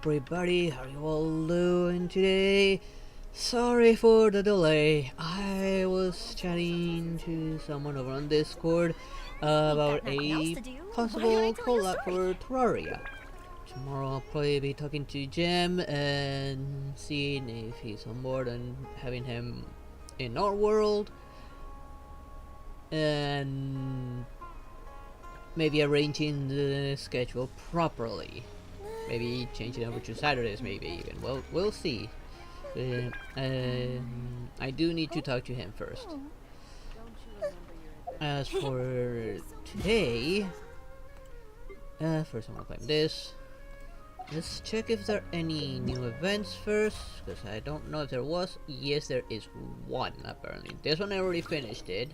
everybody, how are you all doing today? Sorry for the delay. I was chatting to someone over on Discord about a possible collab for Terraria. Tomorrow I'll probably be talking to Jem and seeing if he's on board and having him in our world. And maybe arranging the schedule properly. Maybe change it over to Saturdays, maybe even. Well, we'll see. I do need to talk to him first. As for today, first I'm gonna claim this. Let's check if there are any new events first, because I don't know if there was. Yes, there is one apparently. This one I already finished it,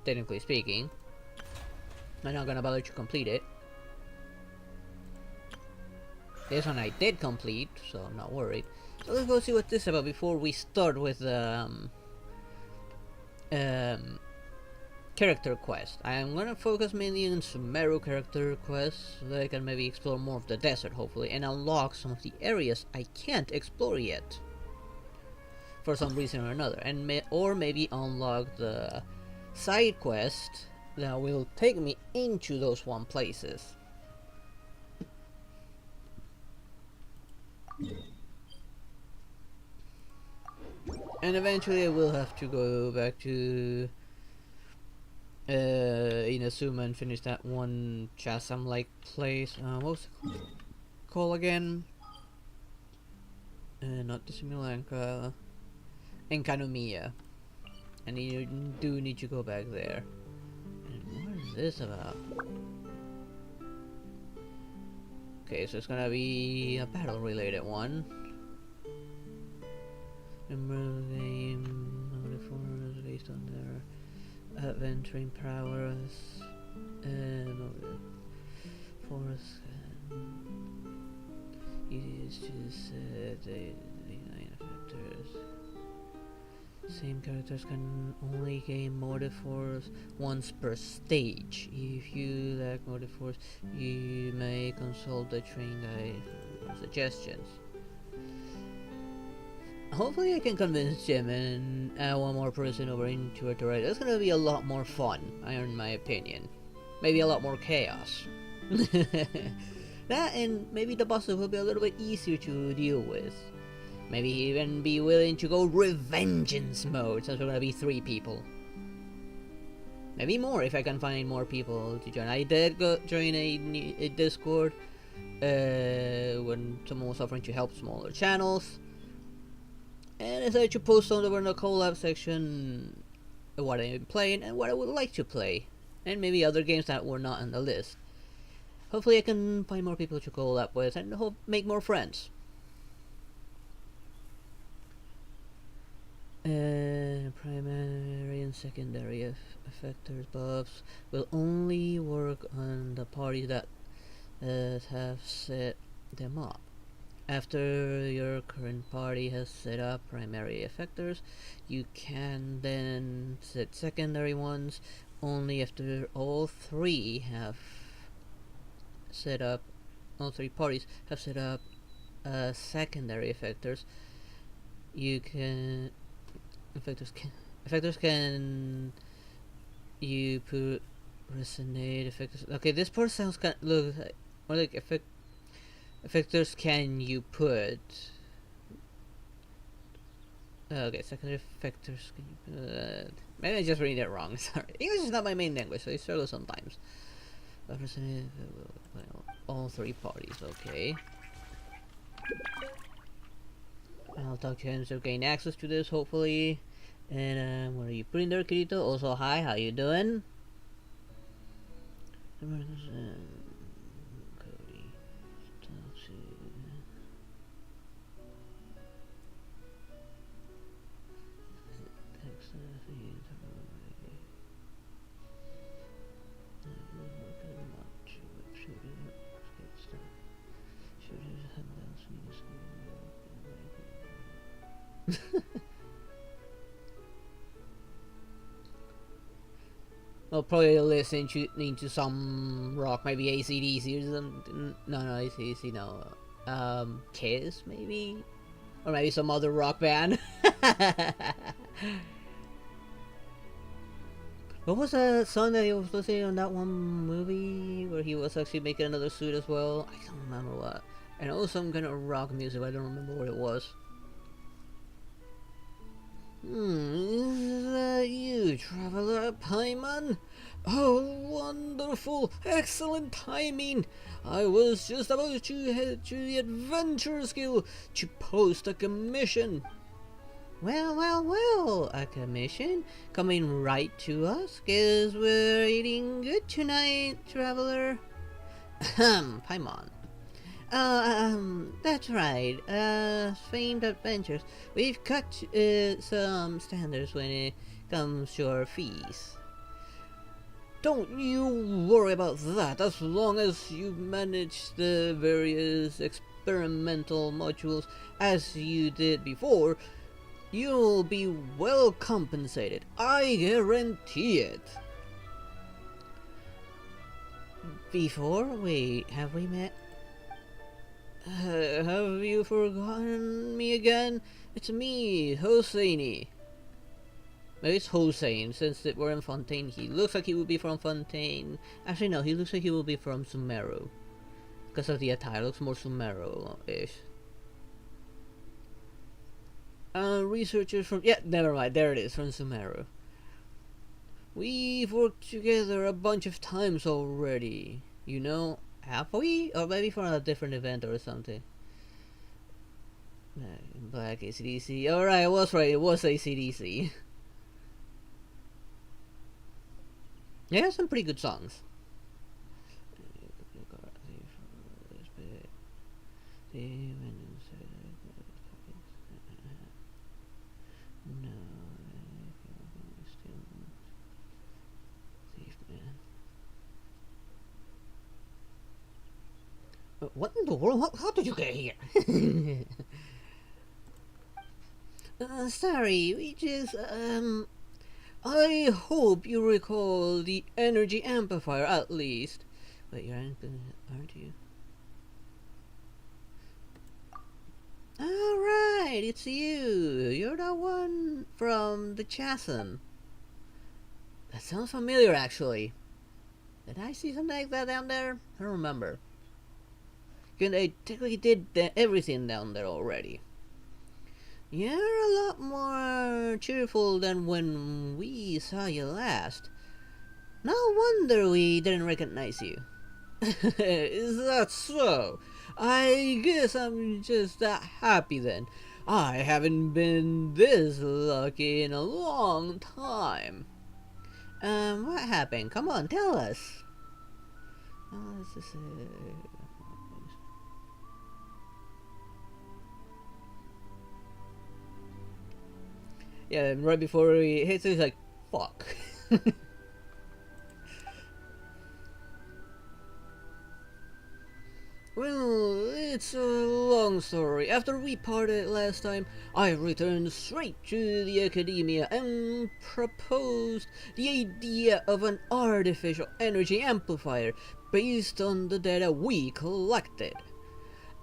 technically speaking. I'm not gonna bother to complete it. This one I did complete, so I'm not worried. So let's go see what this is about before we start with character quest. I'm gonna focus mainly on Sumeru character quests, so that I can maybe explore more of the desert, hopefully, and unlock some of the areas I can't explore yet, for some reason or another, and or maybe unlock the side quest that will take me into those one places. And eventually I will have to go back to Inazuma and finish that one chasm-like place. What was it called again? Not the Simulanka. Enkanomiya. And you do need to go back there. And what is this about? Okay, so it's gonna be a battle-related one. Remember the game, modifiers based on their adventuring prowess, force used to set the 9 factors. Same characters can only gain motive force once per stage. If you lack motive force, you may consult the train guide for suggestions. Hopefully I can convince Jim and add one more person over into it already. That's gonna be a lot more fun, in my opinion. Maybe a lot more chaos. That, and maybe the bosses will be a little bit easier to deal with. Maybe even be willing to go revengeance mode, since we're gonna be 3 people. Maybe more if I can find more people to join. I did go join a Discord when someone was offering to help smaller channels. And I decided to post on over in the collab section what I've been playing and what I would like to play. And maybe other games that were not on the list. Hopefully I can find more people to collab with and hope make more friends. Primary and secondary effectors buffs will only work on the parties that have set them up. After your current party has set up primary effectors, you can then set secondary ones only after all 3 have set up. All 3 parties have set up secondary effectors. You can effectors can you put resonate effectors. Okay, this part sounds kind of look more like effectors can you put. Okay, secondary effectors can you put. Maybe I just read it wrong. Sorry, English is not my main language, so I struggle sometimes. But all 3 parties. Okay. I'll talk to him to gain access to this, hopefully. And what are you putting there, Kirito? Also, hi, how you doing? Cody. I'll probably listen to some rock, maybe AC/DC or something. No, AC/DC, no. Kiss maybe, or maybe some other rock band. What was that song that he was listening on that one movie where he was actually making another suit as well? I don't remember what. And it was some kind of rock music, but I don't remember what it was. Is that you, Traveler Paimon? Oh, wonderful! Excellent timing! I was just about to head to the Adventure Skill to post a commission. Well, a commission coming right to us, 'cause we're eating good tonight, Traveler. Paimon. That's right. Famed adventures. We've cut some standards when it comes to our fees. Don't you worry about that, as long as you manage the various experimental modules as you did before, you'll be well compensated. I guarantee it. Before? Wait, have we met? Have you forgotten me again? It's me, Hosseini. Maybe it's Hossein, since we're in Fontaine. He looks like he would be from Fontaine. Actually, no, he looks like he will be from Sumeru. Because of the attire, looks more Sumeru-ish. Researchers from... Yeah, never mind, there it is, from Sumeru. We've worked together a bunch of times already, you know? Have we? Or maybe for a different event or something. Black ACDC. Alright, I was right. It was ACDC. Yeah, some pretty good songs. What in the world? How did you get here? Sorry, we just, I hope you recall the energy amplifier at least. Wait, aren't you? Alright, it's you. You're the one from the chasm. That sounds familiar, actually. Did I see something like that down there? I don't remember. I technically did everything down there already. You're a lot more cheerful than when we saw you last. No wonder we didn't recognize you. Is that so? I guess I'm just that happy then. I haven't been this lucky in a long time. What happened? Come on, tell us. Oh, this is yeah, right before he hits it, he's like, fuck. Well, it's a long story. After we parted last time, I returned straight to the academia and proposed the idea of an artificial energy amplifier based on the data we collected.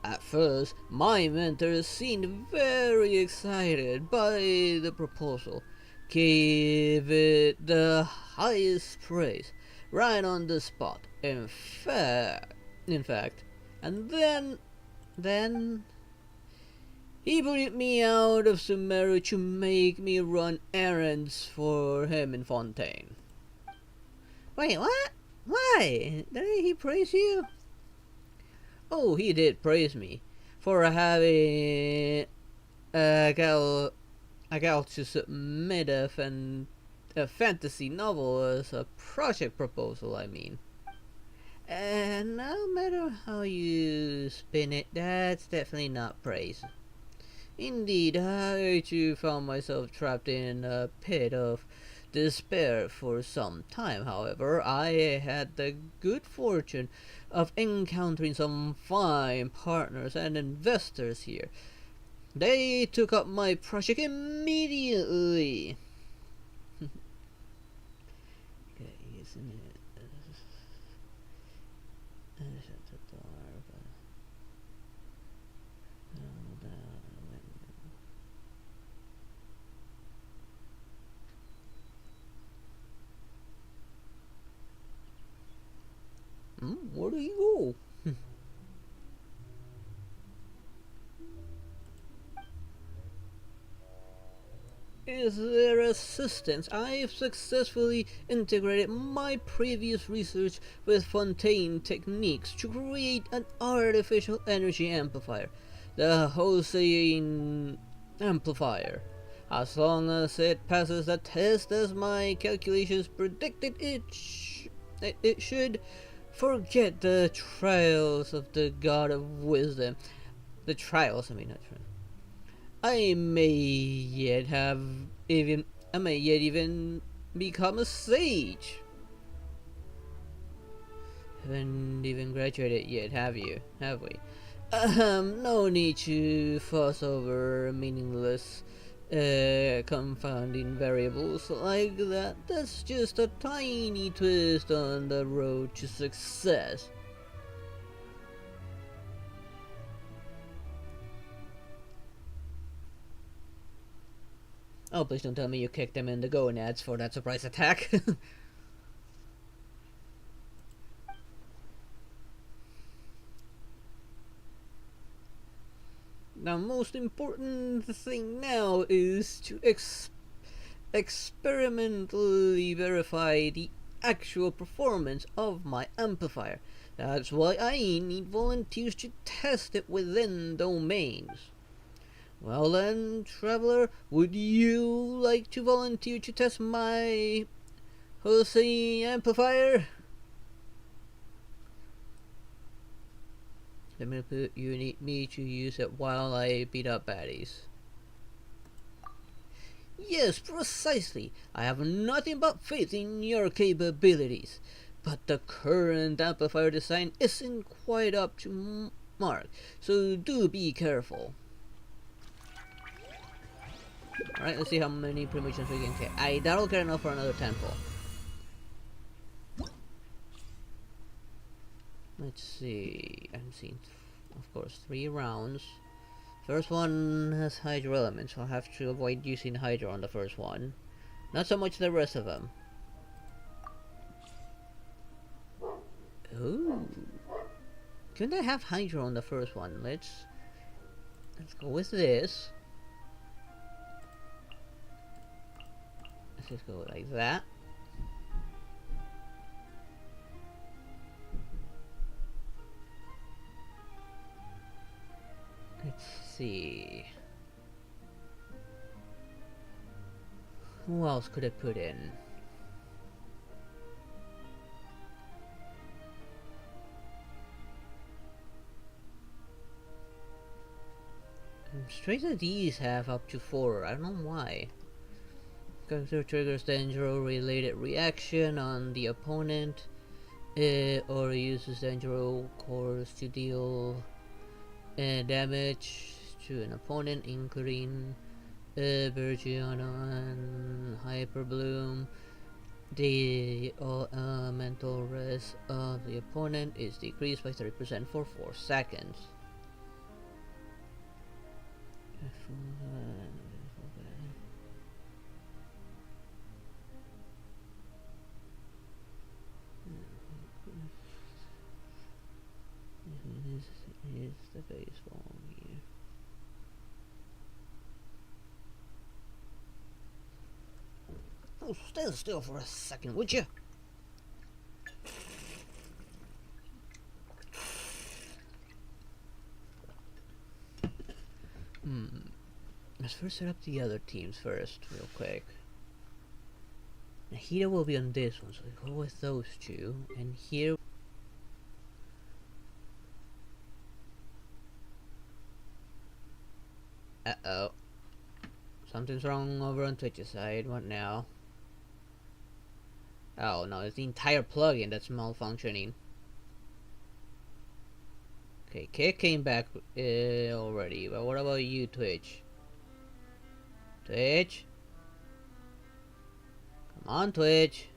At first, my mentors seemed very excited by the proposal, gave it the highest praise, right on the spot. In fact, and then he put me out of Sumeru to make me run errands for him in Fontaine. Wait, what? Why? Didn't he praise you? Oh, he did praise me for having a gal to submit a fantasy novel as a project proposal, I mean. And no matter how you spin it, that's definitely not praise. Indeed, I too found myself trapped in a pit of despair for some time. However, I had the good fortune of encountering some fine partners and investors here. They took up my project immediately. Okay, isn't it? Where do you go? Is there assistance? I've successfully integrated my previous research with Fontaine techniques to create an artificial energy amplifier, the Hossein amplifier. As long as it passes the test as my calculations predicted it should, forget the trials of the God of Wisdom. The trials, I mean, not trials. I may yet have even I may yet even become a sage. Haven't even graduated yet, have you? Have we? No need to fuss over meaningless confounding variables like that. That's just a tiny twist on the road to success. Oh, please don't tell me you kicked them in the gonads for that surprise attack. The most important thing now is to experimentally verify the actual performance of my amplifier. That's why I need volunteers to test it within domains. Well then, traveler, would you like to volunteer to test my Jose amplifier? Let me put you need me to use it while I beat up baddies. Yes, precisely. I have nothing but faith in your capabilities. But the current amplifier design isn't quite up to mark, so do be careful. Alright, let's see how many promotions we can get. That'll get enough for another temple. Let's see. I'm seeing, of course, 3 rounds. First one has Hydro elements, so I'll have to avoid using Hydro on the first one. Not so much the rest of them. Ooh. Couldn't I have Hydro on the first one? Let's go with this. Let's just go like that. Let's see. Who else could I put in? Straight to these have up to 4. I don't know why. Character triggers Dendro related reaction on the opponent, or uses Dendro cores to deal damage to an opponent, including Virgiano and Hyper Bloom. The mental res of the opponent is decreased by 30% for 4 seconds. This is the baseball here. Oh, stand still for a second, would you? Let's first set up the other teams first, real quick. Nahida will be on this one, so we go with those two. And here... Uh-oh. Something's wrong over on Twitch's side. What now? Oh no, it's the entire plugin that's malfunctioning. Okay, Kick came back already, but what about you, Twitch? Twitch? Come on, Twitch.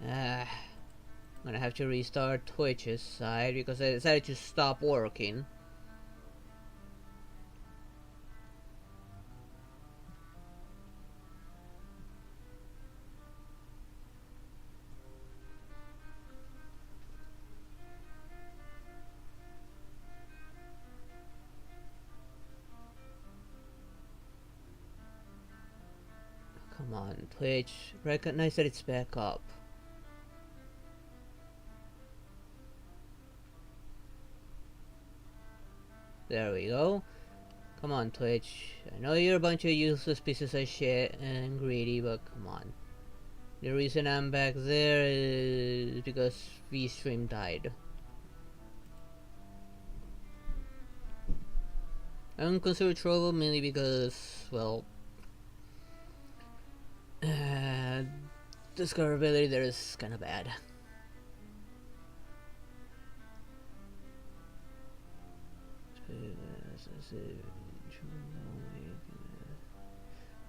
I'm gonna have to restart Twitch's side because I decided to stop working. Come on, Twitch. Recognize that it's back up. There we go. Come on, Twitch. I know you're a bunch of useless pieces of shit and greedy, but come on. The reason I'm back there is because V-Stream died. I don't consider trouble mainly because, well, discoverability there is kind of bad.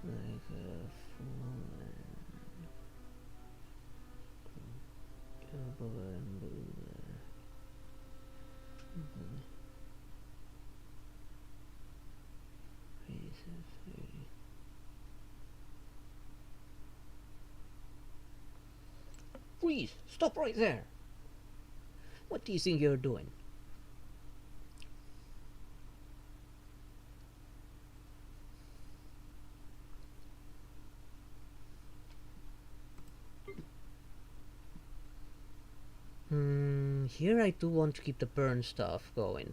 Like a fool Please, stop right there. What do you think you're doing? Here I do want to keep the burn stuff going.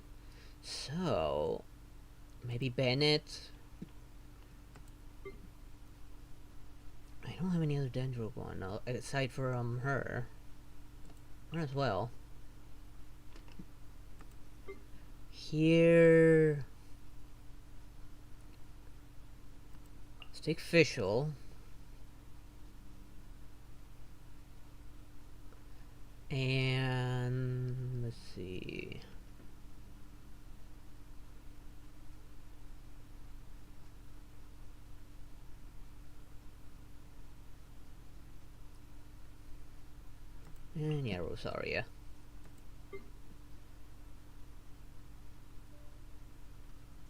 So, maybe Bennett? I don't have any other Dendro going aside from her. Might as well. Here... let's take Fischl. And let's see. And yeah, Rosaria.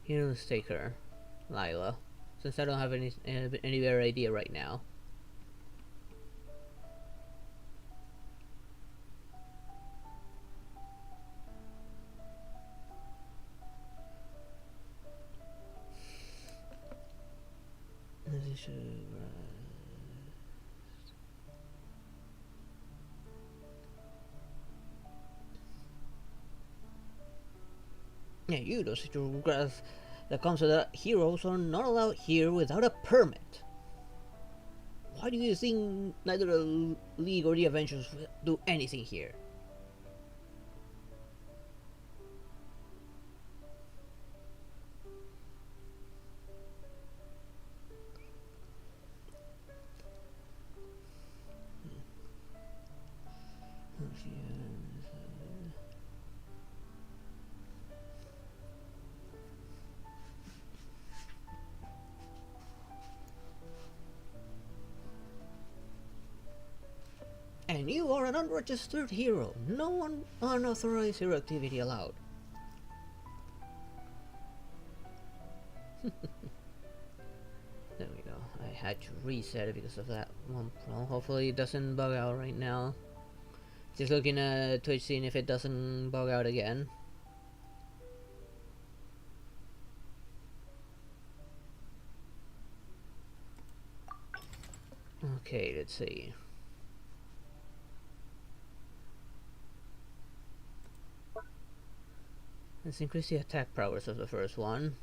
Here, let's take her, Lila, since I don't have any better idea right now. Yeah, you know, grass that comes with that heroes are not allowed here without a permit. Why do you think neither the League or the Avengers will do anything here? And you are an unregistered hero. No unauthorized hero activity allowed. There we go. I had to reset it because of that one problem. Hopefully it doesn't bug out right now. Just looking at Twitch seeing if it doesn't bug out again. Okay, let's see. Let's increase the attack prowess of the first one.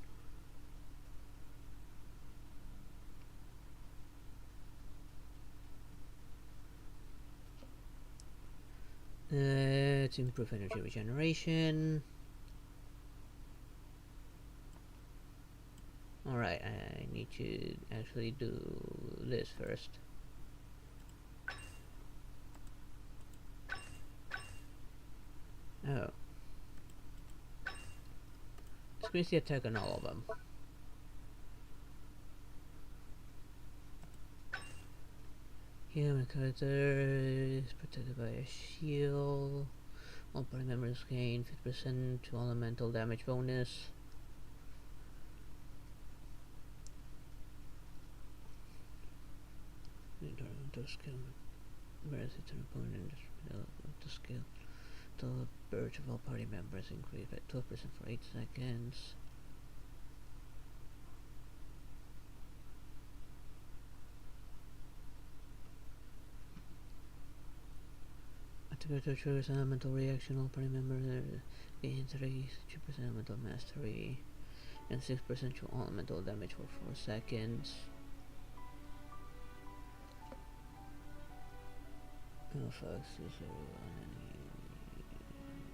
To improve energy regeneration. Alright, I need to actually do this first. Oh. Increase the attack on all of them. Human character is protected by a shield. All party members gain 50% to elemental damage bonus. To skill mercy to an opponent to skill. The burst of all party members increased by 12% for 8 seconds. To get to trigger elemental reaction, all party members gain 32% elemental mastery and 6% elemental damage for 4 seconds. No fucks is on any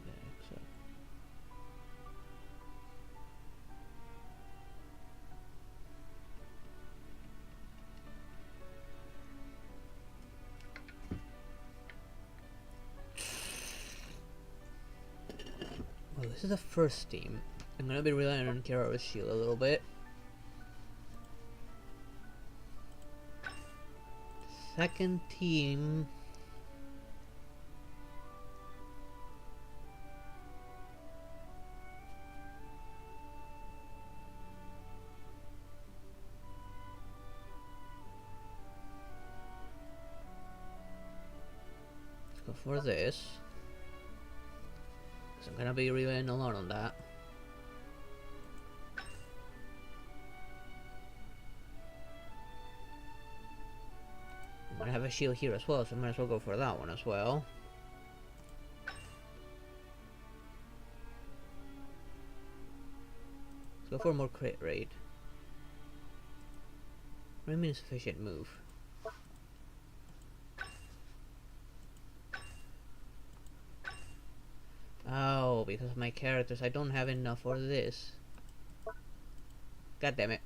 backs up. Well, this is the first team. I'm gonna be relying on Kira's shield a little bit. Second team. Let's go for this. So I'm gonna be relying a lot on that. I'm gonna have a shield here as well, so I might as well go for that one as well. Let's go for more crit rate. What do you mean sufficient move? Oh, because of my characters, I don't have enough for this. God damn it.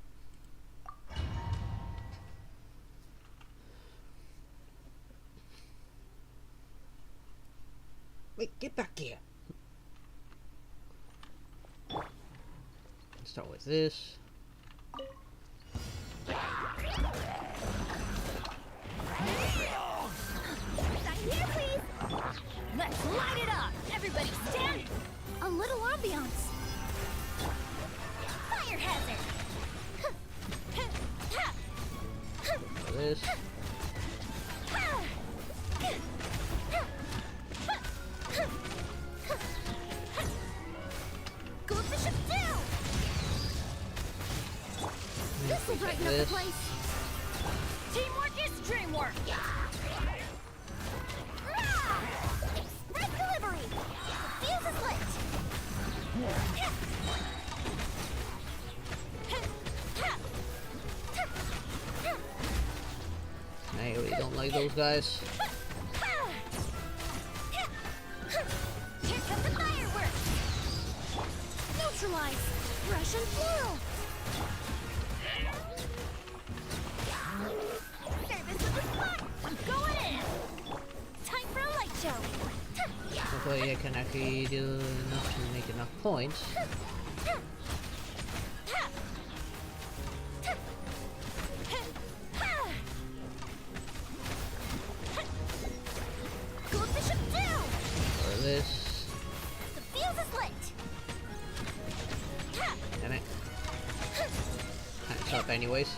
Wait, get back here. Let's start with this. Here, please. Let's light it up. Everybody stand. A little ambiance. Fire hazard. This. Go the ship down. This will brighten up the place. Teamwork is dreamwork. Express delivery. The fuse is lit. I really don't like those guys. Here comes the fireworks. Neutralize. Rush and flow. Service with the spot. I'm going in. Time for a light show. Hopefully I can actually do enough to make enough points. Go the ship down. For this. The fuse is lit. Damn it. Time's up anyways.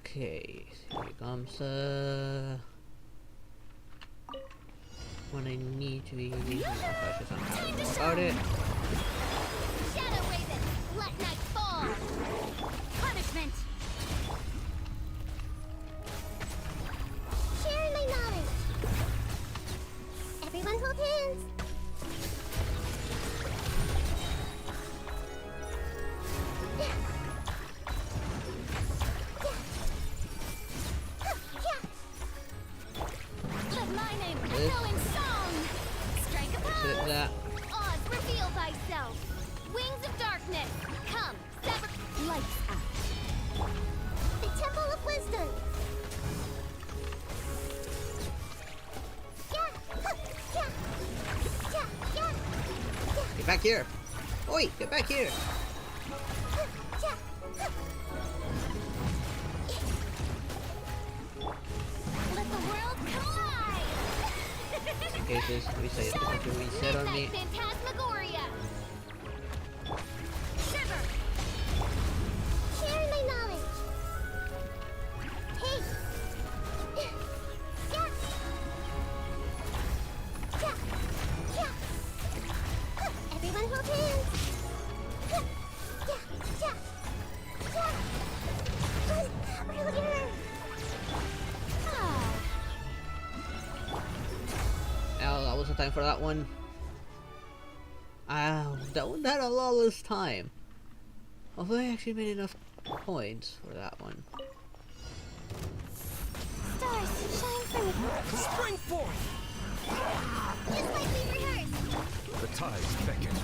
Okay, here comes when I need to be cautious on how to go about it. Shadow Raven, let night fall. Punishment. Sharing my knowledge. Everyone hold hands. Let my name echo in song. Strike a pose. That. Oz, reveal thyself. Wings of darkness, come, sever. Lights out. The Temple of Wisdom. Get back here! Oi, get back here! Let the world collide. In case this reset, to reset on me. Phantasmagoria. Shiver. Share my knowledge. Hey. time for that one. That a lawless time. Although I actually made enough points for that one. Stars, shine for me. Spring forth! Just like we rehearsed. The tides beckon.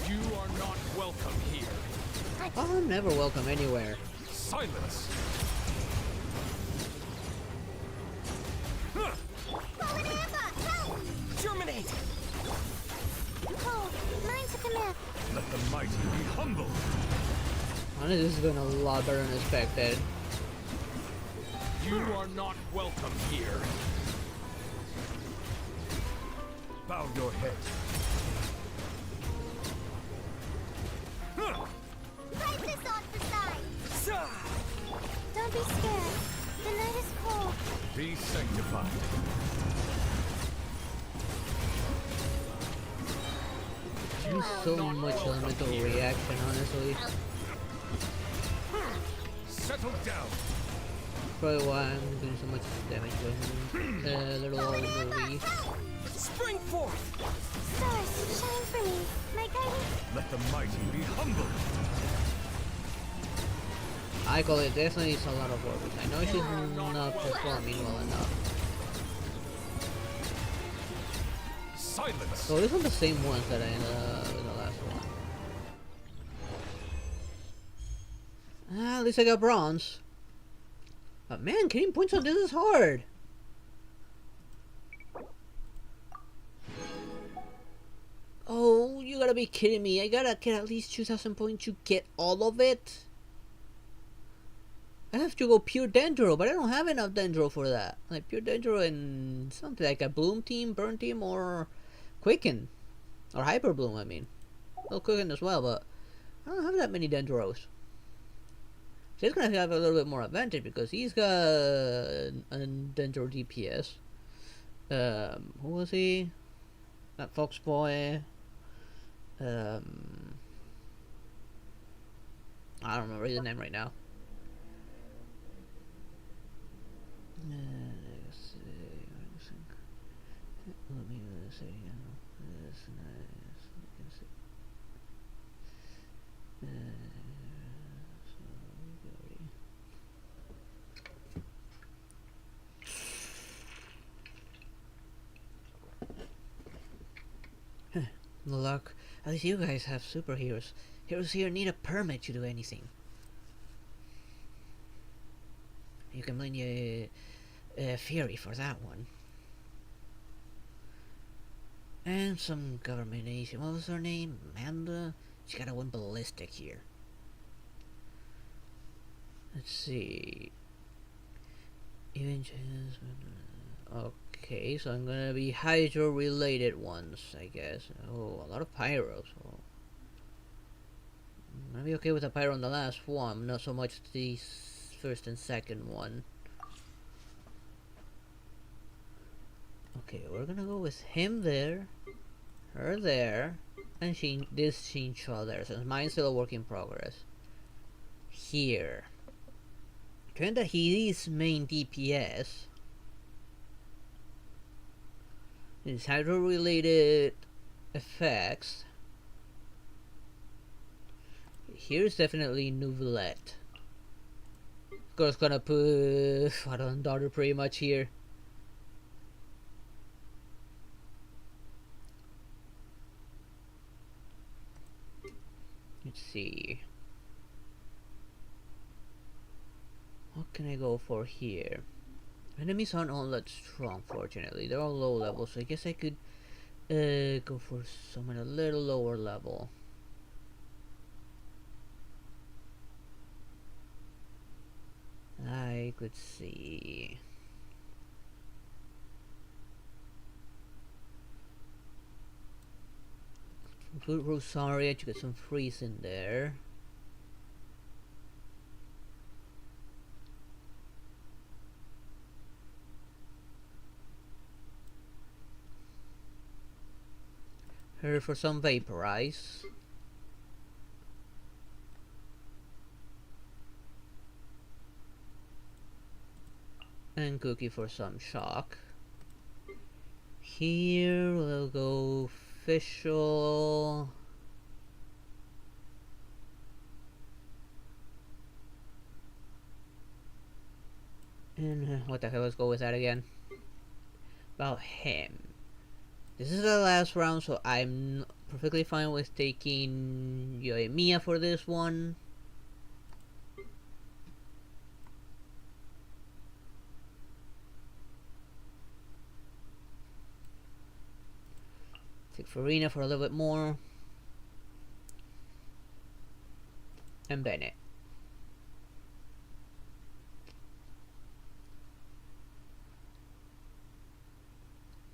You are not welcome here. I'm never welcome anywhere. Silence! Fallen Amber, help! Germinate! Hold, mine to command. Let the mighty be humble. Honestly, this is going a lot better than expected. You are not welcome here. Bow your head. Fight this on the side. Don't be scared. The night is cold. Be sanctified. There's so much elemental reaction, honestly. Settle down. Probably why I'm doing so much damage with little old movie. Spring forth. Stars, shine for me. My guidance. Let the mighty be humble. I call it definitely needs a lot of work. I know she's not performing well enough. Silence. So these are the same ones that I in the last one. At least I got bronze. But man, getting points on this is hard. Oh, you gotta be kidding me. I gotta get at least 2,000 points to get all of it. I have to go pure Dendro, but I don't have enough Dendro for that. Like pure Dendro and something like a Bloom team, Burn team, or Quicken. Or Hyper Bloom, I mean. Well, Quicken as well, but I don't have that many Dendros. So he's gonna have a little bit more advantage because he's got a Dendro DPS. Who was he? That Fox Boy. I don't remember his name right now. Let's see. Let me say, that's nice. You can see. Luck. At least you guys have superheroes. Heroes here need a permit to do anything. You can blame Fury for that one. And some government agent. What was her name? Amanda? She gotta win ballistic here. Let's see. Even chance. Okay, so I'm gonna be Hydro related ones, I guess. Oh, a lot of pyros. Oh. I'm gonna be okay with the pyro on the last one, not so much the first and second one. Okay, we're gonna go with him there, her there, and this Shincha there, since mine's still a work in progress. Here. Turn that he is main DPS. His hydro related effects. Here's definitely Nouvellette. Of course, gonna put Father daughter pretty much here. Let's see. What can I go for here? Enemies aren't all that strong, fortunately. They're all low level, so I guess I could go for someone a little lower level. I could see. Put Rosaria to get some freeze in there. Her for some vaporize. And Cookie for some shock. Here we'll go official. And what the hell, let's go with that again. About him. This is the last round, so I'm perfectly fine with taking Yoimiya for this one. Take Farina for a little bit more. And Bennett.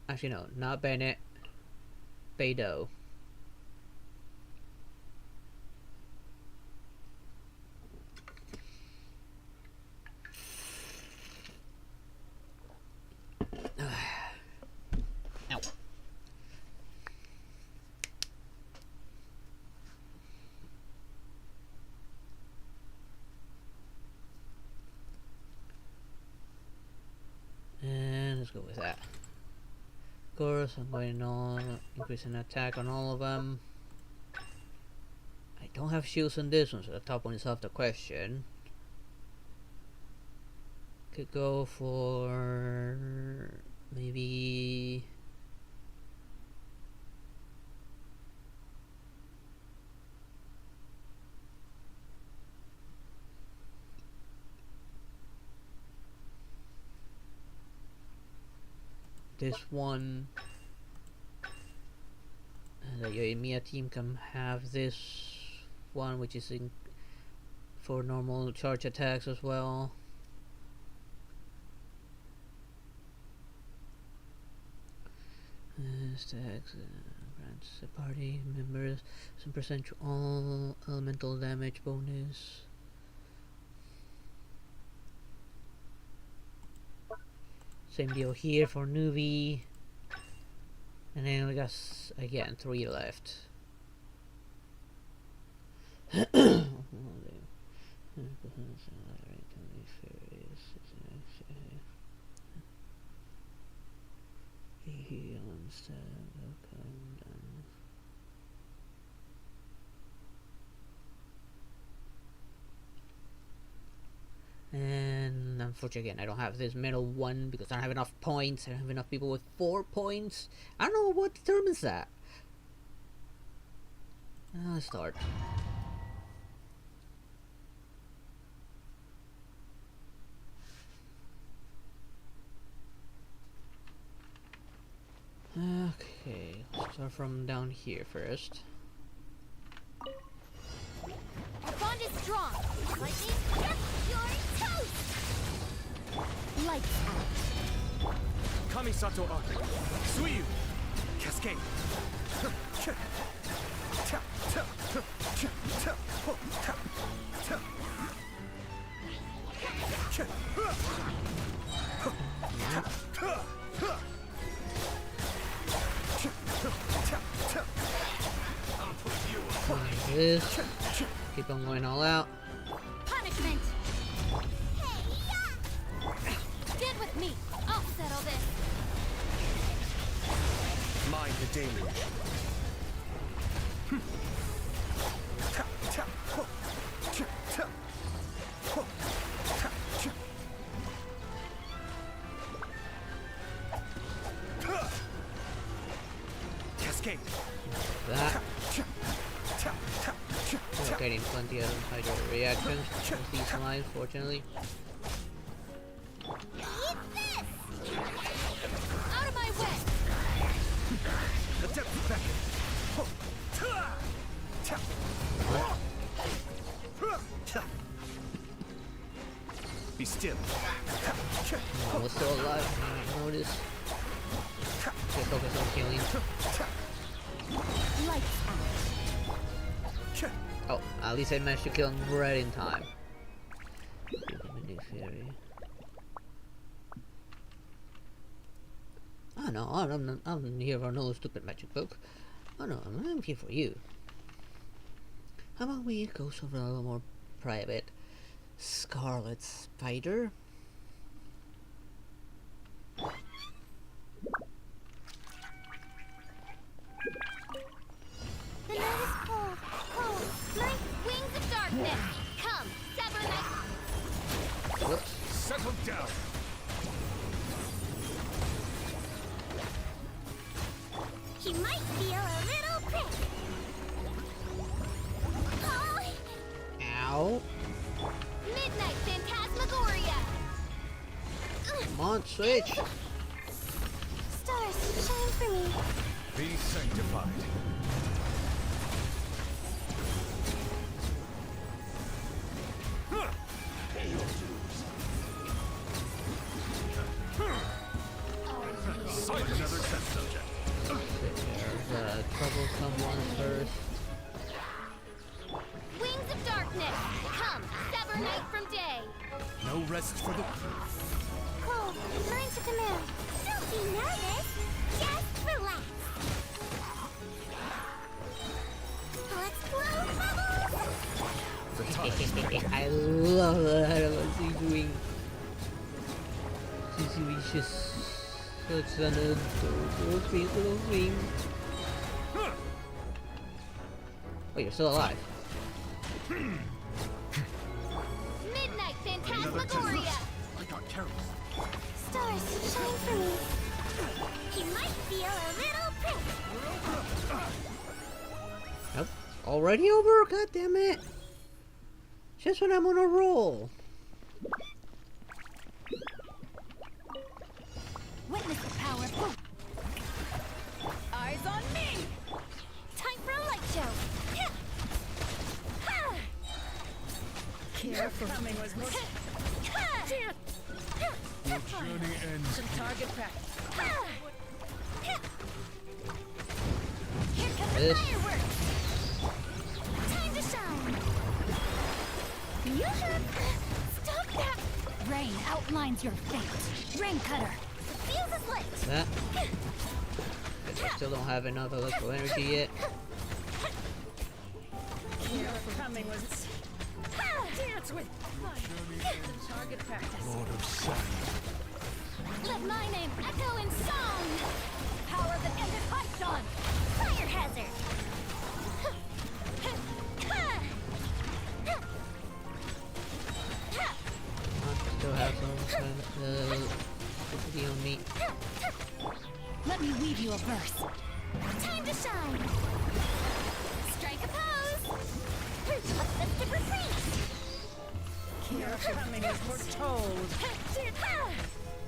Actually, no, not Bennett. Beidou. Ow. And let's go with that. Of course, I'm going on increasing attack on all of them. I don't have shields on this one, so the top one is off the question. Could go for maybe this one. The Yoimiya team can have this one, which is in for normal charge attacks as well. Stacks grants the party members some percent to all elemental damage bonus. Same deal here for Nuvi. And then we got, again, 3 left. And unfortunately, again, I don't have this middle one because I don't have enough points. I don't have enough people with 4 points. I don't know what determines that. Let's start. Okay, let's start from down here first. Our bond is strong. Lightning, you're toast. Lights out. Kamisato Arc. Suiyu. Cascade. Like this. Keep on going all out. Punishment. Get with me. I'll settle this. Mind the deluge. Cascade. That. We're getting plenty of hydro reactions with these lines, fortunately. Eat this. Out of my way. Adept beckon. Be still. I was still alive. I noticed. Okay, focus on healing. Lights out. Oh, at least I managed to kill him right in time. Fairy. Oh no, I'm here for no stupid magic book. Oh no, I'm here for you. How about we go somewhere a little more private? Scarlet Spider? darkness! Come, sever my... Whoops. Settle down. He might feel a little prick. Oh! Ow. Midnight Phantasmagoria! Come on, switch. Stars, shine for me. Be sanctified. Sight another test subject. Troublesome ones first. Wings of darkness! Come, sever night from day! No rest for the... Cole, learn to command. Don't be nervous. Just relax. Let's blow bubbles! The time. I love that what she's doing. She's just such an adorable little thing. Oh, you're still alive. Midnight Another test. Phantasmagoria! I got careless. Stars, shine for me. He might feel a little prick. Nope. Already over? God damn it. Just when I'm on a roll. Witness the power. Eyes on me! Time for a light show. Careful. Coming was more. Your journey ends. Some target practice. Here comes the This. fireworks. Time to shine. You should stop that. Rain outlines your fate. Rain cutter. The fuse is lit. That. Guess I still don't have enough electrical energy yet. Careful. Coming was. Dance with. Some target practice. Lord of Sand. Let my name echo in song. Power that ended Python. Fire hazard. I still have some kind of electricity on me. Let me weave you a verse. Time to shine. Strike a pose. What's the freeze? Careful. Coming as foretold.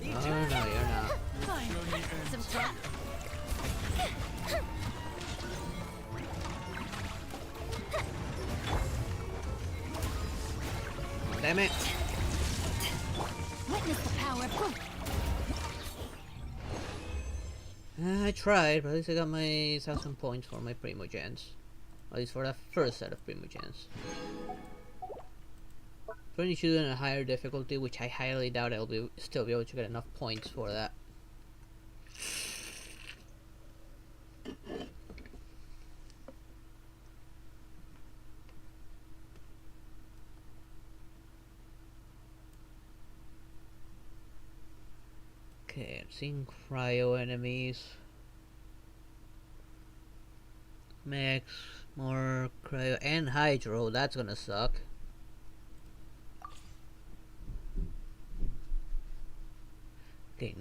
Oh no, you're not. Fine. Some target. Damn it. Witness the power. I tried, but at least I got my 1000 points for my Primogens. At least for that first set of Primogens. Probably should do it in a higher difficulty, which I highly doubt I'll still be able to get enough points for that. Okay, I'm seeing cryo enemies. Max, more cryo, and hydro. That's gonna suck. Okay,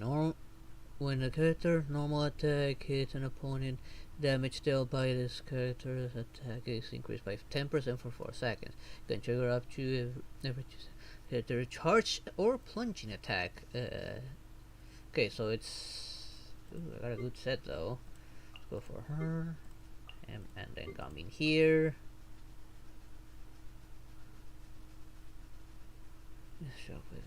when a character normal attack hits an opponent, damage dealt by this character's attack is increased by 10% for 4 seconds. You can trigger up to every character charge or plunging attack. Okay, so it's... Ooh, I got a good set though. Let's go for her. And then come in here. Shock with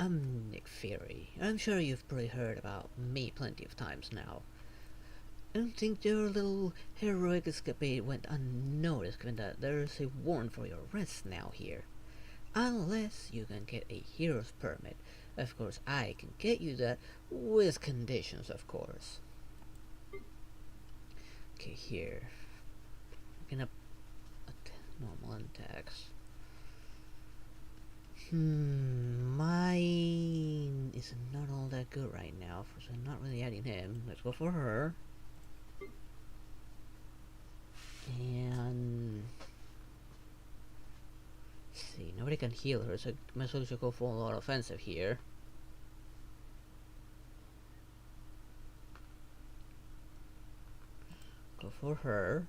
I'm Nick Fury. I'm sure you've probably heard about me plenty of times now. I don't think your little heroic escapade went unnoticed, given that there's a warrant for your arrest now here. Unless you can get a hero's permit. Of course, I can get you that, with conditions, of course. Okay, here. Gonna normal attacks. Mine is not all that good right now, so I'm not really adding him. Let's go for her. And let's see, nobody can heal her, so might as well just go full out offensive here. Go for her.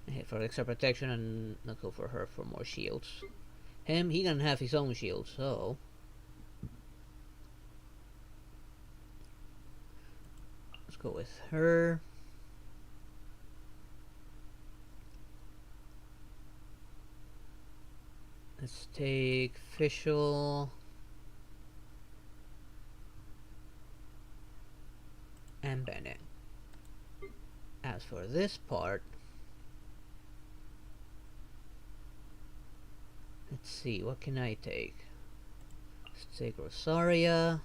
Hit for extra protection and not go for her for more shields. Him, he doesn't have his own shield, so let's go with her. Let's take Fischl and Bennett. As for this part, let's see, what can I take? Let's take Rosaria.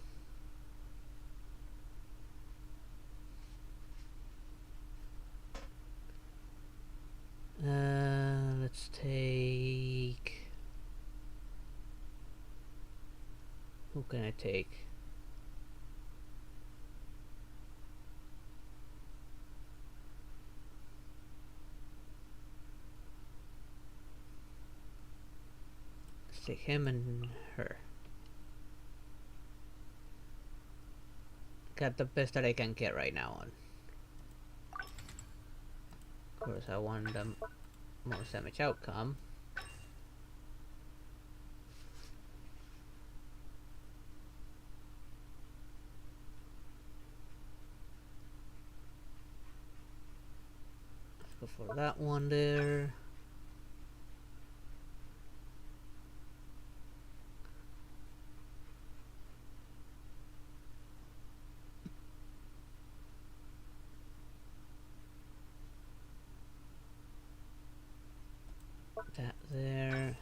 Let's take... Who can I take? Let's take him and her. Got the best that I can get right now on. Of course, I want the most damage outcome. Let's go for that one there. That there.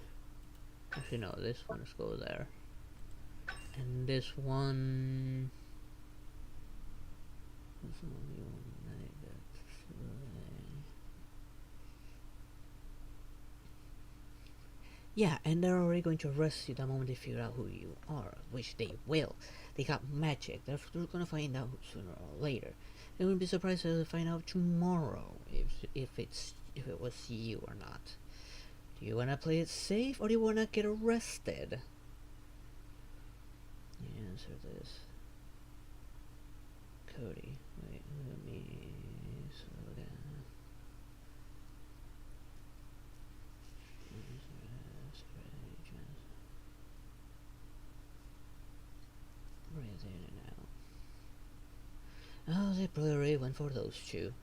Actually, no, this one, let's go there. And this one. There's only one I got. Yeah, and they're already going to arrest you the moment they figure out who you are, which they will. They got magic. They're gonna find out sooner or later. They wouldn't be surprised to find out tomorrow if it was you or not. Do you wanna play it safe or do you wanna get arrested? Answer this. Cody. Wait, let me slow down. Breathe in and out. Oh, they probably went for those two.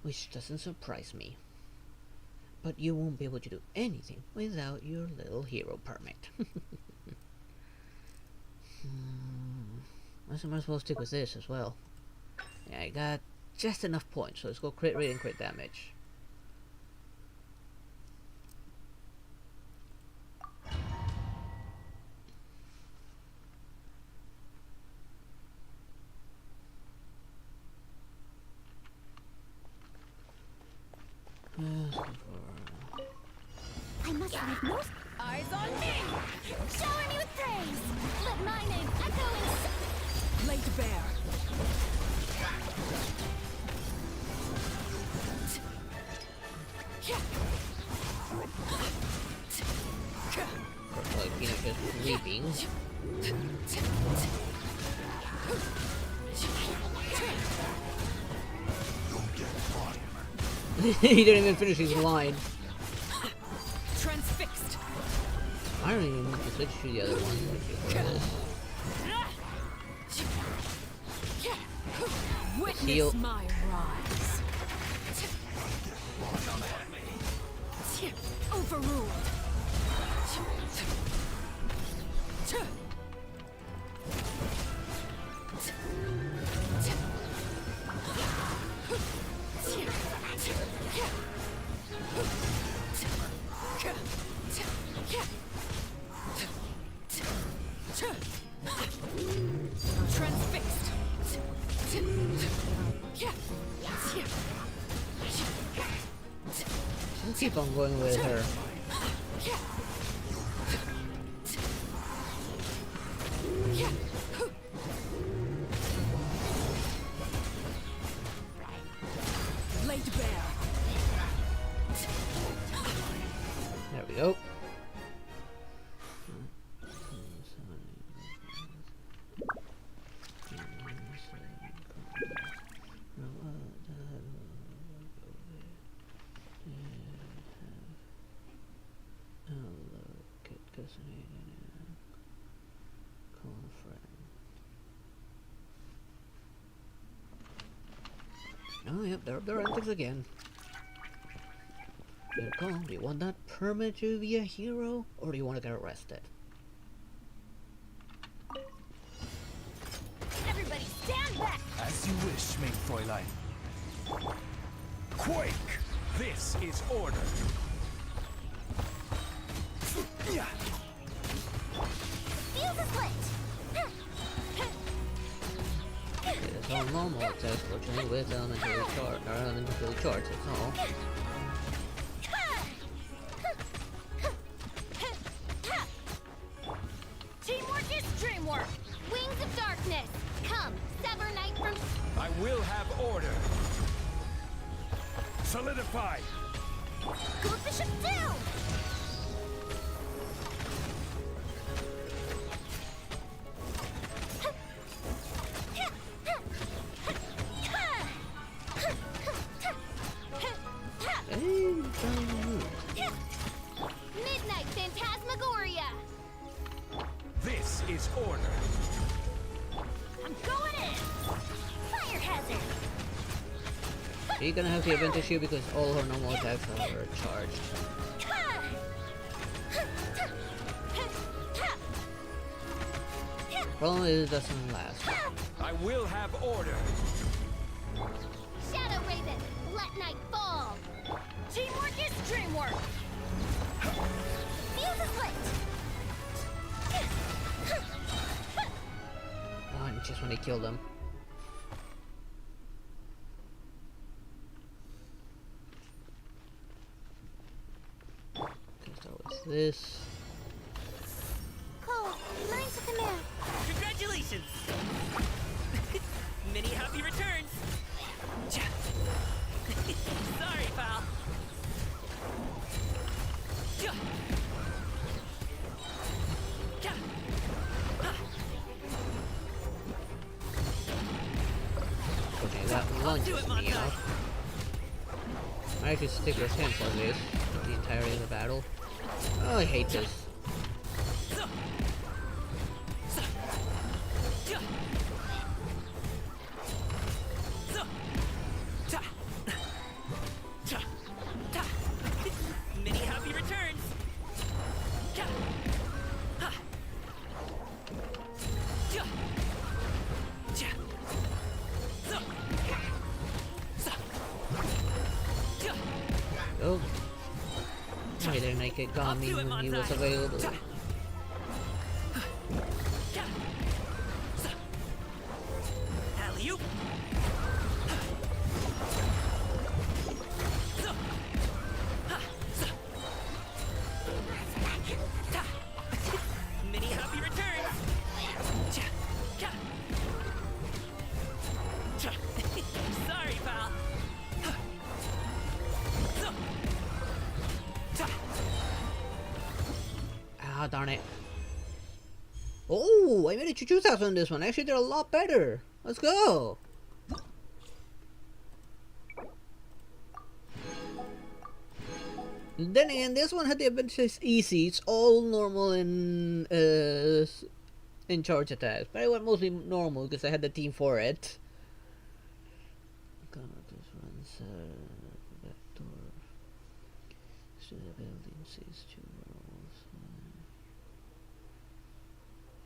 Which doesn't surprise me. But you won't be able to do anything without your little hero permit. I might as well stick with this as well. Yeah, I got just enough points, so let's go crit rate and crit damage. I must leave no Eyes on me! shower me with praise. Let my name echo in Laid bare. Looks like Peanut just leaping. He didn't even finish his line. Transfixed. I don't even need to switch to the other one. Witness Heal. my rise. Overruled. Transfixed. I'll keep on going with her. Laid bare. There we go. Oh, yep, they're up their antics again. Here, come. Do you want that permit to be a hero, or do you want to get arrested? Everybody stand back! As you wish, maid Fräulein. Quake! This is order. Fuse is lit! It's all normal attacks, fortunately, with elemental charge, or elemental charge, that's all. Teamwork is dreamwork! Wings of darkness! Come, sever night from... I will have order. Solidify. Go bishop down! Midnight Phantasmagoria! This is order. I'm going in! Fire hazard! She's gonna have the advantage here because all her normal attacks are charged. Problem is, it doesn't last. I will have order. Shadow Raven, let night fall! Teamwork is dreamwork! Fuse is lit! Oh, and just when he killed them. Okay, start with this. Cole, mine's at the map. Congratulations! Many happy returns! Sorry, pal. Okay, that launches me off. I actually stick with him for this, the entirety of the battle. Oh, I hate this. Many happy returns! Oh. Why didn't I get Gami when he was available? Alley-oop! Many happy returns! Sorry, pal. Ah, darn it. Oh, I made it to 2000 on this one. Actually, they're a lot better. Let's go. Then again, this one had the advantage it's easy. It's all normal in charge attacks, but I went mostly normal because I had the team for it. This runs backdoor. So the building says 2 rolls.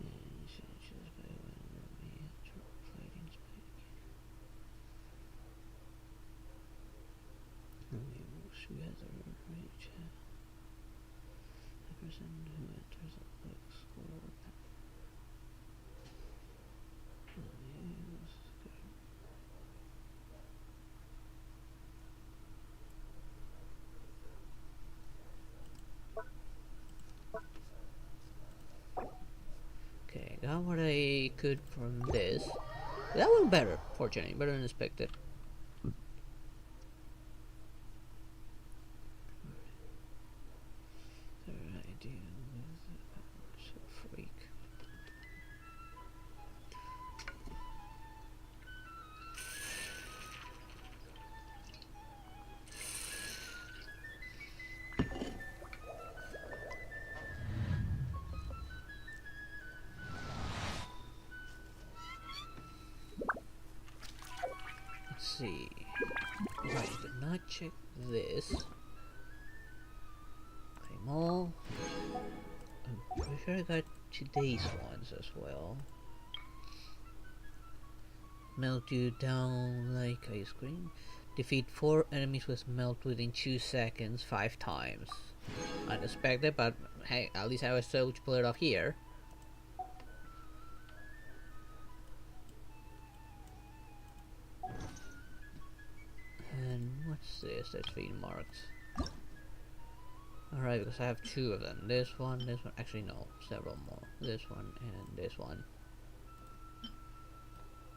And changes by 1 enemy fighting spike. Enemy moves together. Reach the person who enters a quick score. got what I could from this. That went better, fortunately, better than expected. Alright, deal with a freak. Let's see. Right, did not check this. Claim all. I'm pretty sure I got today's ones as well. Melt you down like ice cream. Defeat 4 enemies with melt within 2 seconds 5 times. Unexpected, but hey, at least I was able to pull it off here. And what's this that's being marked? Alright, because I have 2 of them. This one, actually no, several more. This one and this one.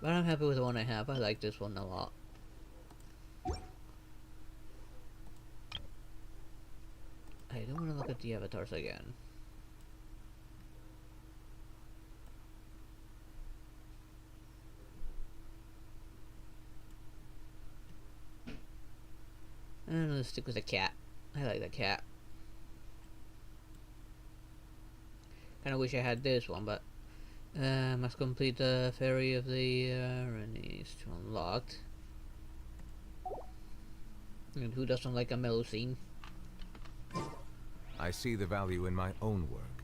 But I'm happy with the one I have. I like this one a lot. I don't want to look at the avatars again. And let's stick with the cat. I like the cat. Kinda wish I had this one, but must complete the Ferry of the Renes to unlocked. And who doesn't like a mellow scene? I see the value in my own work,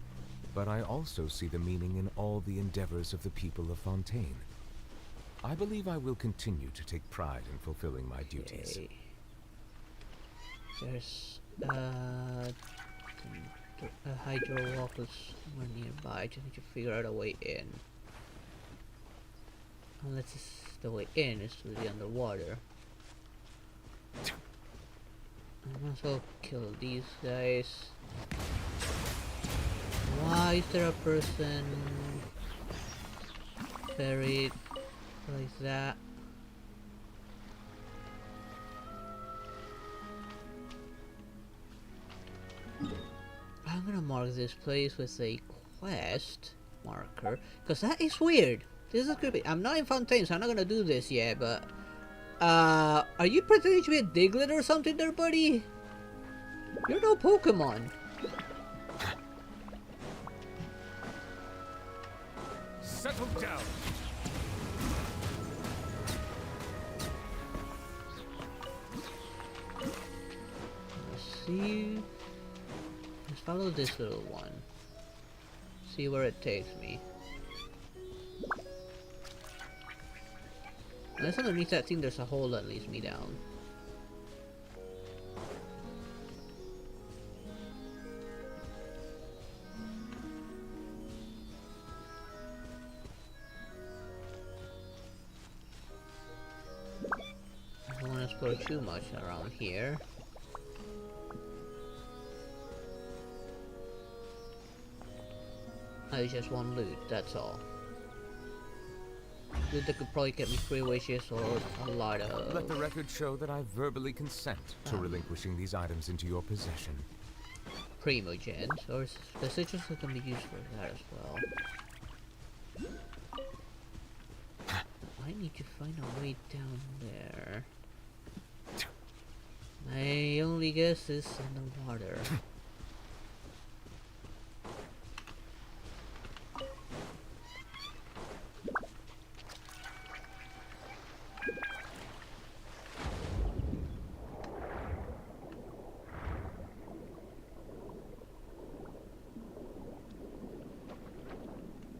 but I also see the meaning in all the endeavors of the people of Fontaine. I believe I will continue to take pride in fulfilling my duties. Okay. There's a hydro walk is somewhere nearby. Just need to figure out a way in. Unless the way in is through the underwater. I might as well kill these guys. Why is there a person buried like that? I'm gonna mark this place with a quest marker, because that is weird. This is creepy. I'm not in Fontaine, so I'm not gonna do this yet, but are you pretending to be a Diglett or something there, buddy? You're no Pokemon. Settle down. Let's see. Let's follow this little one. See where it takes me. Unless underneath that thing there's a hole that leads me down. I don't want to explore too much around here. I just want loot, that's all. Loot that could probably get me 3 wishes or a lot of... Let the record show that I verbally consent to relinquishing these items into your possession. Primogens, or specifics that can be used for that as well. I need to find a way down there. My only guess is in the water.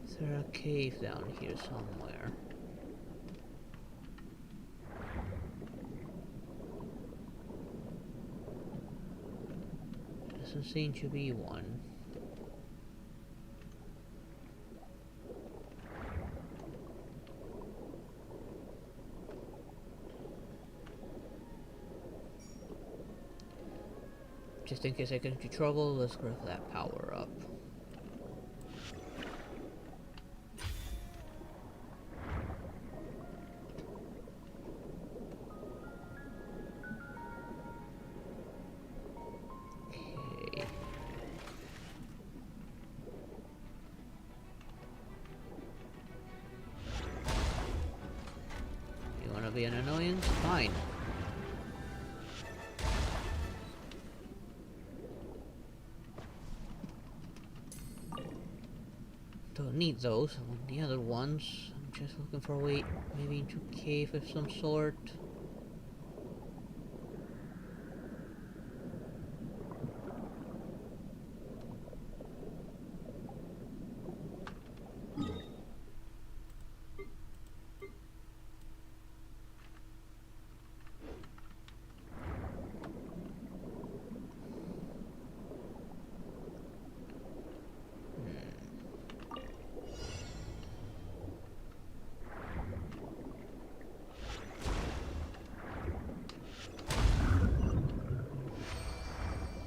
Is there a cave down here somewhere? Doesn't seem to be one. Just in case I get into trouble, let's grab that power up. be an annoyance? Fine. Don't need those. I want the other ones. I'm just looking for a way, maybe into a cave of some sort.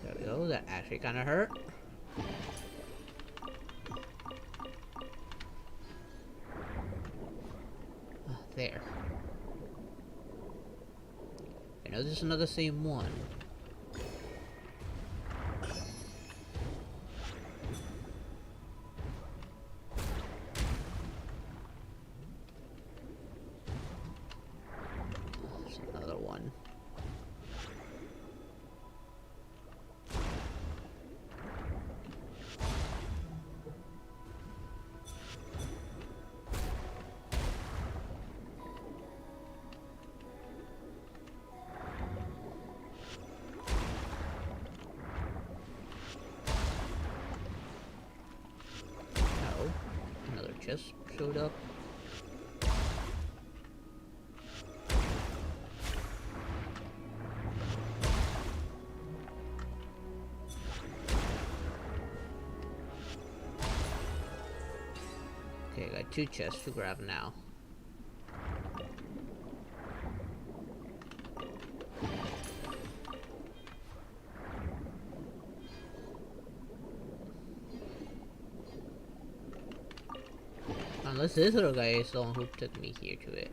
There we go. That actually kind of hurt. Ah, there. I know this is not the same one. There's another one. Oh, another chest showed up. Okay, got 2 chests to grab now. Unless this little guy is the one who took me here to it.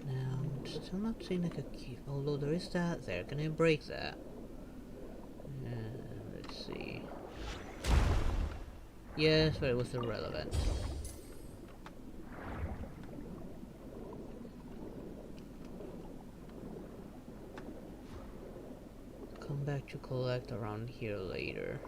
Now, I'm still not seeing like a key. Although there is that there. Can I break that? Let's see. Yes, but it was irrelevant. Come back to collect around here later.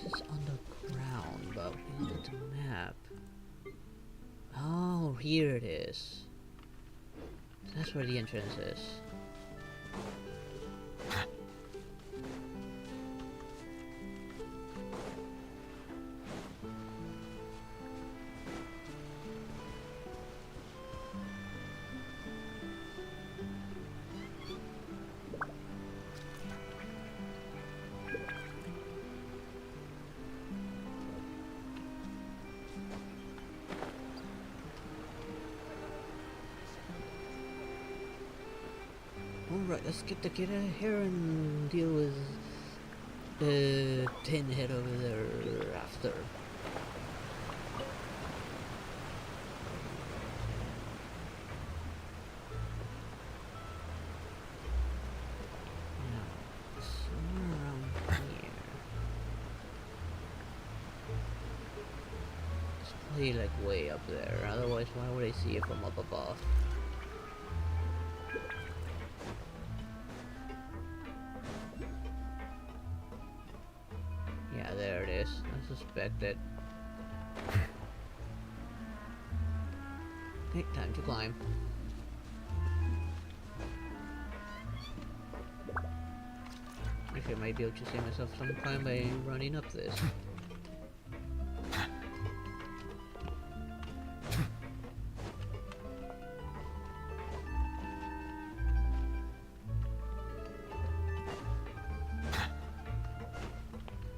This is underground, but we need the map. Oh, here it is. That's where the entrance is. Alright, let's get the kid out of here and deal with the tin head over there after. Now, somewhere around here. It's probably like way up there, otherwise why would I see it from up above? Yeah, there it is. suspected. Okay, time to climb. Actually, I might be able to save myself some time by running up this.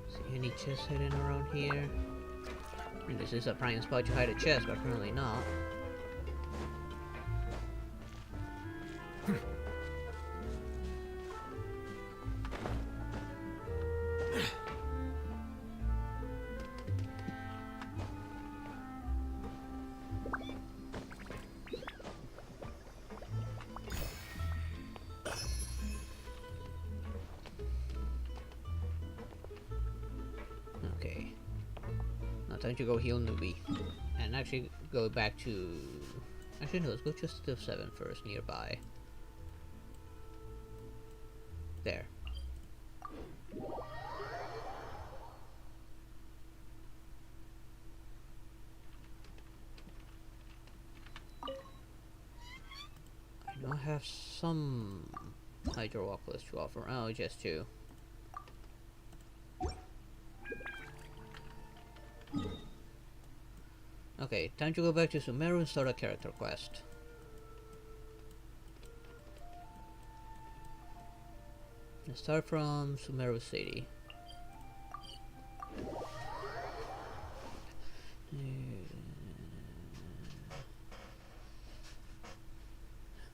See any chests hidden around here? I mean, this is a prime spot to hide a chest, but apparently not. Okay. Now time to go heal Newbie. And actually go back to... Actually no, let's go just to 7 first, nearby. There. I now have some Hydro Walk list to offer. Oh, just 2. Okay, time to go back to Sumeru and start a character quest. Let's start from Sumeru City.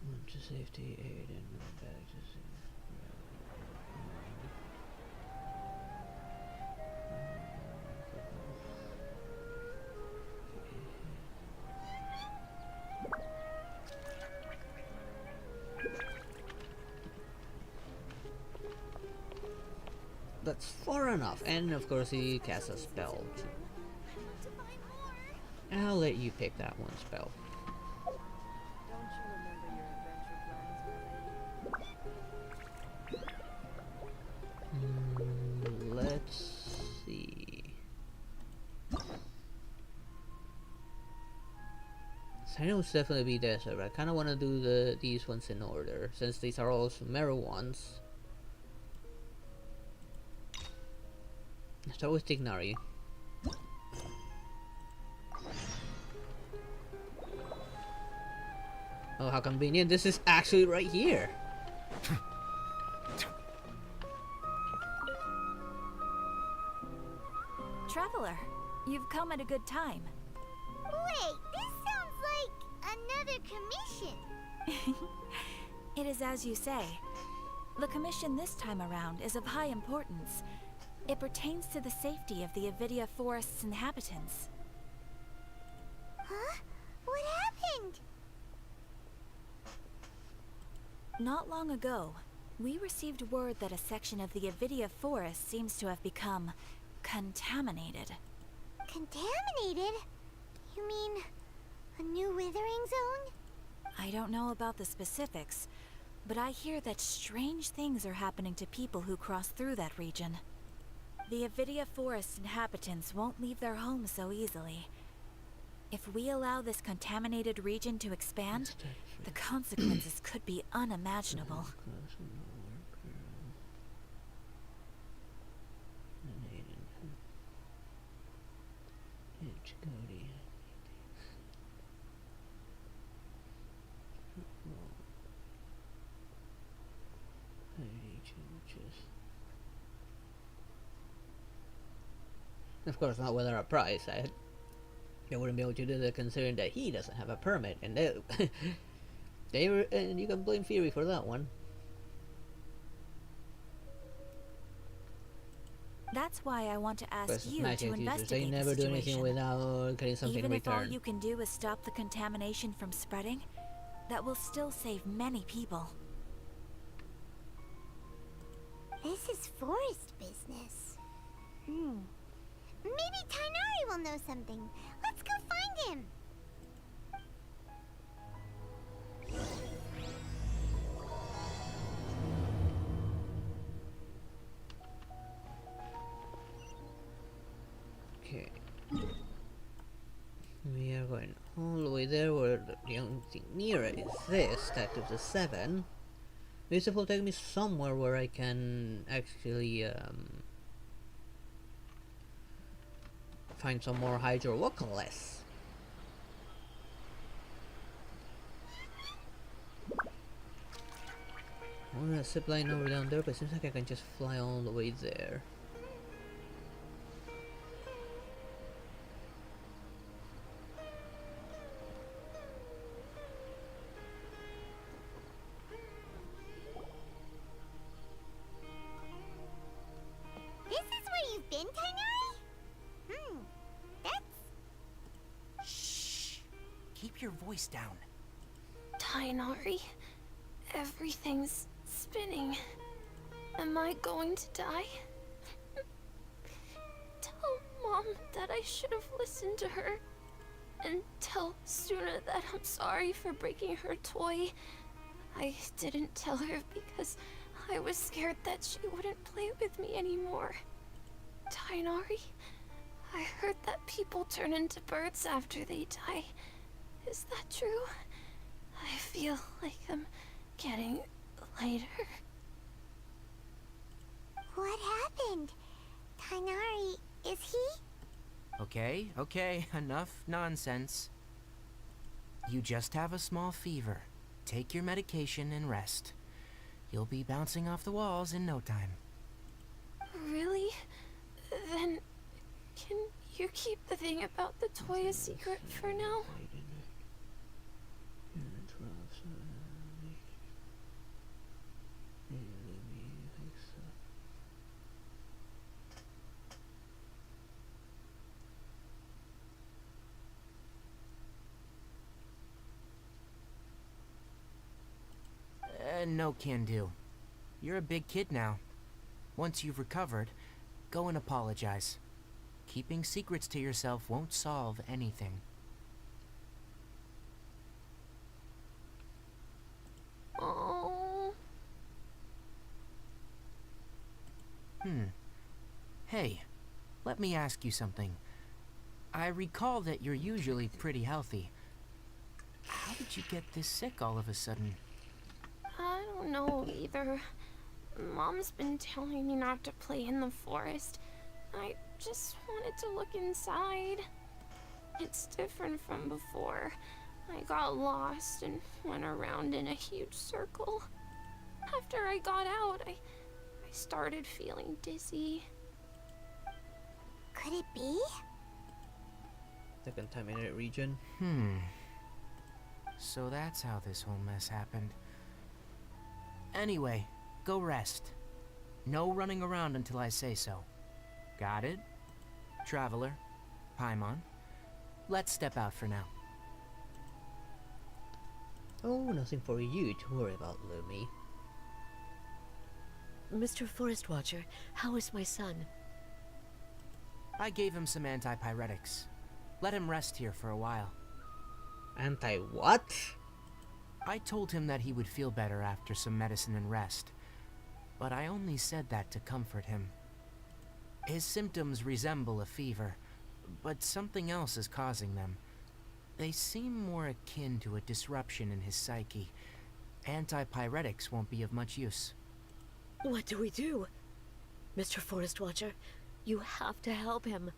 Went to safety, aid, and went back to safety. That's far enough, and of course he casts a spell too. I want to buy more. I'll let you pick that one spell. Don't you remember your adventure plans already? Let's see. Silence will definitely be desert, but I kind of want to do these ones in order, since these are all Sumeru ones. Let's start with Tignari. Oh, how convenient. This is actually right here. Traveler, you've come at a good time. Wait, this sounds like another commission. It is as you say. The commission this time around is of high importance. It pertains to the safety of the Avidia Forest's inhabitants. Huh? What happened? Not long ago, we received word that a section of the Avidia Forest seems to have become contaminated. Contaminated? You mean a new withering zone? I don't know about the specifics, but I hear that strange things are happening to people who cross through that region. The Avidia Forest inhabitants won't leave their homes so easily. If we allow this contaminated region to expand, the consequences could be unimaginable. Of course, not without a price. They wouldn't be able to do that considering that he doesn't have a permit, and and you can blame Fury for that one. That's why I want to ask But you Magic to users, investigate they never the do anything situation. without getting something Even in if all return. you can do is stop the contamination from spreading, that will still save many people. This is forest business. Maybe Tainari will know something. Let's go find him. are going all the way there, where the only thing near it is this, stacked to the 7. This will take me somewhere where I can actually find some more hydrolocalists. I want a zip line over down there, but it seems like I can just fly all the way there. This is where you've been, Tainari? That's... Shh. Keep your voice down. Tainari, everything's spinning. Am I going to die? Tell Mom that I should have listened to her. And tell Suna that I'm sorry for breaking her toy. I didn't tell her because I was scared that she wouldn't play with me anymore. Tainari, I heard that people turn into birds after they die. Is that true? I feel like I'm getting lighter. What happened? Tainari, is he? Okay, enough nonsense. You just have a small fever. Take your medication and rest. You'll be bouncing off the walls in no time. Really? Then, can you keep the thing about the toy a secret for now? No can do. You're a big kid now. Once you've recovered, go and apologize. Keeping secrets to yourself won't solve anything. Oh. Hey, let me ask you something. I recall that you're usually pretty healthy. How did you get this sick all of a sudden? I don't know either. Mom's been telling me not to play in the forest. I just wanted to look inside. It's different from before. I got lost and went around in a huge circle. After I got out, I started feeling dizzy. Could it be? The contaminated region. So that's how this whole mess happened. Anyway, go rest. No running around until I say so. Got it? Traveler, Paimon, let's step out for now. Oh, nothing for you to worry about, Lumi. Mr. Forest Watcher, how is my son? I gave him some antipyretics. Let him rest here for a while. Anti-what? I told him that he would feel better after some medicine and rest, but I only said that to comfort him. His symptoms resemble a fever, but something else is causing them. They seem more akin to a disruption in his psyche. Antipyretics won't be of much use. What do we do? Mr. Forest Watcher, you have to help him.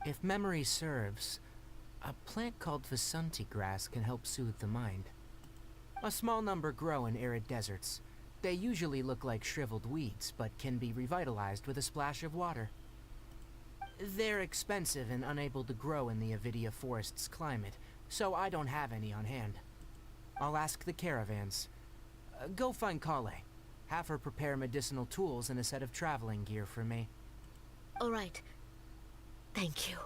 If memory serves, a plant called Vasanti grass can help soothe the mind. A small number grow in arid deserts. They usually look like shriveled weeds, but can be revitalized with a splash of water. They're expensive and unable to grow in the Avidia forest's climate, so I don't have any on hand. I'll ask the caravans. Go find Kale. Have her prepare medicinal tools and a set of traveling gear for me. All right. Thank you.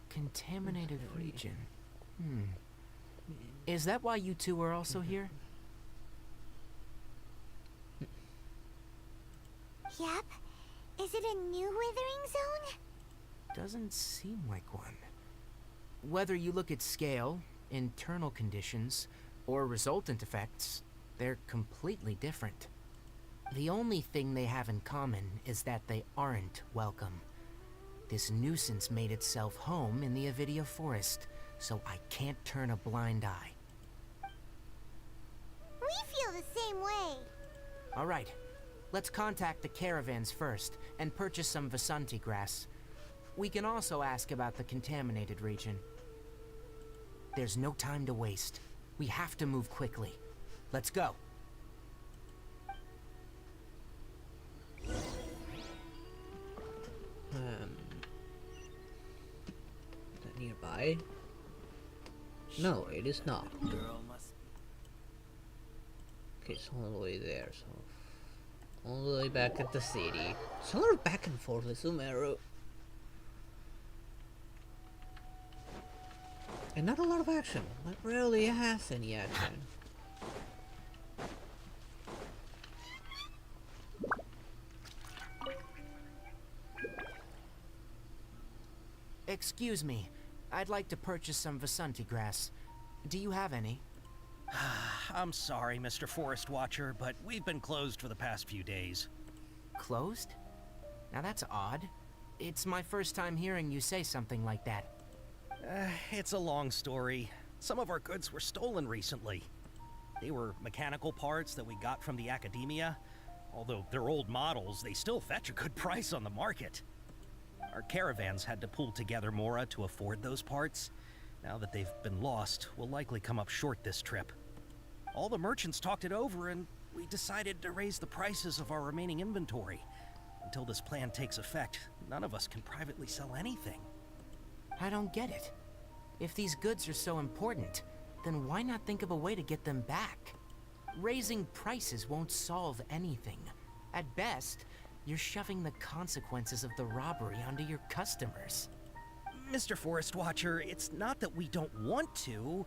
Contaminated region. Is that why you two are also here? Yep. Is it a new withering zone? Doesn't seem like one. Whether you look at scale, internal conditions, or resultant effects, they're completely different. The only thing they have in common is that they aren't welcome. This nuisance made itself home in the Avidia forest, so I can't turn a blind eye. We feel the same way. All right, let's contact the caravans first and purchase some Vasanti grass. We can also ask about the contaminated region. There's no time to waste. We have to move quickly. Let's go. Is that nearby? No, it is not. Okay, it's all the way there, so all the way back at the city. So we're back and forth with Sumeru. And not a lot of action. It rarely has any action. Excuse me. I'd like to purchase some Vasanti grass. Do you have any? I'm sorry, Mr. Forest Watcher, but we've been closed for the past few days. Closed? Now that's odd. It's my first time hearing you say something like that. It's a long story. Some of our goods were stolen recently. They were mechanical parts that we got from the academia. Although they're old models, they still fetch a good price on the market. Our caravans had to pull together Mora to afford those parts. Now that they've been lost, we'll likely come up short this trip. All the merchants talked it over, and we decided to raise the prices of our remaining inventory. Until this plan takes effect, none of us can privately sell anything. I don't get it. If these goods are so important, then why not think of a way to get them back? Raising prices won't solve anything. At best, you're shoving the consequences of the robbery onto your customers. Mr. Forest Watcher, it's not that we don't want to.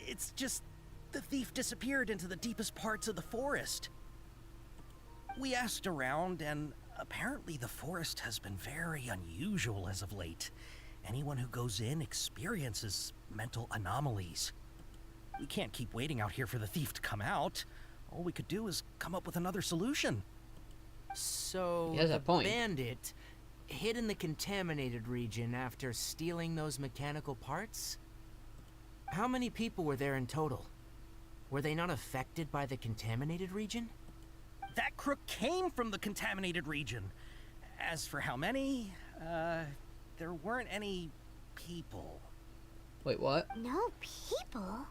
It's just the thief disappeared into the deepest parts of the forest. We asked around, and apparently the forest has been very unusual as of late. Anyone who goes in experiences mental anomalies. We can't keep waiting out here for the thief to come out. All we could do is come up with another solution. So, He has a the point. bandit hid in the contaminated region after stealing those mechanical parts? How many people were there in total? Were they not affected by the contaminated region? That crook came from the contaminated region. As for how many, there weren't any people. Wait, what? No people?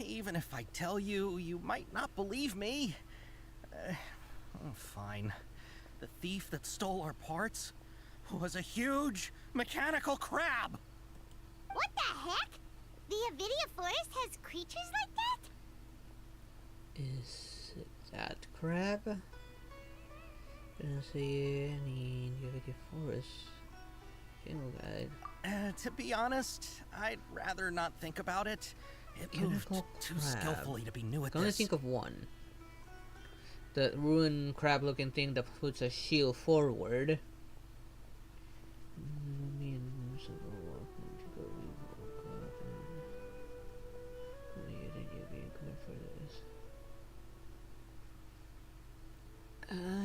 Even if I tell you, you might not believe me. Fine. The thief that stole our parts was a huge mechanical crab. What the heck? The Avidia forest has creatures like that? Is it that crab? Didn't see any Nvidia forest. General guide. To be honest, I'd rather not think about it. It moved Chemical too crab. skillfully to be new I at can only this. think of one. The ruined crab-looking thing that puts a shield forward.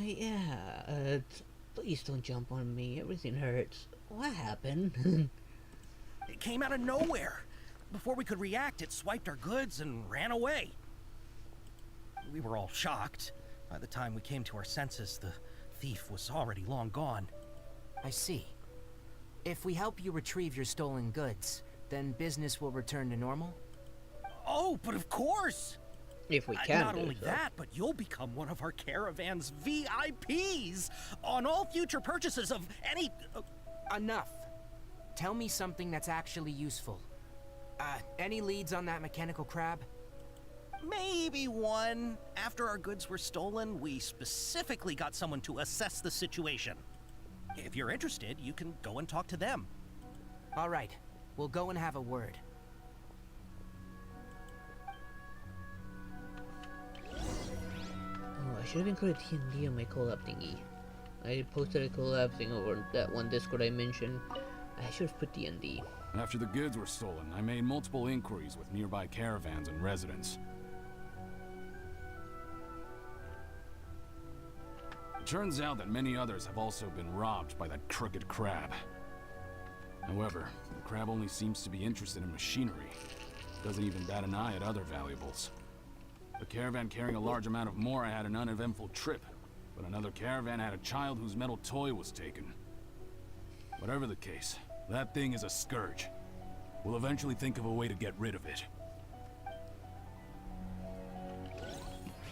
Yeah. Please don't jump on me. Everything hurts. What happened? It came out of nowhere. Before we could react, it swiped our goods and ran away. We were all shocked. By the time we came to our senses, the thief was already long gone. I see. If we help you retrieve your stolen goods, then business will return to normal? Oh, but of course! If we can. Not do only so. that, but you'll become one of our caravan's VIPs on all future purchases of any... Enough. Tell me something that's actually useful. Any leads on that mechanical crab? Maybe one. After our goods were stolen, we specifically got someone to assess the situation. If you're interested, you can go and talk to them. All right. We'll go and have a word. Oh, I should have included D&D on my collab thingy. I posted a collab thing over that one Discord I mentioned. I should have put D&D. After the goods were stolen, I made multiple inquiries with nearby caravans and residents. It turns out that many others have also been robbed by that crooked crab. However, the crab only seems to be interested in machinery. Doesn't even bat an eye at other valuables. A caravan carrying a large amount of Mora had an uneventful trip, but another caravan had a child whose metal toy was taken. Whatever the case, that thing is a scourge. We'll eventually think of a way to get rid of it.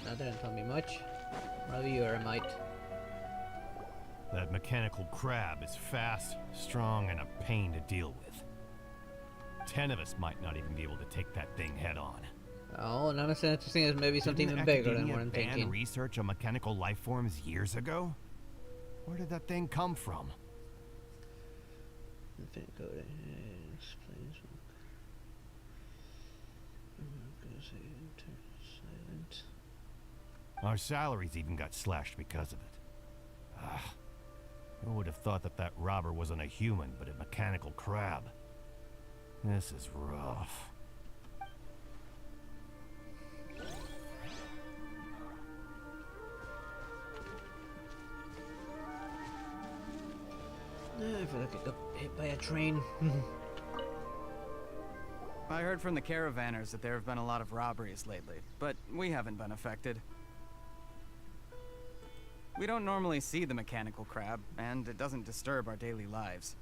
That didn't tell me much. Maybe you're a mite. That mechanical crab is fast, strong, and a pain to deal with. 10 of us might not even be able to take that thing head on. Oh, not as interesting as maybe something Didn't even bigger than academia what I'm ban thinking. research on mechanical life forms years ago? Where did that thing come from? Infinite code explains. Silent. Our salaries even got slashed because of it. Ah, who would have thought that that robber wasn't a human, but a mechanical crab? This is rough. I feel like I got hit by a train. I heard from the caravanners that there have been a lot of robberies lately, but we haven't been affected. We don't normally see the mechanical crab, and it doesn't disturb our daily lives.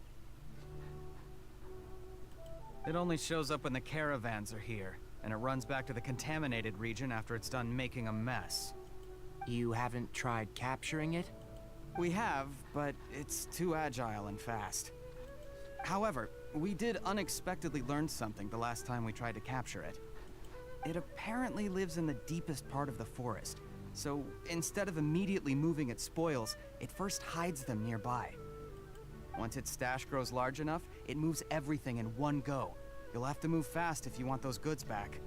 It only shows up when the caravans are here, and it runs back to the contaminated region after it's done making a mess. You haven't tried capturing it? We have, but it's too agile and fast. However, we did unexpectedly learn something the last time we tried to capture it. It apparently lives in the deepest part of the forest, so instead of immediately moving its spoils, it first hides them nearby. Once its stash grows large enough, it moves everything in one go. You'll have to move fast if you want those goods back.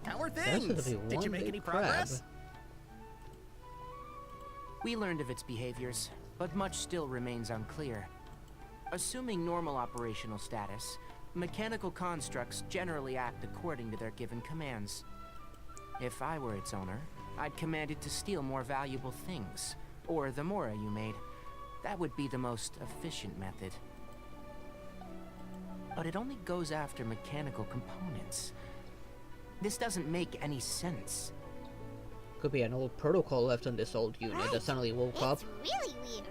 How are That's things? gonna be Did one you make big any crab. progress? We learned of its behaviors, but much still remains unclear. Assuming normal operational status, mechanical constructs generally act according to their given commands. If I were its owner, I'd command it to steal more valuable things, or the Mora you made. That would be the most efficient method. But it only goes after mechanical components. This doesn't make any sense. Could be an old protocol left on this old unit that suddenly woke up. It's really weird.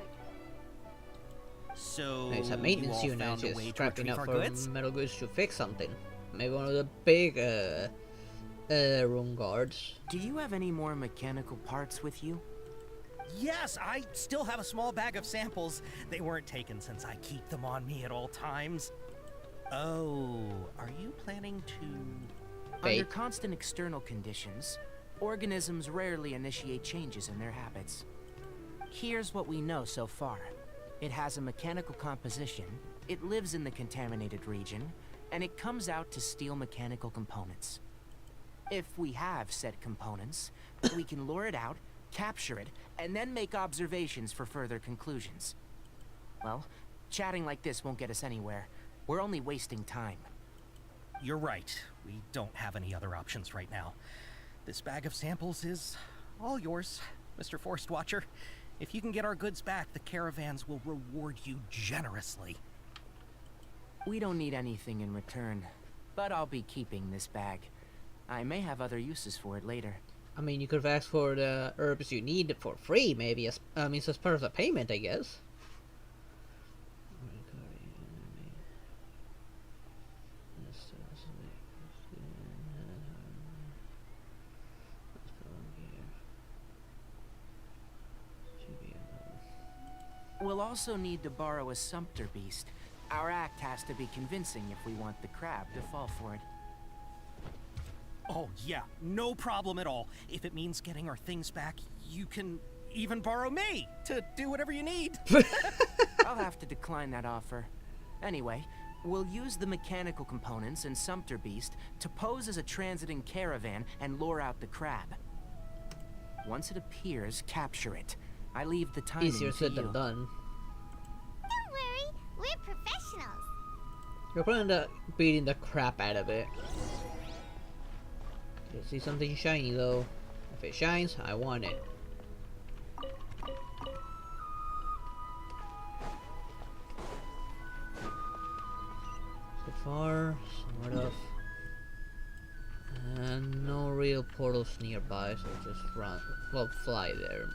So, It's a you maintenance all unit found a just way to scrapping retrieve up our for goods? metal goods to fix something. Maybe one of the big room guards. Do you have any more mechanical parts with you? Yes, I still have a small bag of samples. They weren't taken since I keep them on me at all times. Oh, are you planning to... Under Fake. constant external conditions, organisms rarely initiate changes in their habits. Here's what we know so far. It has a mechanical composition, it lives in the contaminated region, and it comes out to steal mechanical components. If we have said components, we can lure it out, capture it, and then make observations for further conclusions. Well, chatting like this won't get us anywhere. We're only wasting time. You're right. We don't have any other options right now. This bag of samples is all yours, Mr. Forest Watcher. If you can get our goods back, the caravans will reward you generously. We don't need anything in return, but I'll be keeping this bag. I may have other uses for it later. I mean, you could have asked for the herbs you need for free, maybe. As as part of the payment, I guess. We'll also need to borrow a Sumpter beast. Our act has to be convincing if we want the crab to fall for it. Oh, yeah, no problem at all. If it means getting our things back, you can even borrow me to do whatever you need. I'll have to decline that offer. Anyway, we'll use the mechanical components and Sumpter beast to pose as a transiting caravan and lure out the crab. Once it appears, capture it. I leave the timing Easier to said you. than done. Don't worry, we're professionals. You're probably beating the crap out of it. You see something shiny though. If it shines, I want it. So far, sort of. And no real portals nearby, so just run. Well, fly there.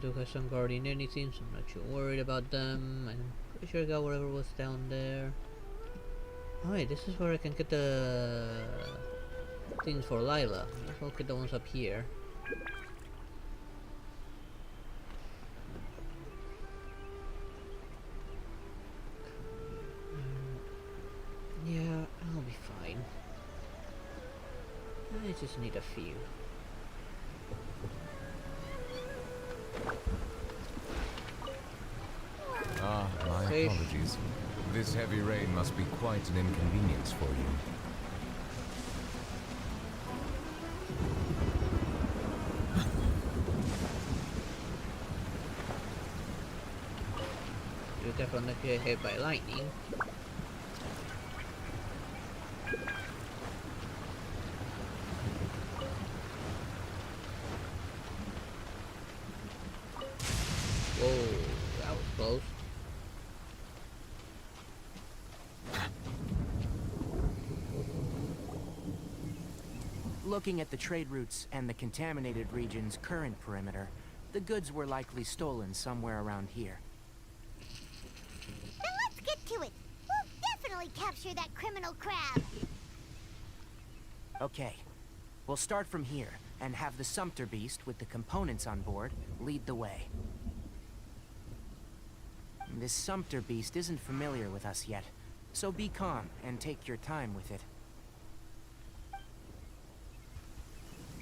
Do have some guarding anything, so I'm not too worried about them. I'm pretty sure I got whatever was down there. Oh wait, this is where I can get the things for Lila. Let's look at the ones up here. Yeah, I'll be fine. I just need a few. Ah, my Fish. apologies. This heavy rain must be quite an inconvenience for you. You definitely get hit by lightning. Whoa, that was close. Looking at the trade routes and the contaminated region's current perimeter, the goods were likely stolen somewhere around here. Then let's get to it. We'll definitely capture that criminal crab. Okay, we'll start from here and have the Sumpter Beast with the components on board lead the way. This Sumpter Beast isn't familiar with us yet, so be calm and take your time with it.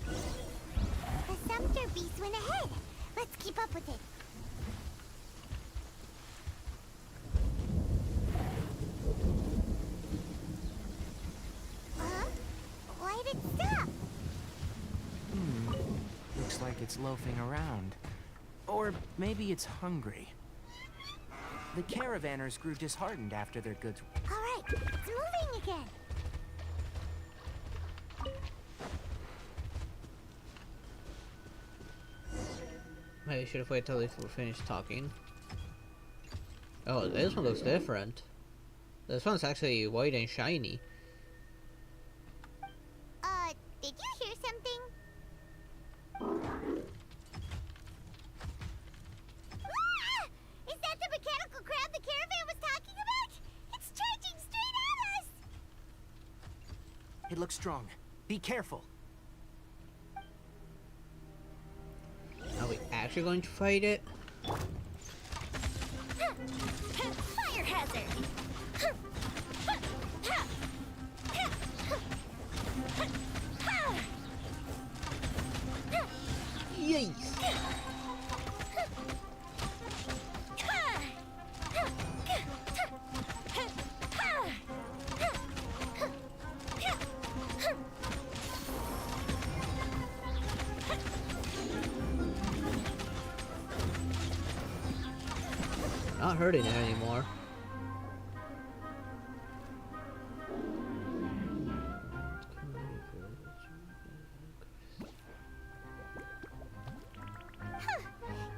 The Sumpter Beast went ahead. Let's keep up with it. Huh? Why did it stop? Looks like it's loafing around. Or maybe it's hungry. The caravanners grew disheartened after their goods. All right, it's moving again. Maybe I should have waited till they were finished talking. Oh, this one looks different. This one's actually white and shiny. Did you hear something? Ah! Is that the mechanical crab the caravan was talking about? It's charging straight at us! It looks strong. Be careful. Are we actually going to fight it? Fire hazard! Yes! Not hurting it anymore.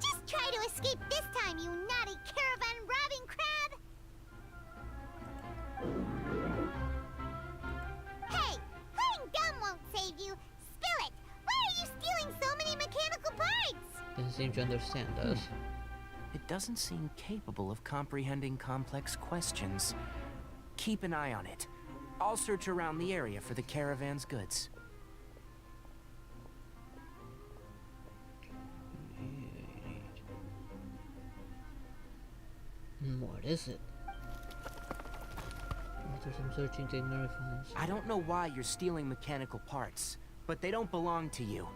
Just try to escape this time, you naughty caravan-robbing crab! Hey, playing dumb won't save you. Spill it! Why are you stealing so many mechanical parts? Doesn't seem to understand us. It doesn't seem capable of comprehending complex questions. Keep an eye on it. I'll search around the area for the caravan's goods. What is it? After some searching, Digner finds. I don't know why you're stealing mechanical parts, but they don't belong to you.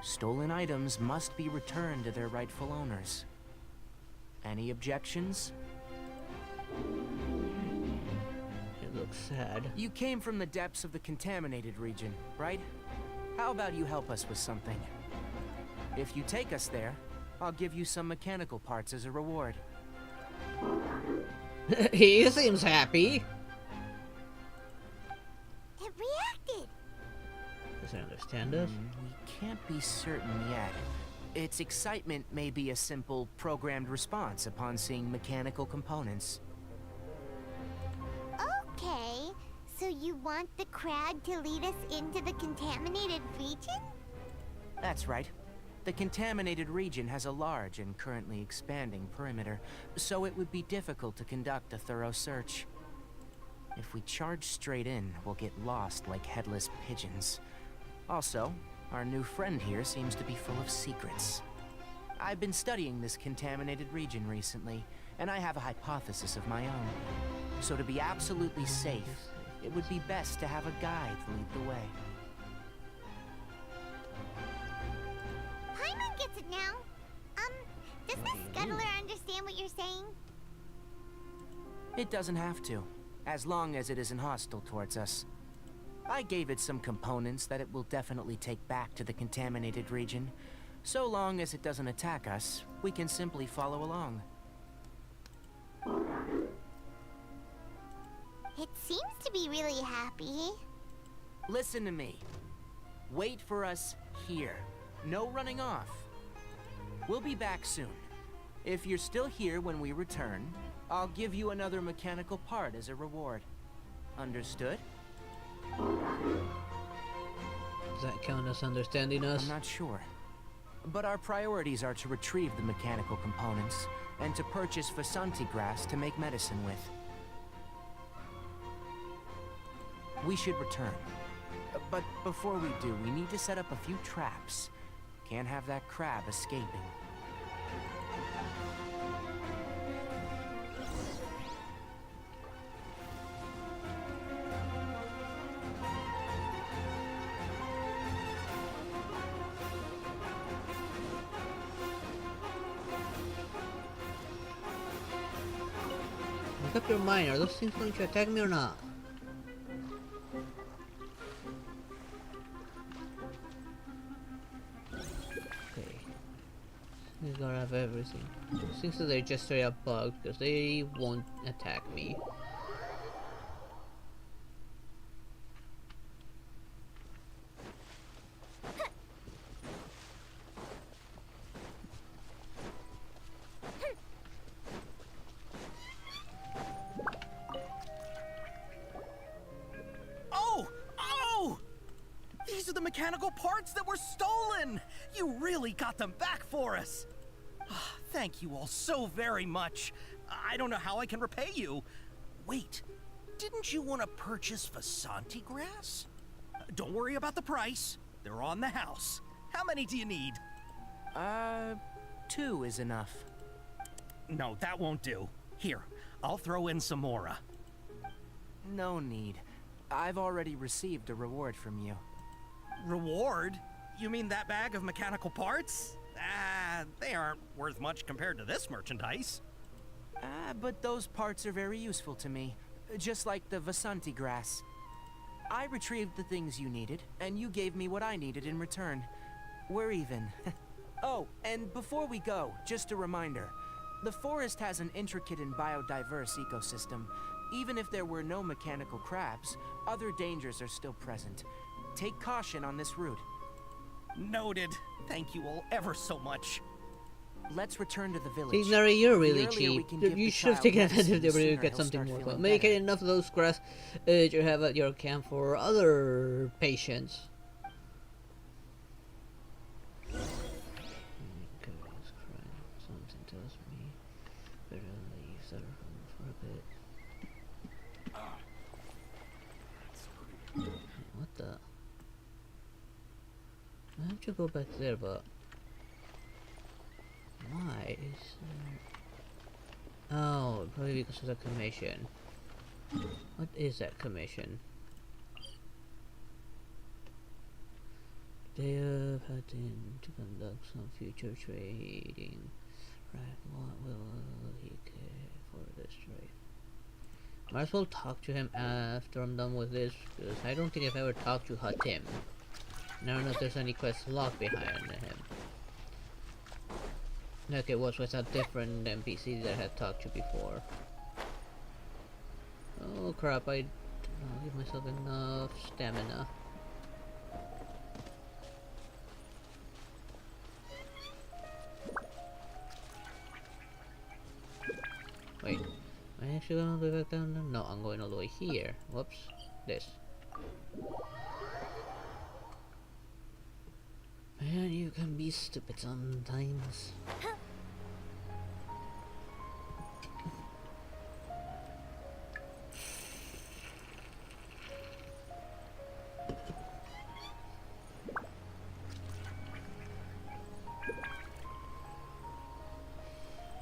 Stolen items must be returned to their rightful owners. Any objections? It looks sad. You came from the depths of the contaminated region, right? How about you help us with something? If you take us there, I'll give you some mechanical parts as a reward. He seems happy. It reacted. Does it understand us? We can't be certain yet. Its excitement may be a simple programmed response upon seeing mechanical components. Okay, so you want the crab to lead us into the contaminated region? That's right. The contaminated region has a large and currently expanding perimeter, so it would be difficult to conduct a thorough search. If we charge straight in, we'll get lost like headless pigeons. Also, our new friend here seems to be full of secrets. I've been studying this contaminated region recently, and I have a hypothesis of my own. So to be absolutely safe, it would be best to have a guide lead the way. Paimon gets it now. Does the scuttler understand what you're saying? It doesn't have to, as long as it isn't hostile towards us. I gave it some components that it will definitely take back to the contaminated region. So long as it doesn't attack us, we can simply follow along. It seems to be really happy. Listen to me. Wait for us here. No running off. We'll be back soon. If you're still here when we return, I'll give you another mechanical part as a reward. Understood? Does that count as understanding us? I'm not sure. But our priorities are to retrieve the mechanical components and to purchase Vasanti grass to make medicine with. We should return. But before we do, we need to set up a few traps. Can't have that crab escaping. Make up your mind, are those things going to attack me or not? Okay. We gotta have everything. Seems that they're just straight up bugged because they won't attack me. These are the mechanical parts that were stolen! You really got them back for us! Thank you all so very much. I don't know how I can repay you. Wait, didn't you want to purchase Vasanti grass? Don't worry about the price. They're on the house. How many do you need? 2 is enough. No, that won't do. Here, I'll throw in some more. No need. I've already received a reward from you. Reward? You mean that bag of mechanical parts? They aren't worth much compared to this merchandise. But those parts are very useful to me. Just like the Vasanti grass. I retrieved the things you needed, and you gave me what I needed in return. We're even. Oh, and before we go, just a reminder. The forest has an intricate and biodiverse ecosystem. Even if there were no mechanical crabs, other dangers are still present. Take caution on this route. Noted. Thank you all ever so much. Let's return to the village. Ignari, you're really cheap. You should have taken advantage of the ability to get something more fun. Make it enough of those grass you have at your camp for other patients. Something tells me better leave their home for a bit. What the? I have to go back there, but why is there? Oh, probably because of the commission. What is that commission? They have had to conduct some future trading. Right, what will he care for this trade? Might as well talk to him after I'm done with this, because I don't think I've ever talked to him. I don't know if there's any quests locked behind him. Like it was with a different NPC that I had talked to before. Oh crap, I don't give myself enough stamina. Wait, am I actually going all the way back down there? No, I'm going all the way here. Whoops. This. Man, you can be stupid sometimes.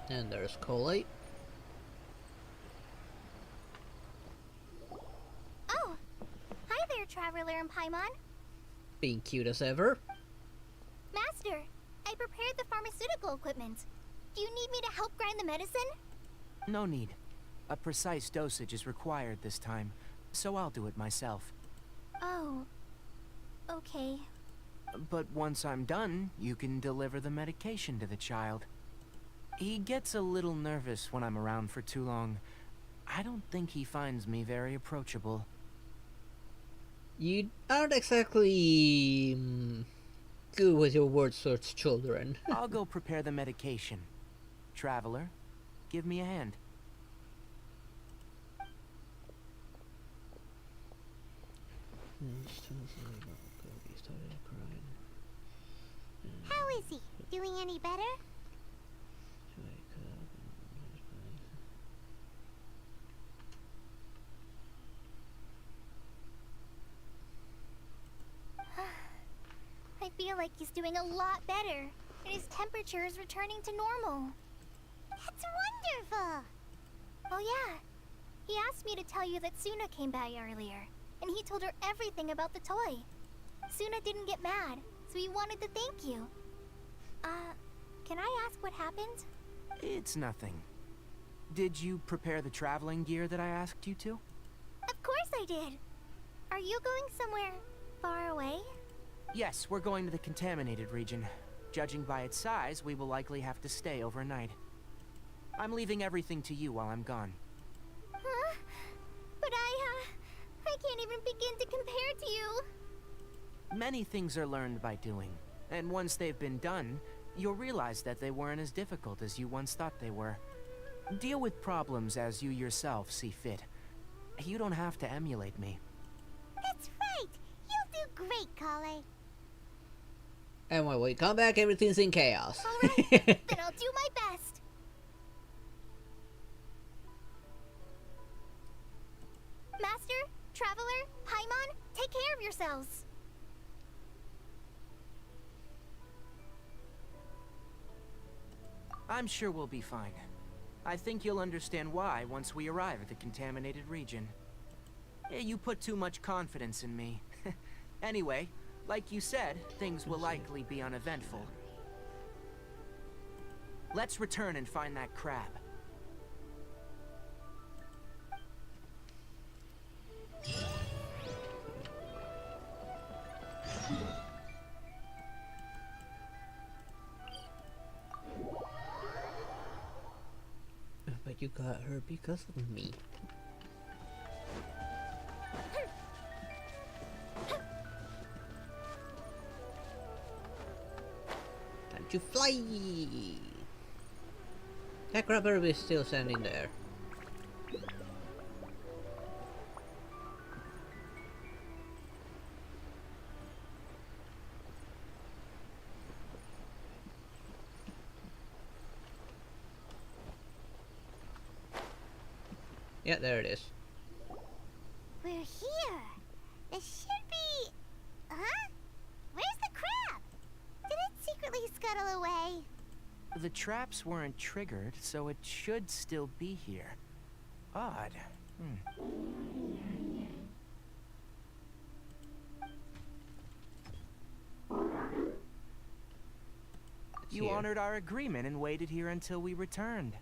And there's Colite. Oh! Hi there, Traveler and Paimon. Being cute as ever. Master, I prepared the pharmaceutical equipment. Do you need me to help grind the medicine? No need. A precise dosage is required this time, so I'll do it myself. Oh. Okay. But once I'm done, you can deliver the medication to the child. He gets a little nervous when I'm around for too long. I don't think he finds me very approachable. You aren't exactly good with your words towards children. I'll go prepare the medication. Traveler, give me a hand. How is he? Doing any better? I feel like he's doing a lot better, and his temperature is returning to normal. That's wonderful! Oh yeah, he asked me to tell you that Suna came by earlier, and he told her everything about the toy. Suna didn't get mad, so he wanted to thank you. Can I ask what happened? It's nothing. Did you prepare the traveling gear that I asked you to? Of course I did! Are you going somewhere far away? Yes, we're going to the contaminated region. Judging by its size, we will likely have to stay overnight. I'm leaving everything to you while I'm gone. Huh? But I can't even begin to compare to you. Many things are learned by doing, and once they've been done, you'll realize that they weren't as difficult as you once thought they were. Deal with problems as you yourself see fit. You don't have to emulate me. That's right! You'll do great, Kale. And when we come back, everything's in chaos. Alright, then I'll do my best. Master, Traveler, Paimon, take care of yourselves. I'm sure we'll be fine. I think you'll understand why once we arrive at the contaminated region. You put too much confidence in me. Anyway, like you said, things will likely be uneventful. Let's return and find that crab. But you got her because of me. Time to fly! That grabber is still standing there. Yeah, there it is. We're here. This should be... Huh? Where's the crab? Did it secretly scuttle away? The traps weren't triggered, so it should still be here. Odd. You honored our agreement and waited here until we returned.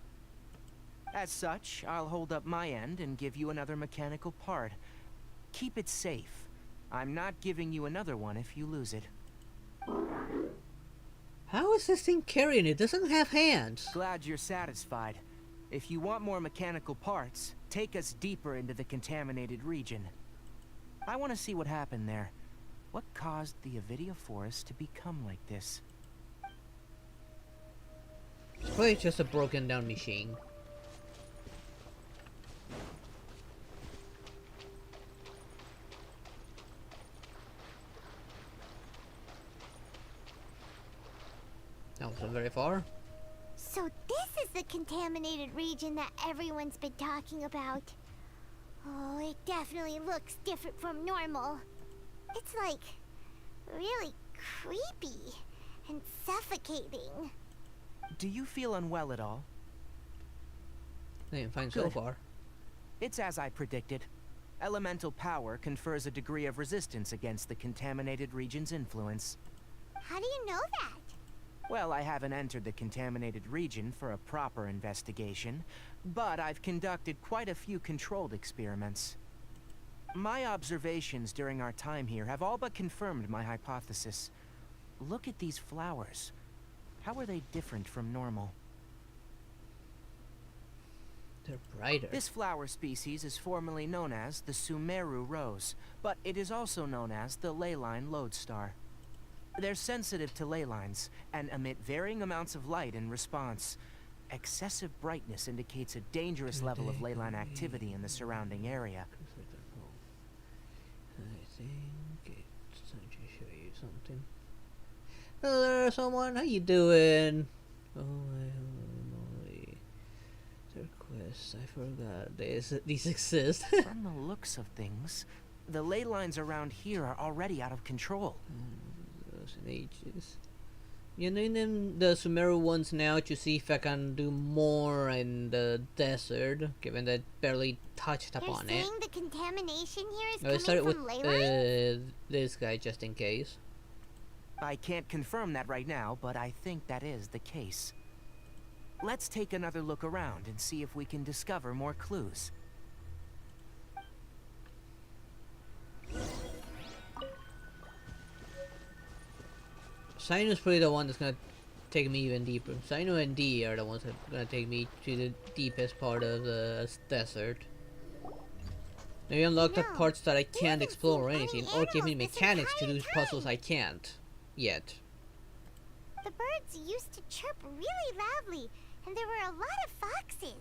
As such, I'll hold up my end and give you another mechanical part. Keep it safe. I'm not giving you another one if you lose it. How is this thing carrying it? It doesn't have hands. Glad you're satisfied. If you want more mechanical parts, take us deeper into the contaminated region. I want to see what happened there. What caused the Avidia forest to become like this? It's probably just a broken down machine. That wasn't very far. So this is the contaminated region that everyone's been talking about. Oh, it definitely looks different from normal. It's like really creepy and suffocating. Do you feel unwell at all? I didn't find so Good. far. It's as I predicted. Elemental power confers a degree of resistance against the contaminated region's influence. How do you know that? Well, I haven't entered the contaminated region for a proper investigation, but I've conducted quite a few controlled experiments. My observations during our time here have all but confirmed my hypothesis. Look at these flowers. How are they different from normal? They're brighter. This flower species is formerly known as the Sumeru rose, but it is also known as the leyline lodestar. They're sensitive to ley lines and emit varying amounts of light in response. Excessive brightness indicates a dangerous level of ley line activity in the surrounding area. I think it's time to show you something. Hello there, someone. How you doing? Oh my holy moly. Quest. I forgot these exist. From the looks of things, the ley lines around here are already out of control. Those in ages. You know them the Sumeru ones now to see if I can do more in the desert, given that I barely touched upon You're it. saying the contamination here is I coming started from with ley lines? this guy just in case. I can't confirm that right now, but I think that is the case. Let's take another look around and see if we can discover more clues. Sino's probably the one that's gonna take me even deeper. Sino and D are the ones that are gonna take me to the deepest part of the desert. Maybe unlock the parts that I can't explore or anything, or give me mechanics to do puzzles I can't yet. The birds used to chirp really loudly, and there were a lot of foxes.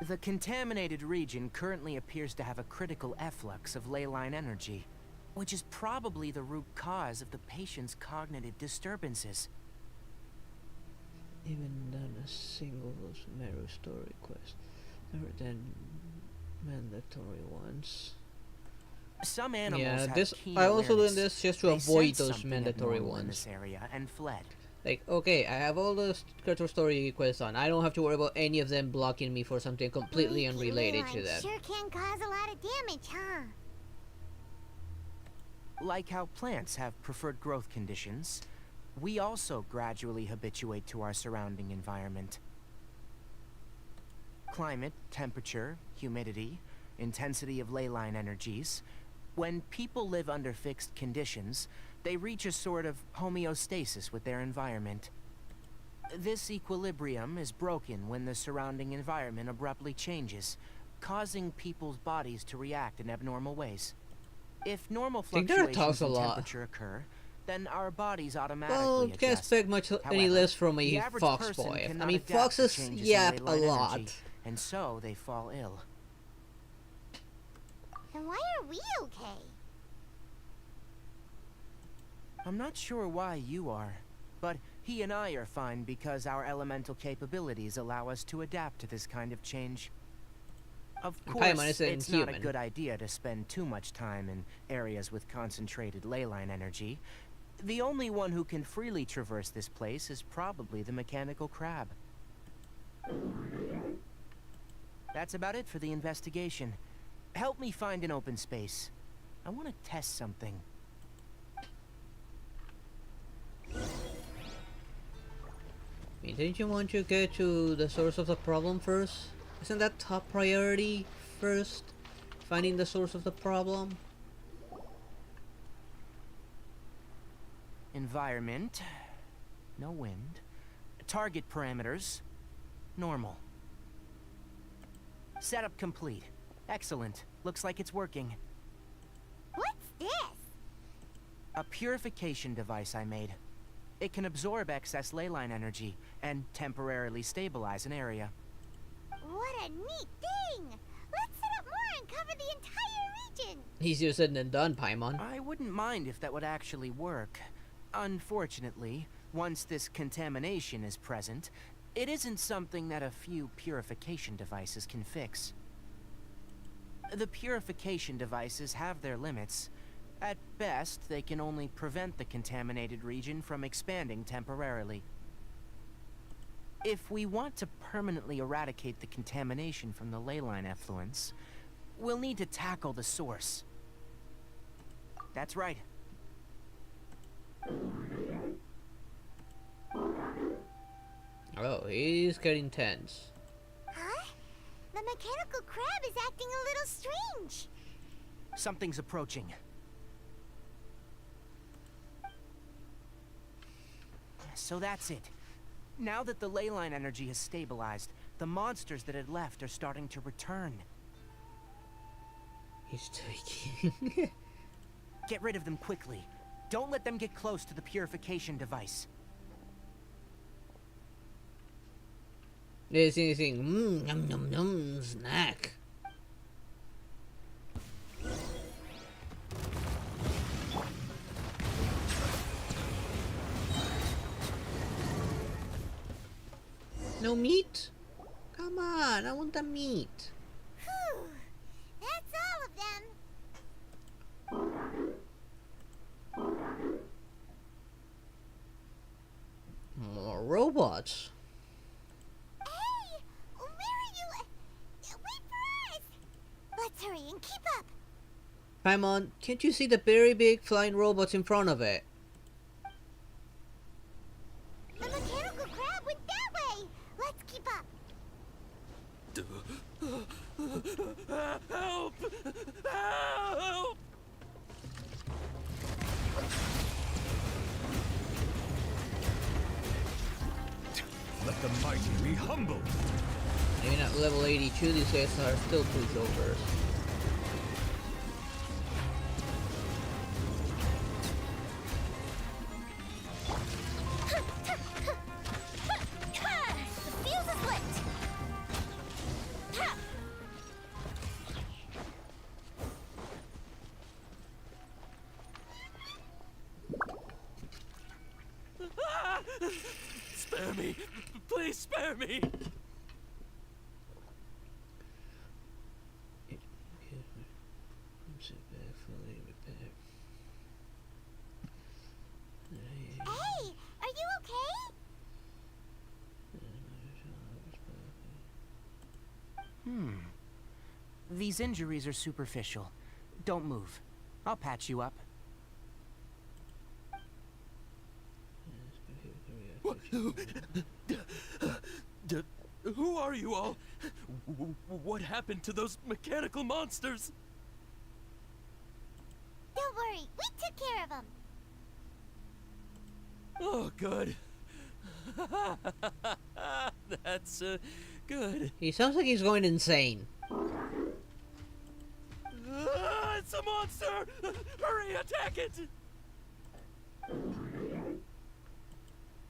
The contaminated region currently appears to have a critical efflux of ley line energy, which is probably the root cause of the patient's cognitive disturbances. Even done a single Sumeru story quest. Never done mandatory ones. Some animals Yeah, have this keen I also doing awareness. this just to They avoid sensed those something mandatory abnormal in ones. this area and fled. Like, okay, I have all the character story quests on. I don't have to worry about any of them blocking me for something completely Leaky unrelated ley to lines that. sure can cause a lot of damage, huh? Like how plants have preferred growth conditions, we also gradually habituate to our surrounding environment. Climate, temperature, humidity, intensity of ley line energies. When people live under fixed conditions, they reach a sort of homeostasis with their environment. This equilibrium is broken when the surrounding environment abruptly changes, causing people's bodies to react in abnormal ways. If normal think there fluctuations talks a in lot. temperature occur, then our bodies automatically Well, adjust. can't expect much any However, less from the a average fox person boy. I cannot mean, adapt to foxes changes in yap ley a line lot. energy, and so they fall ill. Then why are we okay? I'm not sure why you are, but he and I are fine because our elemental capabilities allow us to adapt to this kind of change. Of Paimon course, isn't it's not a human. good idea to spend too much time in areas with concentrated ley line energy. The only one who can freely traverse this place is probably the mechanical crab. That's about it for the investigation. Help me find an open space. I want to test something. Didn't you want to get to the source of the problem first? Isn't that top priority first? Finding the source of the problem? Environment. No wind. Target parameters. Normal. Setup complete. Excellent. Looks like it's working. What's this? A purification device I made. It can absorb excess leyline energy and temporarily stabilize an area. What a neat thing! Let's set up more and cover the entire region! Easier said than done, Paimon. I wouldn't mind if that would actually work. Unfortunately, once this contamination is present, it isn't something that a few purification devices can fix. The purification devices have their limits. At best, they can only prevent the contaminated region from expanding temporarily. If we want to permanently eradicate the contamination from the leyline effluents, we'll need to tackle the source. That's right. Oh, he's getting tense. Huh? The mechanical crab is acting a little strange. Something's approaching. So that's it. Now that the leyline energy has stabilized, the monsters that had left are starting to return. He's taking. Get rid of them quickly. Don't let them get close to the purification device. There's anything. Nom nom nom. Snack. No meat? Come on, I want the meat. Whew. That's all of them. More robots. Hey! Where are you? Wait for us! Let's hurry and keep up. Paimon, can't you see the very big flying robots in front of it? The mechanical crab went that way. Let's keep up. Help! Help! Let the mighty be humble. Maybe not level 82, these guys are still pushovers. The fuse is lit. Ha! Ah! Spare me! Please spare me! Hey, are you okay? These injuries are superficial. Don't move. I'll patch you up. Who are you all? What happened to those mechanical monsters? Don't worry, we took care of them. Oh, good. That's good. He sounds like he's going insane. It's a monster! Hurry, attack it! How do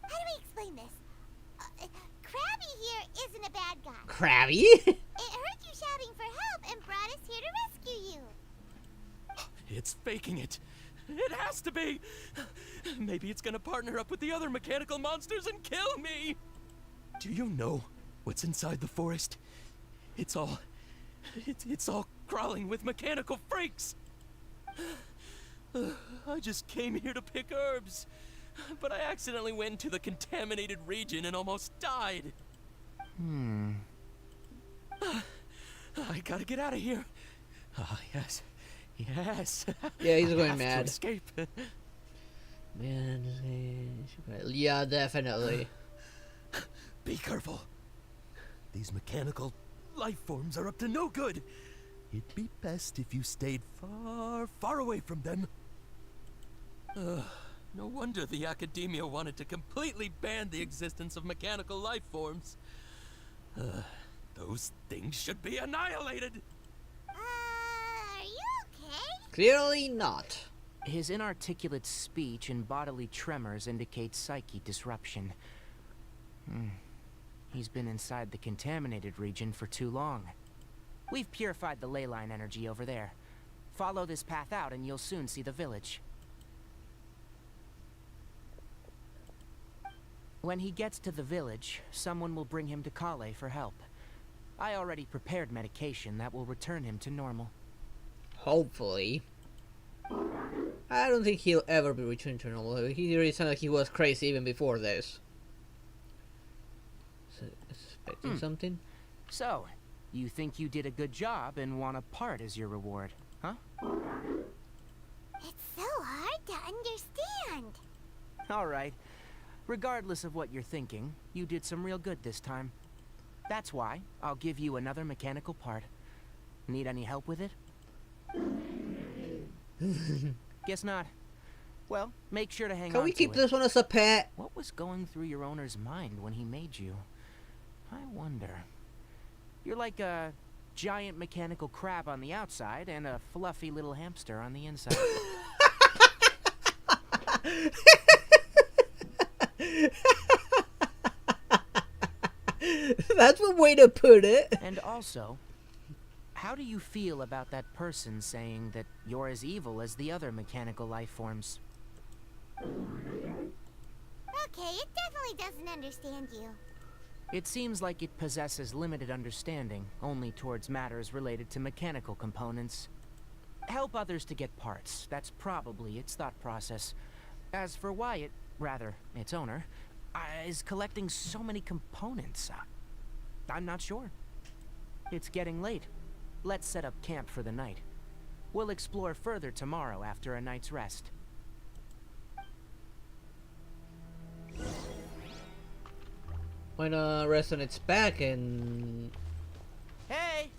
we explain this? Krabby here isn't a bad guy. Krabby? It heard you shouting for help and brought us here to rescue you. It's faking it. It has to be. Maybe it's gonna partner up with the other mechanical monsters and kill me. Do you know what's inside the forest? It's all crawling with mechanical freaks. I just came here to pick herbs, but I accidentally went into the contaminated region and almost died. I gotta get out of here. Yes. Yes. Yeah, he's I going have to mad. escape. Man, yeah, definitely. Be careful. These mechanical life forms are up to no good. It'd be best if you stayed far, far away from them. No wonder the Academia wanted to completely ban the existence of mechanical life forms. Those things should be annihilated! Are you okay? Clearly not. His inarticulate speech and bodily tremors indicate psyche disruption. He's been inside the contaminated region for too long. We've purified the ley line energy over there. Follow this path out and you'll soon see the village. When he gets to the village, someone will bring him to Kale for help. I already prepared medication that will return him to normal. Hopefully. I don't think he'll ever be returned to normal. He really sounded like he was crazy even before this. So, expecting something? So, you think you did a good job and want a part as your reward, huh? It's so hard to understand. Alright. Regardless of what you're thinking, you did some real good this time. That's why I'll give you another mechanical part. Need any help with it? Guess not. Well, make sure to hang on Can we keep to this one as a pet? What was going through your owner's mind when he made you? I wonder. You're like a giant mechanical crab on the outside and a fluffy little hamster on the inside. That's one way to put it. And also, how do you feel about that person saying that you're as evil as the other mechanical life forms? Okay, it definitely doesn't understand you. It seems like it possesses limited understanding, only towards matters related to mechanical components. Help others to get parts, that's probably its thought process. As for why it, rather, its owner, is collecting so many components, I'm not sure. It's getting late. Let's set up camp for the night. We'll explore further tomorrow after a night's rest. Why not rest on its back and Hey!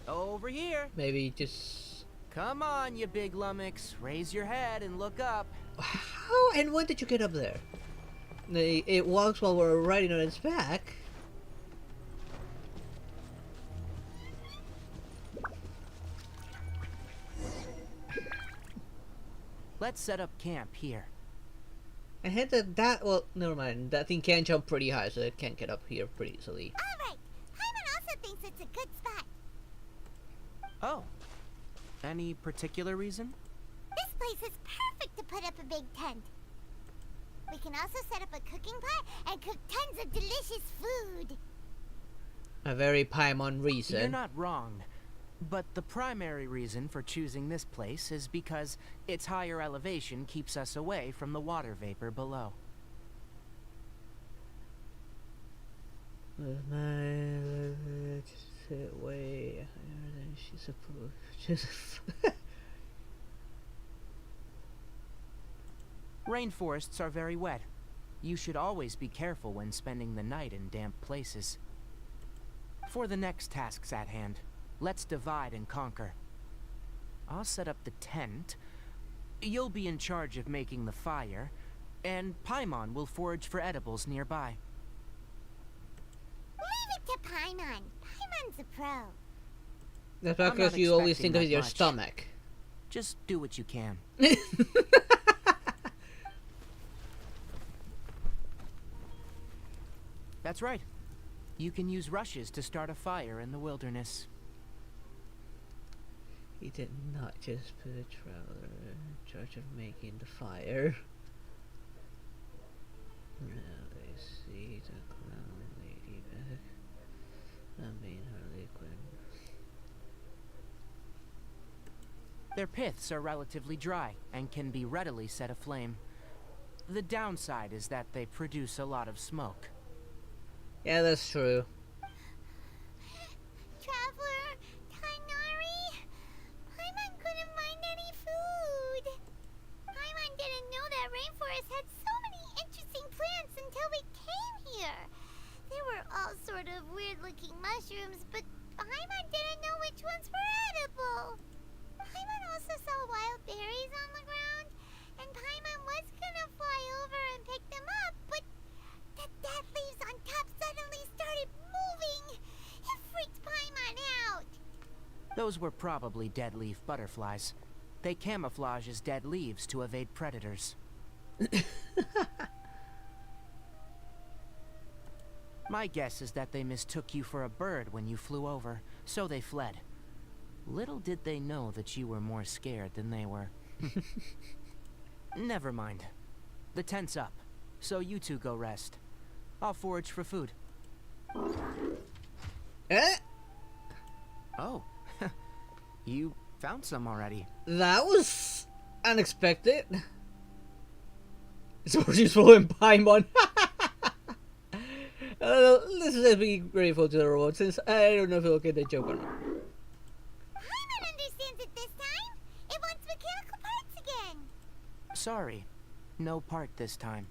Over here! maybe just... Come on, you big lummox. Raise your head and look up. How and when did you get up there? It walks while we're riding on its back. Let's set up camp here. I had that, well, never mind. That thing can jump pretty high, so it can't get up here pretty easily. Alright, Hyman also thinks it's a good spot. Oh. Any particular reason? This place is perfect to put up a big tent. We can also set up a cooking pot and cook tons of delicious food. A very Paimon reason. You're not wrong. But the primary reason for choosing this place is because its higher elevation keeps us away from the water vapor below. With my sit way higher than she's supposed. Rainforests are very wet. You should always be careful when spending the night in damp places. For the next tasks at hand, let's divide and conquer. I'll set up the tent. You'll be in charge of making the fire, and Paimon will forage for edibles nearby. Leave it to Paimon. Paimon's a pro. That's I'm because not you always expecting think of that your much. stomach. Just do what you can. That's right. You can use rushes to start a fire in the wilderness. He did not just put a traveler in charge of making the fire. Now they see the crown lady back. I mean Harley Quinn. Their piths are relatively dry and can be readily set aflame. The downside is that they produce a lot of smoke. Yeah, that's true. Traveler, Tainari, Paimon couldn't find any food. Paimon didn't know that rainforest had so many interesting plants until we came here. There were mushrooms, but Paimon didn't know which ones were edible. Paimon also saw wild berries on the ground, and Paimon was gonna fly over and pick them up, but the dead leaves on top suddenly started moving. It freaked Paimon out. Those were probably dead leaf butterflies. They camouflage as dead leaves to evade predators. My guess is that they mistook you for a bird when you flew over, so they fled. Little did they know that you were more scared than they were. Never mind. The tent's up, so you two go rest. I'll forage for food. Eh? Oh, you found some already. That was unexpected. So she's following Paimon. Let's just be grateful to the robot, since I don't know if it'll get the joke or not. Paimon understands it this time. It wants mechanical parts again. Sorry, no part this time.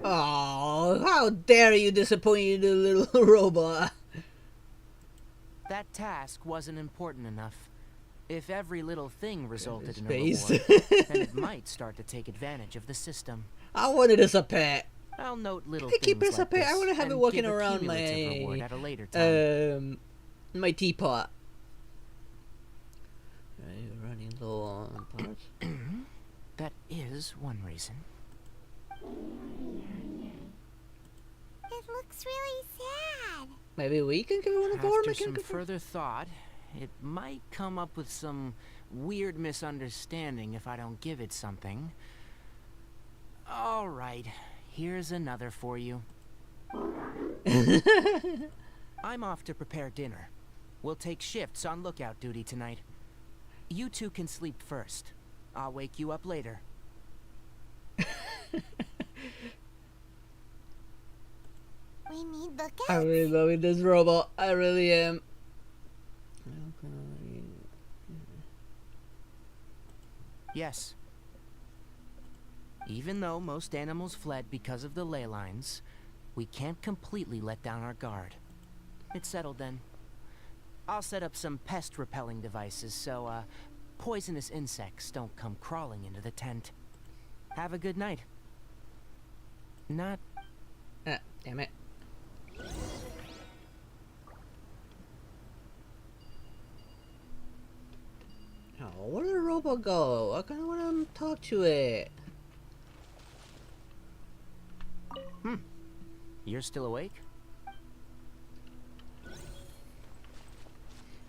Oh, how dare you disappoint the little robot. That task wasn't important enough. If every little thing resulted in a Space. reward, then it might start to take advantage of the system. I wanted this a pet. I'll note little I keep things this a like pet. this I want to have it and walking give a around cumulative reward my at a later time. my teapot. Right, running low on parts. That is one reason. It looks really sad. Maybe we can give it one of our After some mechanical further thought, it might come up with some weird misunderstanding if I don't give it something. All right, here's another for you. I'm off to prepare dinner. We'll take shifts on lookout duty tonight. You two can sleep first. I'll wake you up later. We need lookouts. I'm really loving this robot. I really am. Yes. Even though most animals fled because of the ley lines, we can't completely let down our guard. It's settled then. I'll set up some pest-repelling devices so, poisonous insects don't come crawling into the tent. Have a good night. Not... Damn it. Oh, where did the robot go? I kinda wanna talk to it. You're still awake?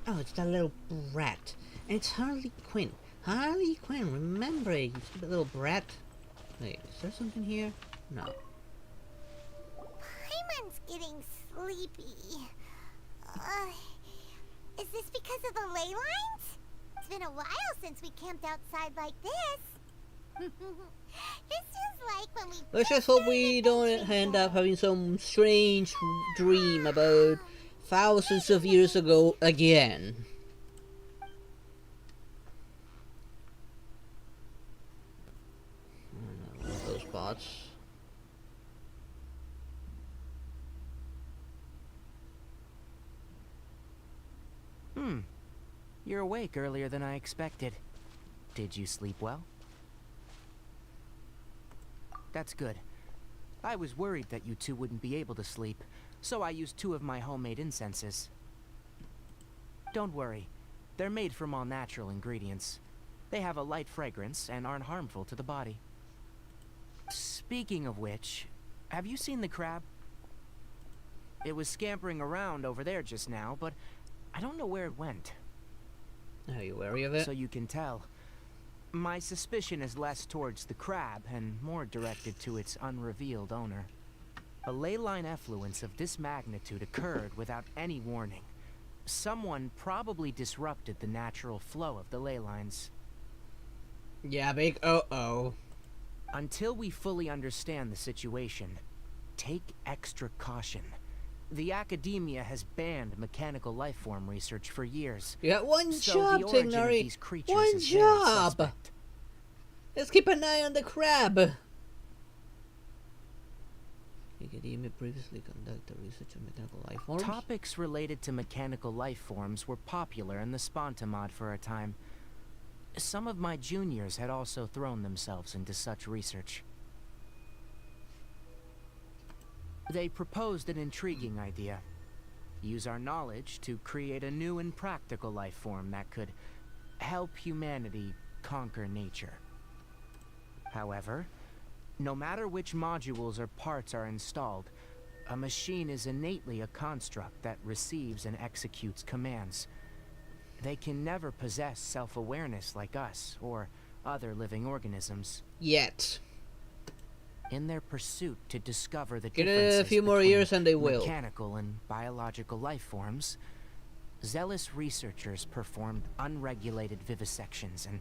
Oh, it's that little brat. And it's Harley Quinn. Harley Quinn, remember it, you stupid little brat. Wait, is there something here? No. Paimon's getting sleepy. Is this because of the ley lines? It's been a while since we camped outside like this. This is like when we... Let's just hope we don't end up having some strange dream about thousands of years ago again. Those spots. You're awake earlier than I expected. Did you sleep well? That's good. I was worried that you two wouldn't be able to sleep, so I used 2 of my homemade incenses. Don't worry, they're made from all natural ingredients. They have a light fragrance and aren't harmful to the body. Speaking of which, have you seen the crab? It was scampering around over there just now, but I don't know where it went. Are you wary of it? So you can tell. My suspicion is less towards the crab and more directed to its unrevealed owner. A ley line effluence of this magnitude occurred without any warning. Someone probably disrupted the natural flow of the ley lines. Yeah, big uh-oh. Until we fully understand the situation, take extra caution. The academia has banned mechanical lifeform research for years. You got one So job, the origin of Tignari. these creatures One is very job. suspect. Let's keep an eye on the crab. Academia previously conducted research on mechanical life forms. Topics related to mechanical life forms were popular in the Spontamod for a time. Some of my juniors had also thrown themselves into such research. They proposed an intriguing idea. Use our knowledge to create a new and practical life form that could help humanity conquer nature. However, no matter which modules or parts are installed, a machine is innately a construct that receives and executes commands. They can never possess self-awareness like us or other living organisms. Yet. In their pursuit to discover the Get differences a few more between years and they will. mechanical and biological life forms, zealous researchers performed unregulated vivisections and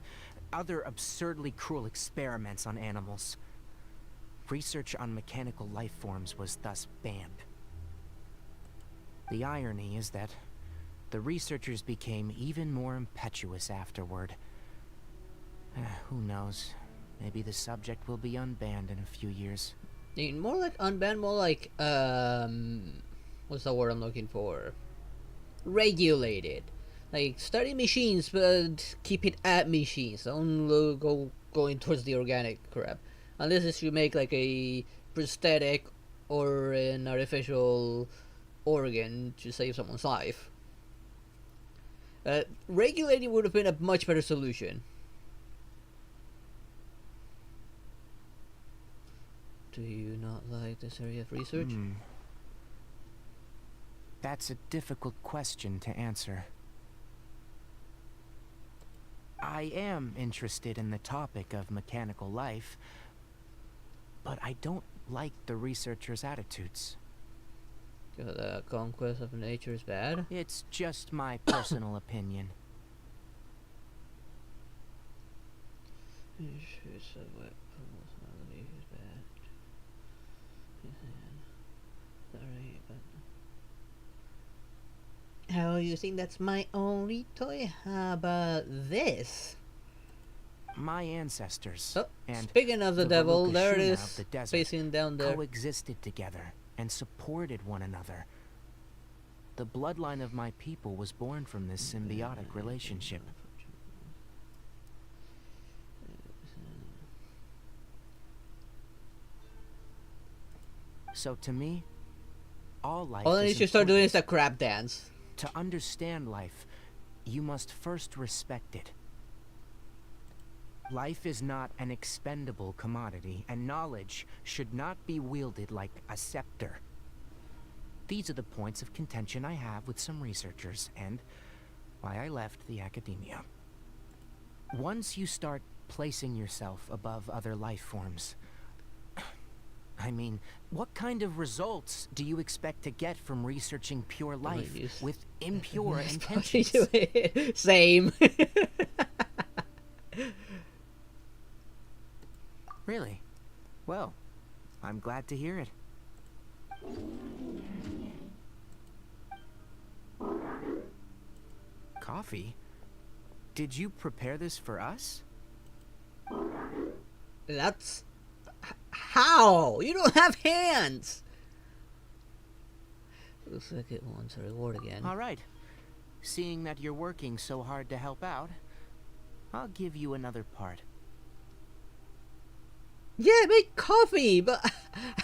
other absurdly cruel experiments on animals. Research on mechanical life forms was thus banned. The irony is that the researchers became even more impetuous afterward. Who knows? Maybe the subject will be unbanned in a few years. More like unbanned, more like, what's the word I'm looking for? Regulated. Like, study machines, but keep it at machines. Don't go going towards the organic crap. Unless if you make like a prosthetic or an artificial organ to save someone's life. Regulating would have been a much better solution. Do you not like this area of research? That's a difficult question to answer. I am interested in the topic of mechanical life, but I don't like the researchers' attitudes. The conquest of nature is bad? It's just my personal opinion. Oh, you think that's my only toy? How about this? My ancestors Oh, and speaking of the devil, there it Velukashuna is, of the desert facing down there. coexisted together and supported one another. The bloodline of my people was born from this symbiotic relationship. So to me, all life All I is need to start doing is important. the crab dance. To understand life, you must first respect it. Life is not an expendable commodity, and knowledge should not be wielded like a scepter. These are the points of contention I have with some researchers, and why I left the academia. Once you start placing yourself above other life forms, I mean, what kind of results do you expect to get from researching pure life with impure intentions? Same. Really? Well, I'm glad to hear it. Coffee? Did you prepare this for us? That's... How? You don't have hands! Looks like it wants a reward again. Alright. Seeing that you're working so hard to help out, I'll give you another part. Yeah, make coffee, but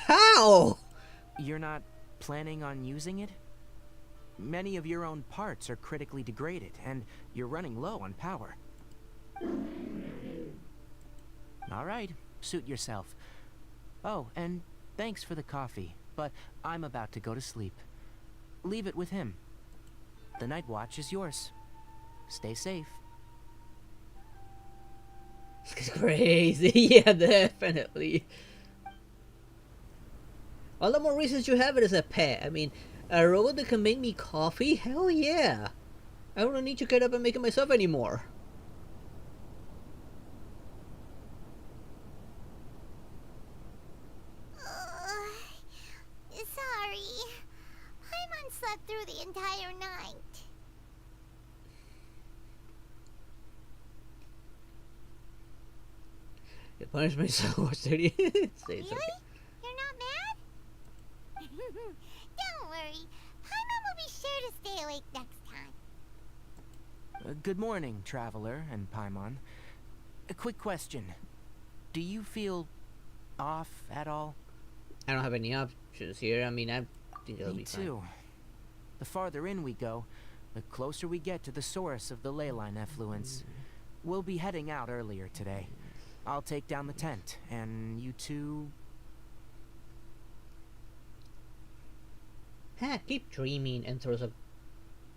how? You're not planning on using it? Many of your own parts are critically degraded, and you're running low on power. Alright, suit yourself. Oh, and thanks for the coffee, but I'm about to go to sleep. Leave it with him. The night watch is yours. Stay safe. It's crazy. Yeah, definitely. All the more reasons you have it as a pet. I mean, a robot that can make me coffee? Hell yeah. I don't need to get up and make it myself anymore. Sorry. Paimon slept through the entire night. You punish me so much, did you? Really? You're not mad? Don't worry. Paimon will be sure to stay awake next time. Good morning, Traveler and Paimon. A quick question. Do you feel off at all? I don't have any options here. I mean, I think it'll Me be fine. too. The farther in we go, the closer we get to the source of the ley line effluence. We'll be heading out earlier today. I'll take down the tent, and you two... Ha, keep dreaming, and throws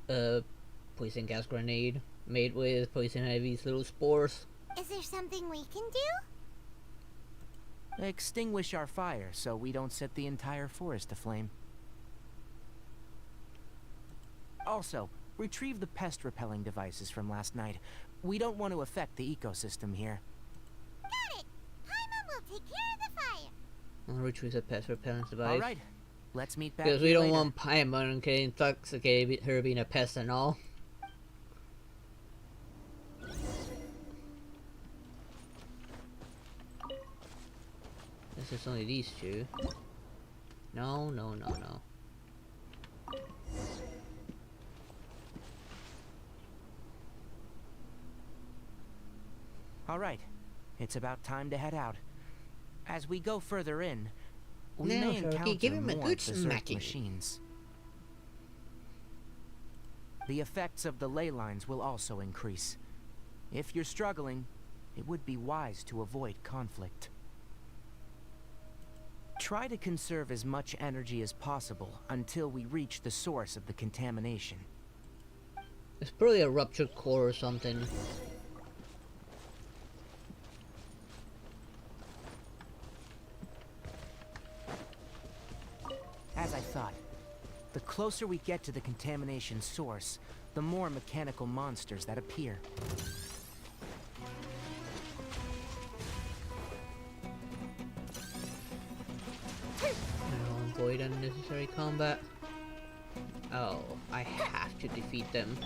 a poison gas grenade made with poison ivy's little spores. Is there something we can do? Extinguish our fire so we don't set the entire forest aflame. Also, retrieve the pest-repelling devices from last night. We don't want to affect the ecosystem here. Got it! Paimon will take care of the fire. I'll retrieve the pest repellent device. Alright, let's meet back Because we here don't later. want Paimon getting intoxicated, her being a pest and all. This is only these two. No, no, no, no. Alright, it's about time to head out. As we go further in, we Now, may Sharky, encounter give him a more good berserk smacking. machines. The effects of the ley lines will also increase. If you're struggling, it would be wise to avoid conflict. Try to conserve as much energy as possible until we reach the source of the contamination. It's probably a ruptured core or something. As I thought, the closer we get to the contamination source, the more mechanical monsters that appear. I'll avoid unnecessary combat. Oh, I have to defeat them.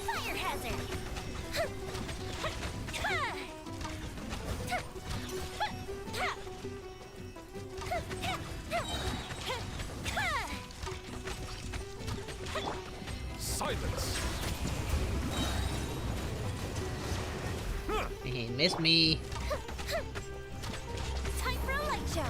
Fire hazard! Silence! He missed me. Time for a light show!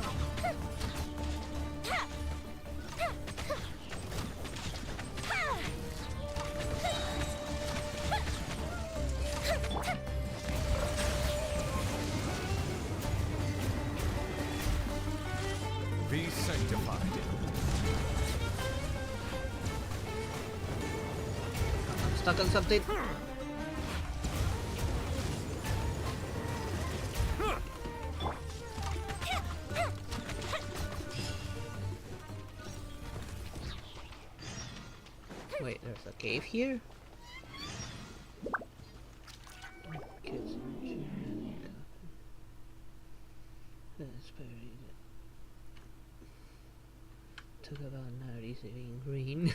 Be sanctified. I'm stuck on something. Wait, there's a cave here? That's very good. Took about 90 being green.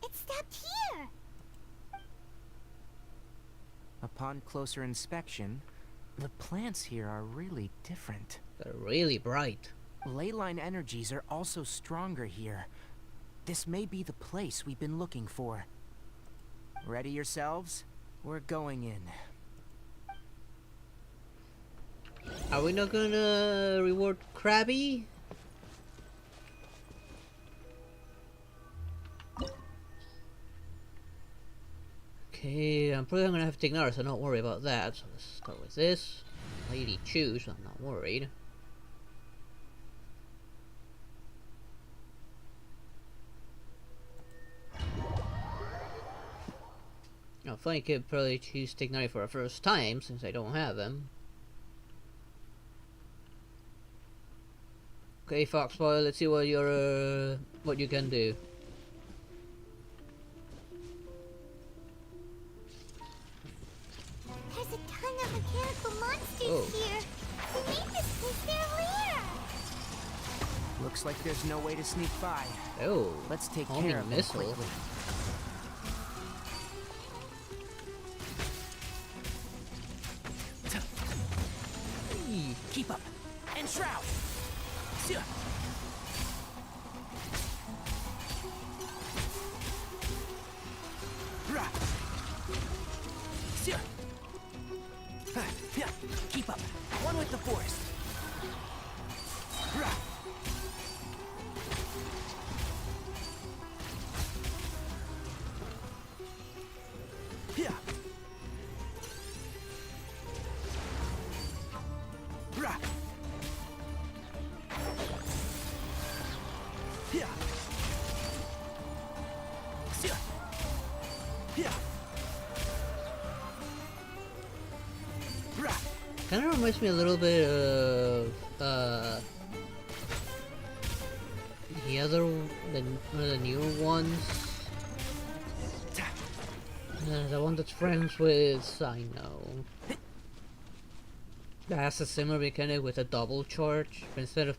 It stopped here! Upon closer inspection, the plants here are really different. They're really bright. Ley line energies are also stronger here. This may be the place we've been looking for. Ready yourselves? We're going in. Are we not gonna reward Krabby? Okay, I'm probably gonna have to ignore, so don't worry about that. So let's start with this. Lady choose, I'm not worried. Now, funny kid probably choose Tignari for a first time since I don't have them. Okay, Foxboy, let's see what your what you can do. There's a ton of mechanical monsters Oh. here. Who made this place their Looks like there's no way to sneak by. Oh, Let's take homing care of them missile. quickly. Keep up. And shroud. Sia. Rah. Sia. Yeah. Keep up. One with the forest. Rah. Yeah. Rah. Yeah. Sia. Yeah. Rah. Kind of reminds me a little bit of the other, one of the newer ones. The one that's friends with Sino. That has a similar mechanic with a double charge, but instead of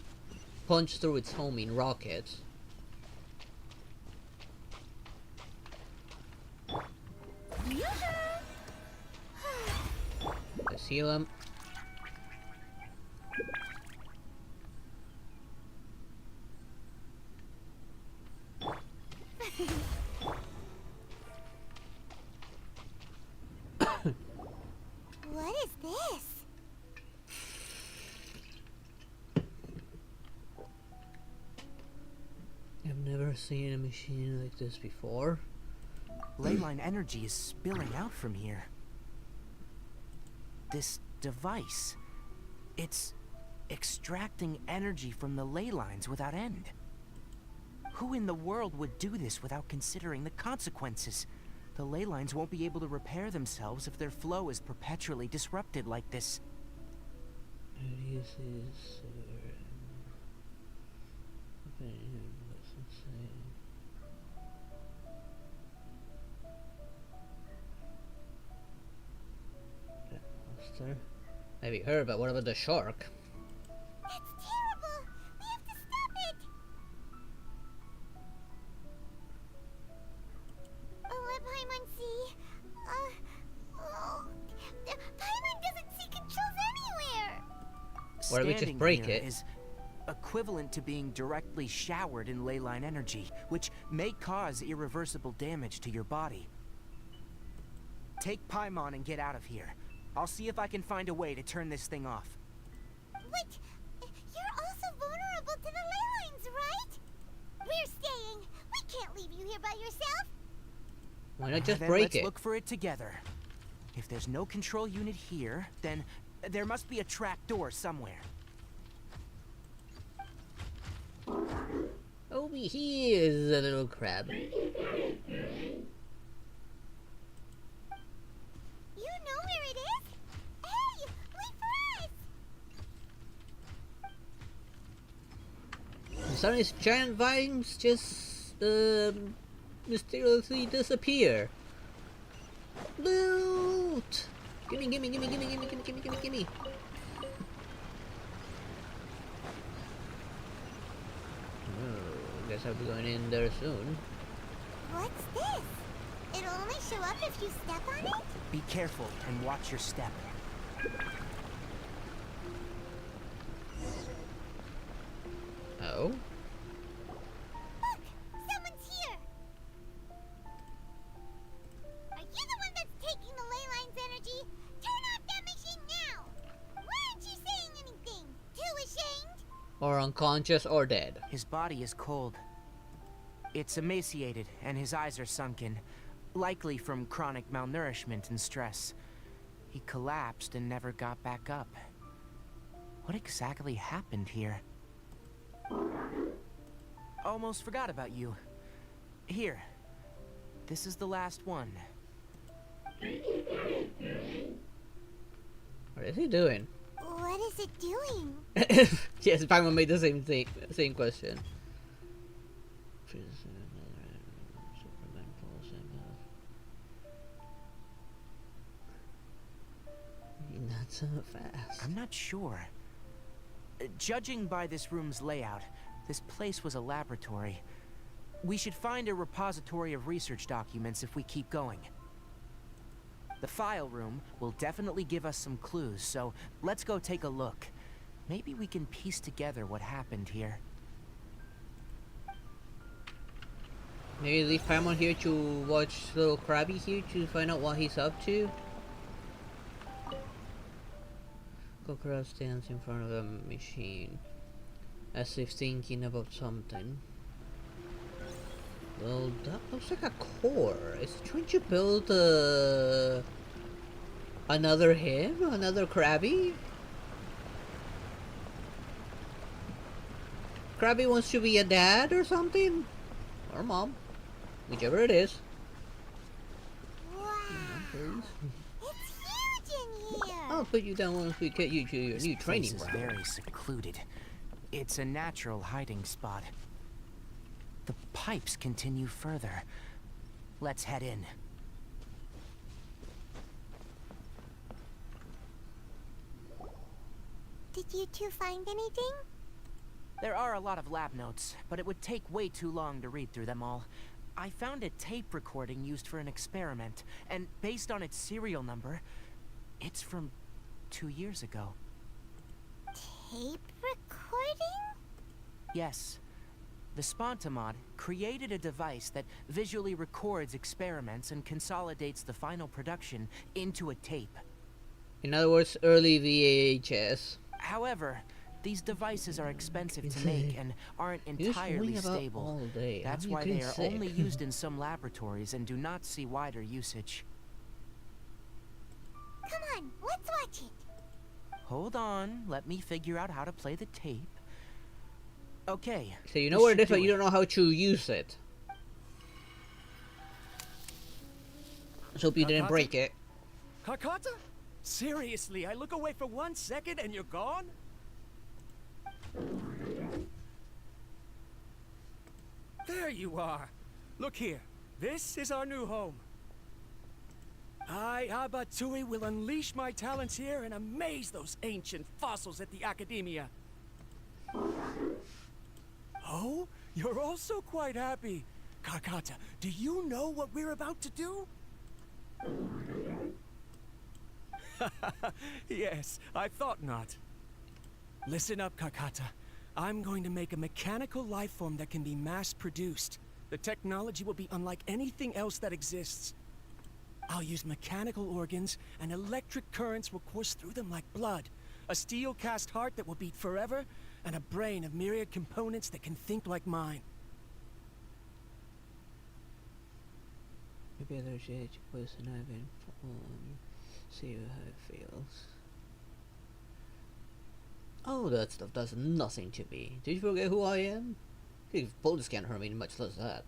punch through its homing rockets. Let's heal him. What is this? I've never seen a machine like this before. Leyline energy is spilling out from here. This device, it's extracting energy from the ley lines without end. Who in the world would do this without considering the consequences? The ley lines won't be able to repair themselves if their flow is perpetually disrupted like this. Have you heard about what about the shark? That's terrible! We have to stop it! Let Paimon see. Paimon doesn't see controls anywhere! Why don't we just Standing break here it? is equivalent to being directly showered in leyline energy, which may cause irreversible damage to your body. Take Paimon and get out of here. I'll see if I can find a way to turn this thing off. Wait! You're also vulnerable to the ley lines, right? We're staying! We can't leave you here by yourself! Why not just Then break let's it? look for it together. If there's no control unit here, then there must be a trap door somewhere. Over here is a little crab. You know where it is? Hey! Wait for us! And suddenly these giant vines just mysteriously disappear. Loot! Gimme, gimme, gimme, gimme, gimme, gimme, gimme, gimme, gimme. Oh, guess I'll be going in there soon. What's this? It'll only show up if you step on it? Be careful and watch your step. Oh? Look! Someone's here! Are you the one that's taking the ley line's energy? Turn off that machine now! Why aren't you saying anything? Too ashamed? Or unconscious or dead. His body is cold. It's emaciated, and his eyes are sunken, likely from chronic malnourishment and stress. He collapsed and never got back up. What exactly happened here? Almost forgot about you. Here. This is the last one. What is he doing? What is it doing? Yes, Paimon made the same thing, same question. Not so fast. I'm not sure. Judging by this room's layout, This place was a laboratory. We should find a repository of research documents if we keep going. The file room will definitely give us some clues, so let's go take a look. Maybe we can piece together what happened here. Maybe leave Paimon here to watch little Krabby here to find out what he's up to. Kokoro stands in front of the machine, as if thinking about something. Well, that looks like a core. Is it trying to build another him? Another Krabby? Krabby wants to be a dad or something? Or mom. Whichever it is. Wow. It's huge in here. I'll put you down once we get you to your new training This place ground. is very secluded. It's a natural hiding spot. The pipes continue further. Let's head in. Did you two find anything? There are a lot of lab notes, but it would take way too long to read through them all. I found a tape recording used for an experiment, and based on its serial number, it's from 2 years ago. Tape recording? Yes. The Spontamod created a device that visually records experiments and consolidates the final production into a tape. In other words, early VHS. However, these devices are expensive to make and aren't entirely stable. All day. That's why they are only used in some laboratories and do not see wider usage. Come on, let's watch it. Hold on, let me figure out how to play the tape. Okay. So you know what it is, but you don't know how to use it. Let's hope you didn't break it. Kakata? Seriously, I look away for 1 second and you're gone? There you are. Look here. This is our new home. I, Abatui, will unleash my talents here and amaze those ancient fossils at the Academia. Oh, you're also quite happy. Kakata, do you know what we're about to do? Yes, I thought not. Listen up, Kakata. I'm going to make a mechanical life form that can be mass-produced. The technology will be unlike anything else that exists. I'll use mechanical organs, and electric currents will course through them like blood. A steel-cast heart that will beat forever, and a brain of myriad components that can think like mine. Maybe there's a person I've been see how it feels. Oh, that stuff does nothing to me. Did you forget who I am? Bullets can't hurt me, much less that.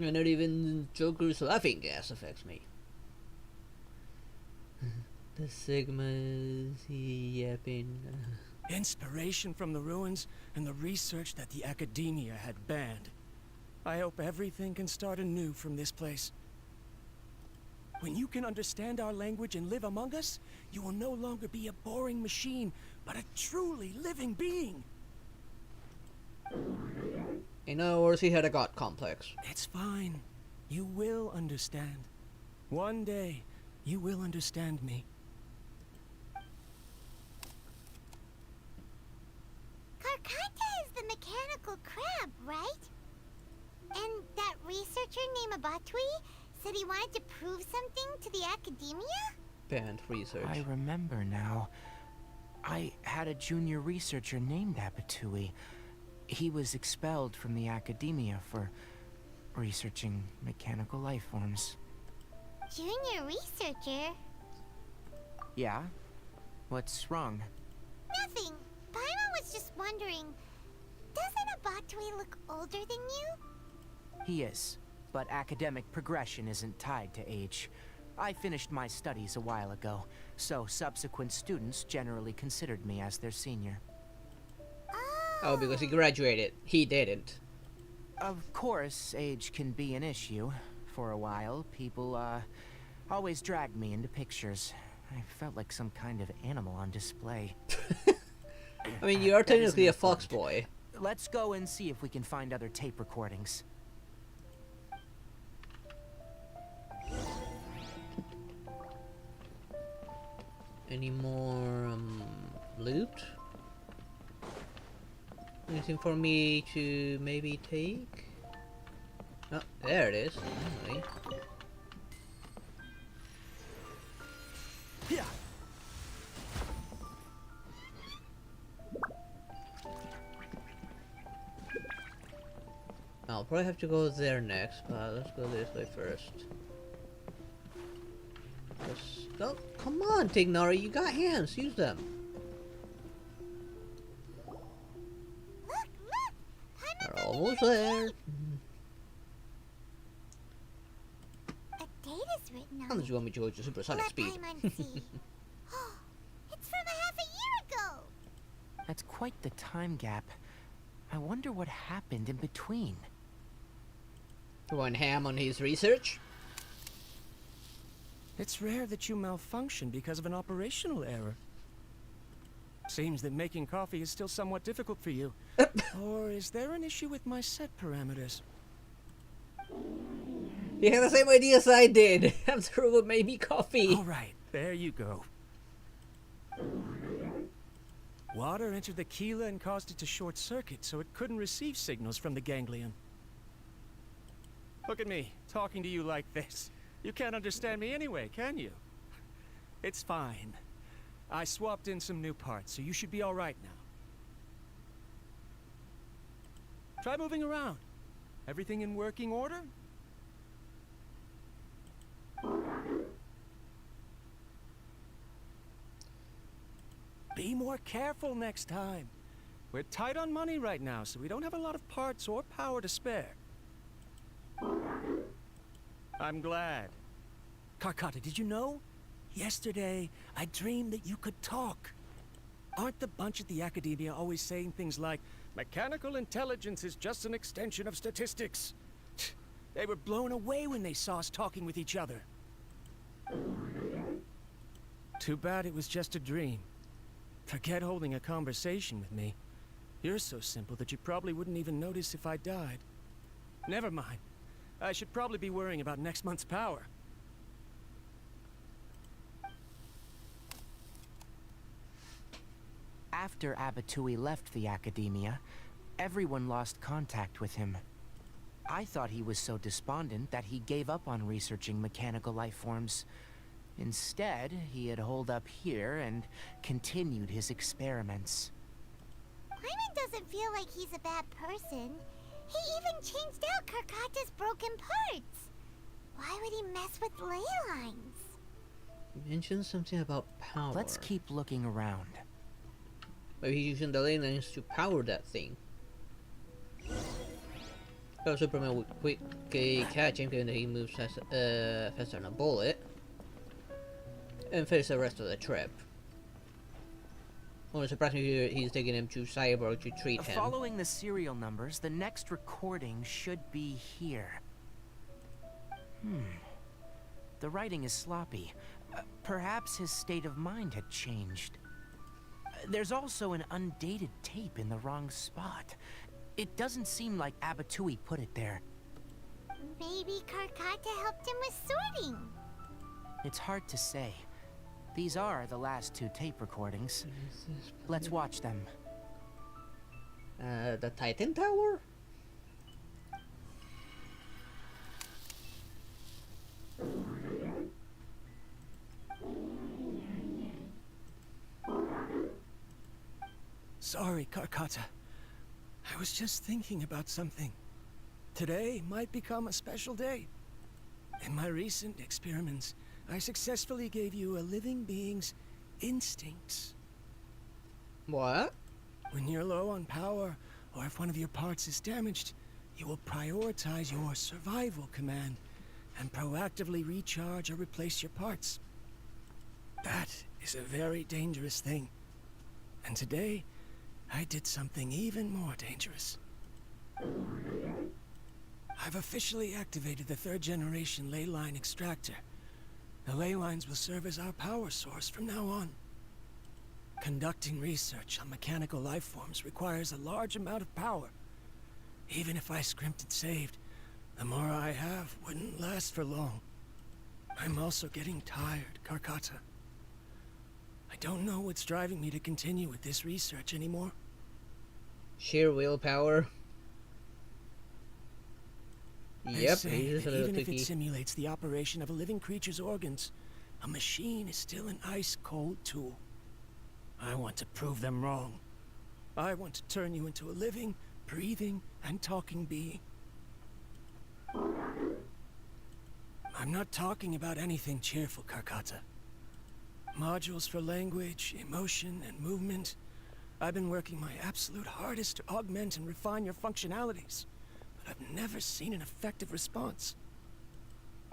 And not even Joker's laughing gas affects me. The Sigmas yapping. Inspiration from the ruins and the research that the Academia had banned. I hope everything can start anew from this place. When you can understand our language and live among us, you will no longer be a boring machine, but a truly living being. In other words, he had a god complex. It's fine. You will understand. One day, you will understand me. Karkata is the mechanical crab, right? And that researcher named Abatui said he wanted to prove something to the Academia? Banned research. I remember now. I had a junior researcher named Abatui. He was expelled from the Academia for researching mechanical life forms. Junior researcher? Yeah? What's wrong? Nothing. Paimon was just wondering, doesn't Abatui look older than you? He is, but academic progression isn't tied to age. I finished my studies a while ago, so subsequent students generally considered me as their senior. Oh, because he graduated. He didn't. Of course, age can be an issue. For a while, people, always dragged me into pictures. I felt like some kind of animal on display. I mean, you are That isn't technically a important. fox boy. Let's go and see if we can find other tape recordings. Any more loot? Anything for me to maybe take? Oh, there it is. Finally. Yeah. I'll probably have to go there next, but let's go this way first. Oh, come on, Tignari, you got hands, use them. We're almost there. A date is written on Unless it. you want me to go to supersonic Let speed. Paimon see. It's from a half a year ago. That's quite the time gap. I wonder what happened in between. Going ham on his research. It's rare that you malfunction because of an operational error. Seems that making coffee is still somewhat difficult for you. Or is there an issue with my set parameters? You had the same idea as I did. I'm the robot made me coffee. All right, there you go. Water entered the Keela and caused it to short circuit, so it couldn't receive signals from the ganglion. Look at me, talking to you like this. You can't understand me anyway, can you? It's fine. I swapped in some new parts, so you should be all right now. Try moving around. Everything in working order? Be more careful next time. We're tight on money right now, so we don't have a lot of parts or power to spare. I'm glad. Karkata, did you know? Yesterday, I dreamed that you could talk. Aren't the bunch at the Academia always saying things like, mechanical intelligence is just an extension of statistics? They were blown away when they saw us talking with each other. Too bad it was just a dream. Forget holding a conversation with me. You're so simple that you probably wouldn't even notice if I died. Never mind. I should probably be worrying about next month's power. After Abatui left the Academia, everyone lost contact with him. I thought he was so despondent that he gave up on researching mechanical life forms. Instead, he had holed up here and continued his experiments. Paimon doesn't feel like he's a bad person. He even changed out Karkata's broken parts. Why would he mess with ley lines? You mentioned something about power. Let's keep looking around. Maybe he's using the ley lines to power that thing. So Superman would quickly catch him given that he moves faster than a bullet. And finish the rest of the trip. Only surprisingly, he's taking him to Cyborg to treat him. Following the serial numbers, the next recording should be here. The writing is sloppy. Perhaps his state of mind had changed. There's also an undated tape in the wrong spot. It doesn't seem like Abatui put it there. Maybe Karkata helped him with sorting. It's hard to say. These are the last two tape recordings. Let's watch them. The Titan Tower? Sorry, Karkata. I was just thinking about something. Today might become a special day. In my recent experiments, I successfully gave you a living being's instincts. What? When you're low on power, or if one of your parts is damaged, you will prioritize your survival command and proactively recharge or replace your parts. That is a very dangerous thing. And today, I did something even more dangerous. I've officially activated the 3rd generation ley line extractor. The ley lines will serve as our power source from now on. Conducting research on mechanical life forms requires a large amount of power. Even if I scrimped and saved, the more I have wouldn't last for long. I'm also getting tired, Karkata. I don't know what's driving me to continue with this research anymore. Sheer willpower. They Yep, say he's that a little even if picky. it simulates the operation of a living creature's organs, a machine is still an ice-cold tool. I want to prove them wrong. I want to turn you into a living, breathing, and talking being. I'm not talking about anything cheerful, Karkata. Modules for language, emotion, and movement. I've been working my absolute hardest to augment and refine your functionalities, but I've never seen an effective response.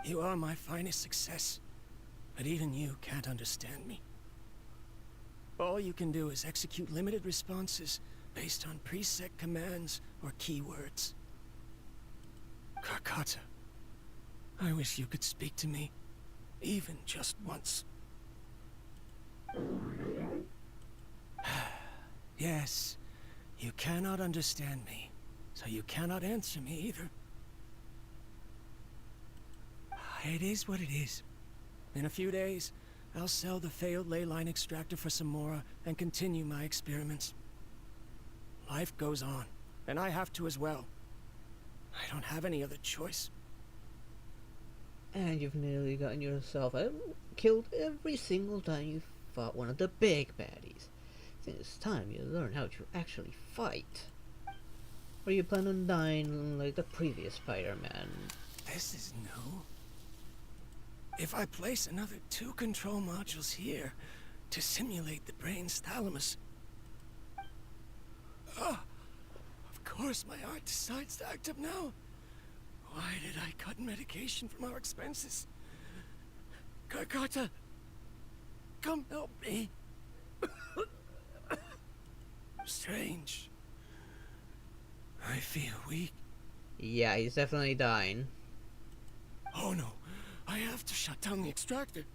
You are my finest success, but even you can't understand me. All you can do is execute limited responses based on preset commands or keywords. Karkata, I wish you could speak to me, even just once. Yes, you cannot understand me, so you cannot answer me either. It is what it is. In a few days, I'll sell the failed ley line extractor for some more and continue my experiments. Life goes on, and I have to as well. I don't have any other choice. And you've nearly gotten yourself killed every single time you fought one of the big baddies. I think it's time you learn how to actually fight. Or you plan on dying like the previous Spider-Man? This is new. If I place another 2 control modules here to simulate the brain's thalamus... of course my heart decides to act up now. Why did I cut medication from our expenses? Karkata, come help me. Strange. I feel weak. Yeah, he's definitely dying. Oh no, I have to shut down the extractor.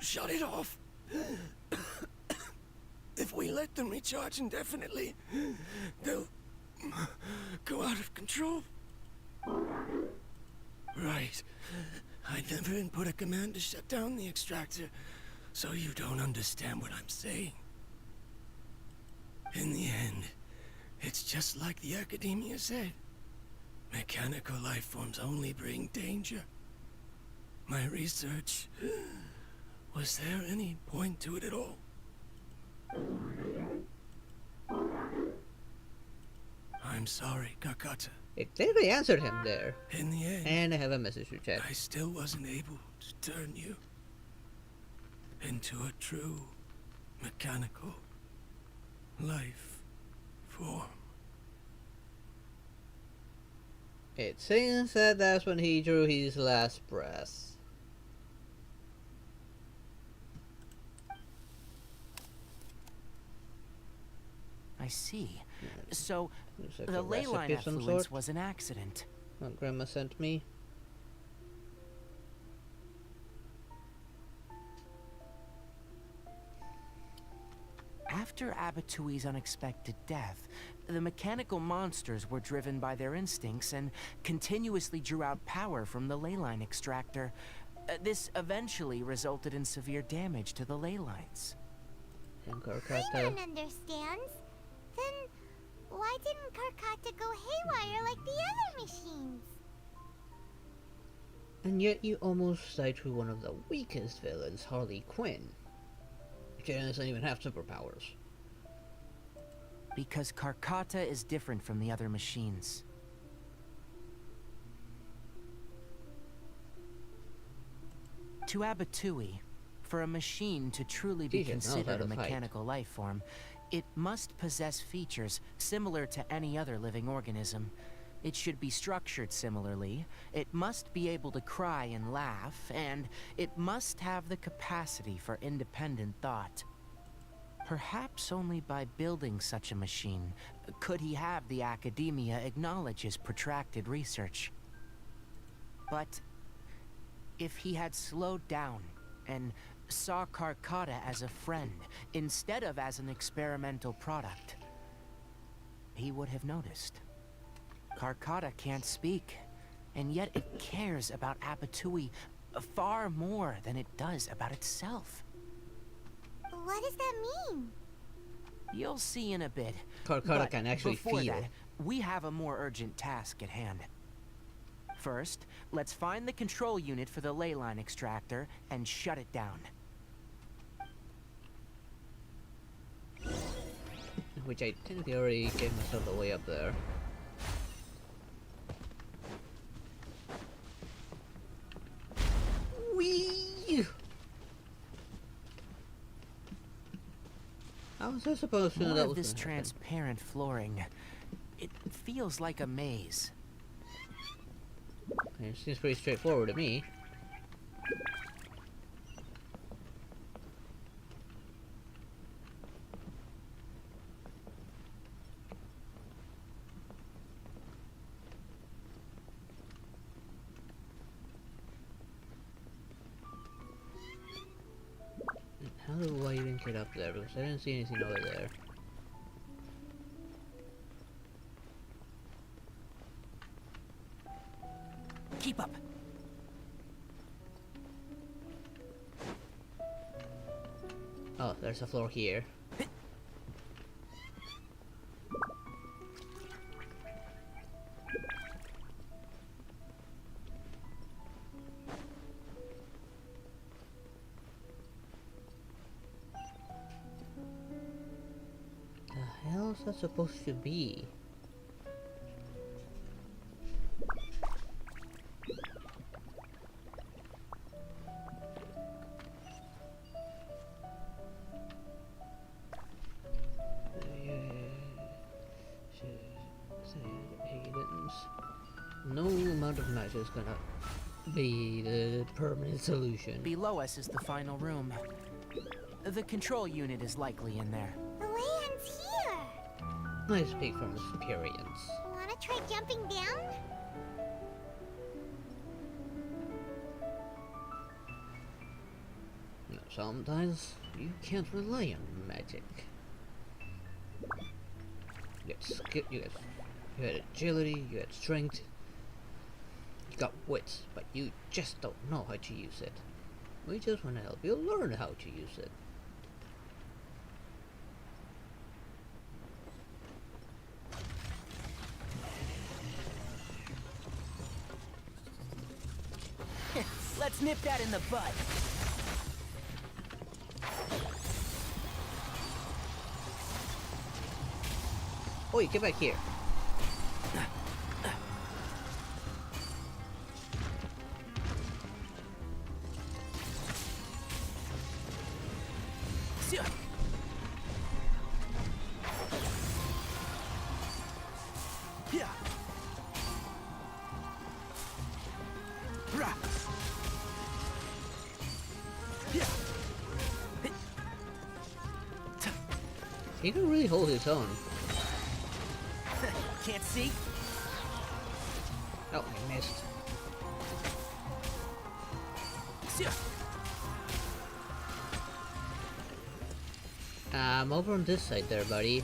Shut it off. If we let them recharge indefinitely, they'll go out of control. Right. I never input a command to shut down the extractor, so you don't understand what I'm saying. In the end, it's just like the Academia said. Mechanical life forms only bring danger. My research... Was there any point to it at all? I'm sorry, Karkata. It clearly answered him there. In the end... And I have a message to check. I still wasn't able to turn you into a true mechanical life form. It seems that that's when he drew his last breath. I see. So, Looks like the a ley line recipe of some effluence sort. was an accident. What Grandma sent me. After Abatui's unexpected death, the mechanical monsters were driven by their instincts and continuously drew out power from the ley line extractor. This eventually resulted in severe damage to the ley lines. And Paimon understands. Then why didn't Karkata go haywire like the other machines? And yet you almost died to one of the weakest villains, Harley Quinn. She doesn't even have superpowers. Because Karkata is different from the other machines. To Abatui, for a machine to truly be She just knows how considered a to fight. mechanical life form, it must possess features similar to any other living organism. It should be structured similarly, it must be able to cry and laugh, and it must have the capacity for independent thought. Perhaps only by building such a machine could he have the Academia acknowledge his protracted research. But if he had slowed down and saw Carcotta as a friend instead of as an experimental product, he would have noticed. Carcotta can't speak, and yet it cares about Apatui far more than it does about itself. What does that mean? You'll see in a bit. Carcotta But can actually before feel. that, we have a more urgent task at hand. First, let's find the control unit for the ley line extractor and shut it down. Which I think I already gave myself the way up there. Whee! How was I supposed to know More that of was this gonna happen? transparent flooring. It feels like a maze. It seems pretty straightforward to me. How do I even get up there? Because I didn't see anything over there. Keep up. Oh, there's a floor here. The hell is that supposed to be? No amount of magic is gonna be the permanent solution. Below us is the final room. The control unit is likely in there. The way ends here. I speak from experience. Wanna try jumping down? No, sometimes you can't rely on magic. You get skill, you get agility, you get strength. You got wits, but you just don't know how to use it. We just want to help you learn how to use it. Let's nip that in the bud. Oi, get back here. He can really hold his own. Can't see? Oh, I missed. I'm over on this side there, buddy.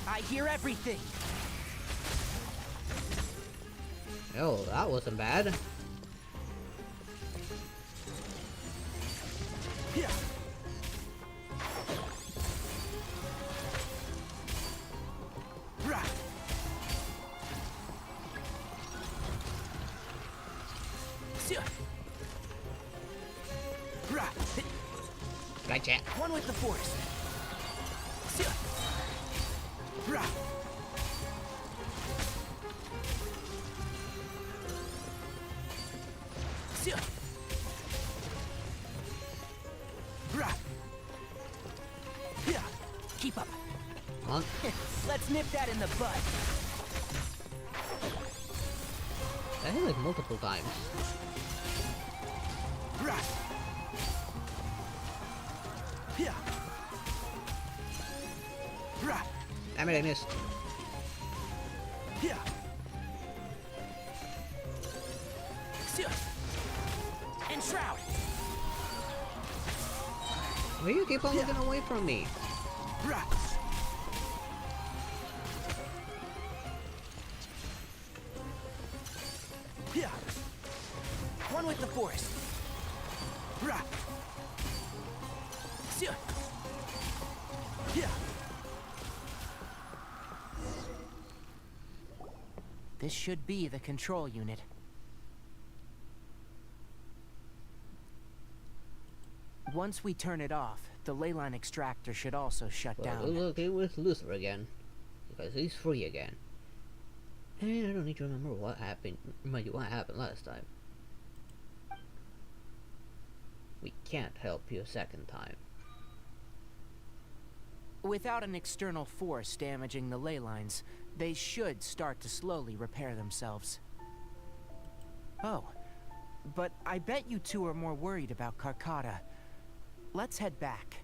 I hear everything. Oh, that wasn't bad. Gotcha. One with the force. Keep up. Come on. Let's nip that in the bud. I hit like multiple times. Damn it, I missed. And shroud. Why you keep on looking away from me? One with the forest. This should be the control unit. Once we turn it off, the ley line extractor should also shut Well, down. look, it was Luther again. Because he's free again. And I don't need to remember what happened last time. We can't help you a second time. Without an external force damaging the ley lines, they should start to slowly repair themselves. Oh, but I bet you two are more worried about Carcata. Let's head back.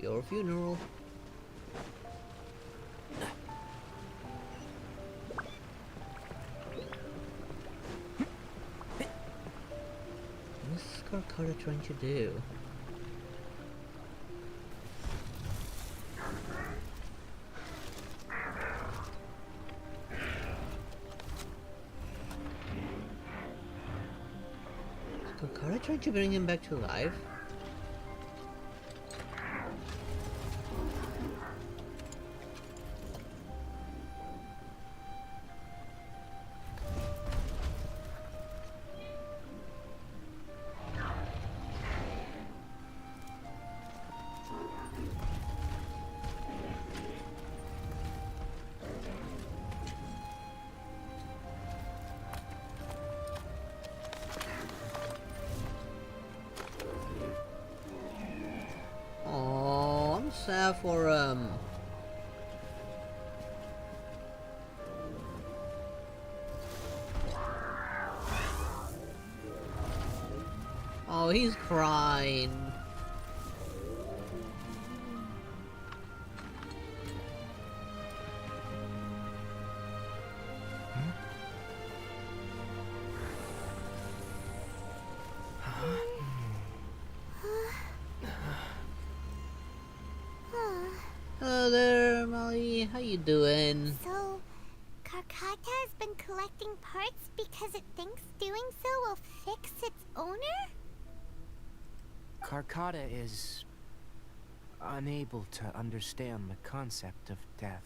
Your funeral. What's Carcata trying to do? Is Carcata trying to bring him back to life? Oh, I'm sad for Oh, he's crying. Hello there, Molly. How you doing? So, Carcata has been collecting parts because it thinks doing so will fix its owner? Carcata is unable to understand the concept of death.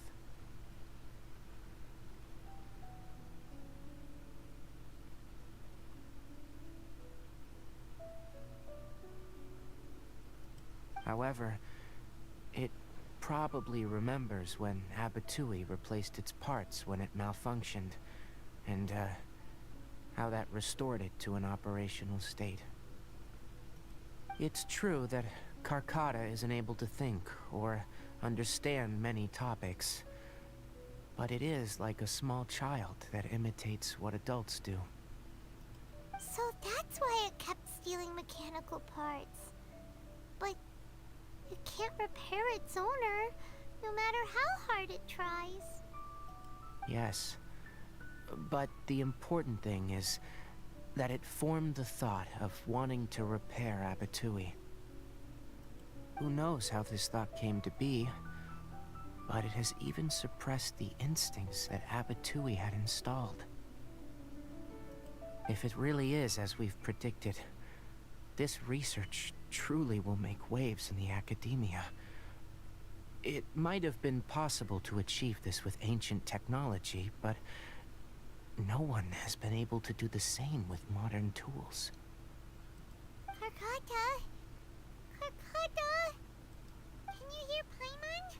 However, it probably remembers when Abatui replaced its parts when it malfunctioned, and how that restored it to an operational state. It's true that Carcata isn't able to think or understand many topics, but it is like a small child that imitates what adults do. So that's why it kept stealing mechanical parts. But it can't repair its owner, no matter how hard it tries. Yes, but the important thing is that it formed the thought of wanting to repair Abatui. Who knows how this thought came to be, but it has even suppressed the instincts that Abatui had installed. If it really is as we've predicted, this research truly will make waves in the academia. It might have been possible to achieve this with ancient technology, but no one has been able to do the same with modern tools. Carcata? Carcata? Can you hear Paimon?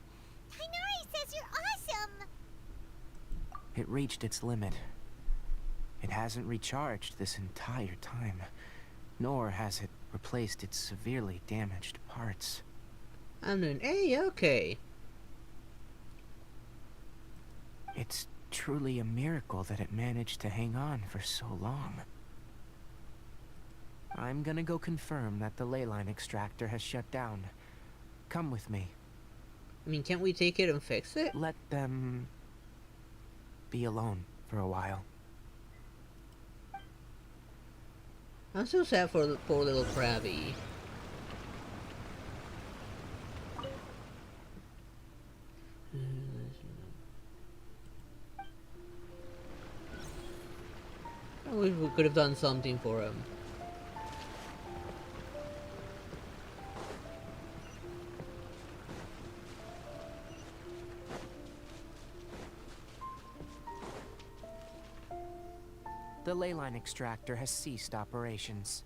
Tighnari says you're awesome! It reached its limit. It hasn't recharged this entire time, nor has it replaced its severely damaged parts. I'm doing A-okay. It's truly a miracle that it managed to hang on for so long. I'm gonna go confirm that the ley line extractor has shut down. Come with me. I mean, can't we take it and fix it? Let them be alone for a while. I'm so sad for the poor little Krabby. I wish we could have done something for him. The ley line extractor has ceased operations.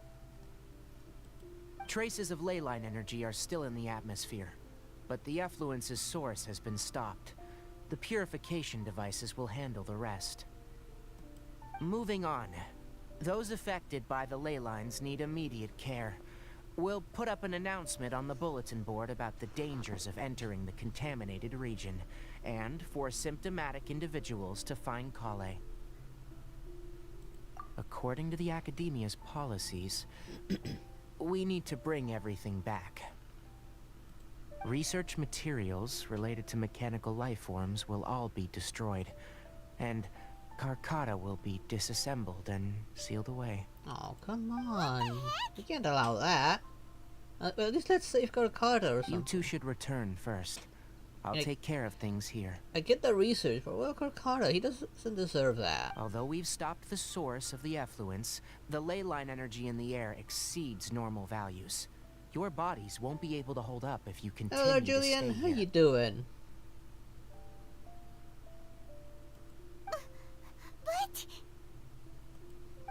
Traces of ley line energy are still in the atmosphere, but the effluence's source has been stopped. The purification devices will handle the rest. Moving on. Those affected by the ley lines need immediate care. We'll put up an announcement on the bulletin board about the dangers of entering the contaminated region, and for symptomatic individuals to find Kale. According to the Academia's policies, we need to bring everything back. Research materials related to mechanical life forms will all be destroyed, and Karkata will be disassembled and sealed away. Oh, come on. We can't allow that. At least let's save Karkata or something. You two should return first. I'll take care of things here. I get the research, but well, Karkata, he doesn't deserve that. Although we've stopped the source of the effluence, the ley line energy in the air exceeds normal values. Your bodies won't be able to hold up if you continue Hello, to Julian. stay How here. you doing? But...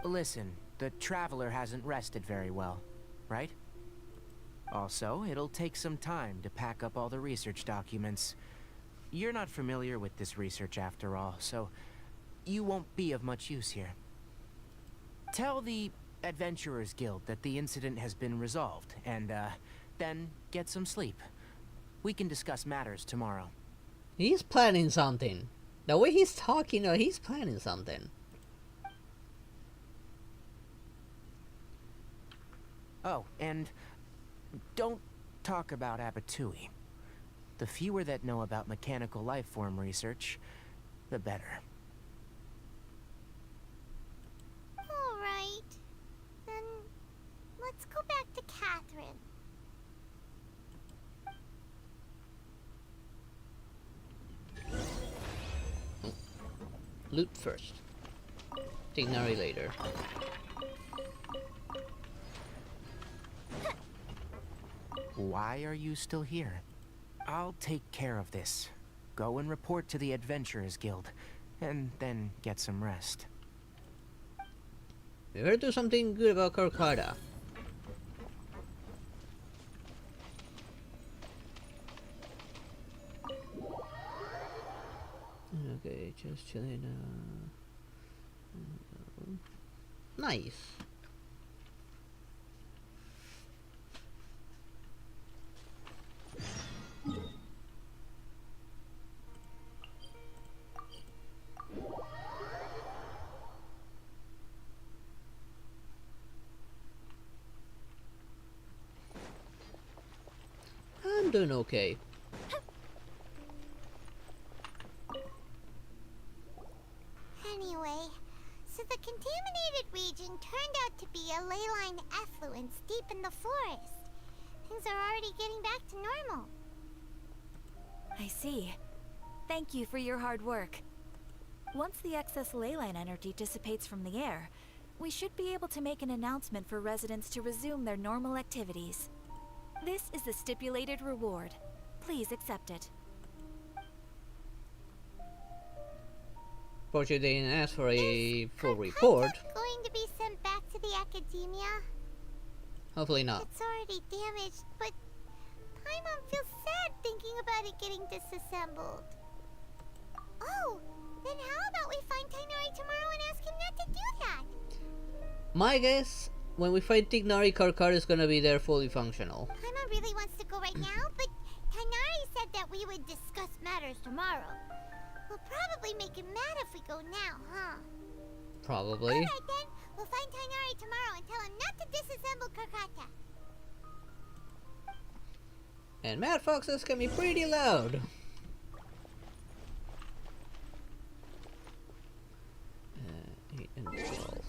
Listen, the Traveler hasn't rested very well, right? Also, it'll take some time to pack up all the research documents. You're not familiar with this research after all, so you won't be of much use here. Tell the Adventurers Guild that the incident has been resolved, and, then get some sleep. We can discuss matters tomorrow. He's planning something. The way he's talking, he's planning something. Oh, and don't talk about Abatui. The fewer that know about mechanical life form research, the better. Alright. Then... let's go back to Catherine. Loot first. Tignari later. Why are you still here? I'll take care of this. Go and report to the Adventurers Guild, and then get some rest. We better do something good about Karkata. Okay, just chilling. Nice. I'm doing okay. Anyway, so the contaminated region turned out to be a ley line effluence deep in the forest. Things are already getting back to normal. I see. Thank you for your hard work. Once the excess ley line energy dissipates from the air, we should be able to make an announcement for residents to resume their normal activities. This is the stipulated reward. Please accept it. Fortunately, they didn't ask for a full report. Is going to be sent back to the Academia? Hopefully not. It's already damaged, but Paimon feels sad thinking about it getting disassembled. Oh, then how about we find Tainari tomorrow and ask him not to do that? My guess, when we find Tignari, Karkata is gonna be there fully functional. Paimon really wants to go right now, but Tainari said that we would discuss matters tomorrow. We'll probably make him mad if we go now, huh? Probably. Alright then, we'll find Tainari tomorrow and tell him not to disassemble Karkata. And Mad Foxes can be pretty loud. 8 and 12.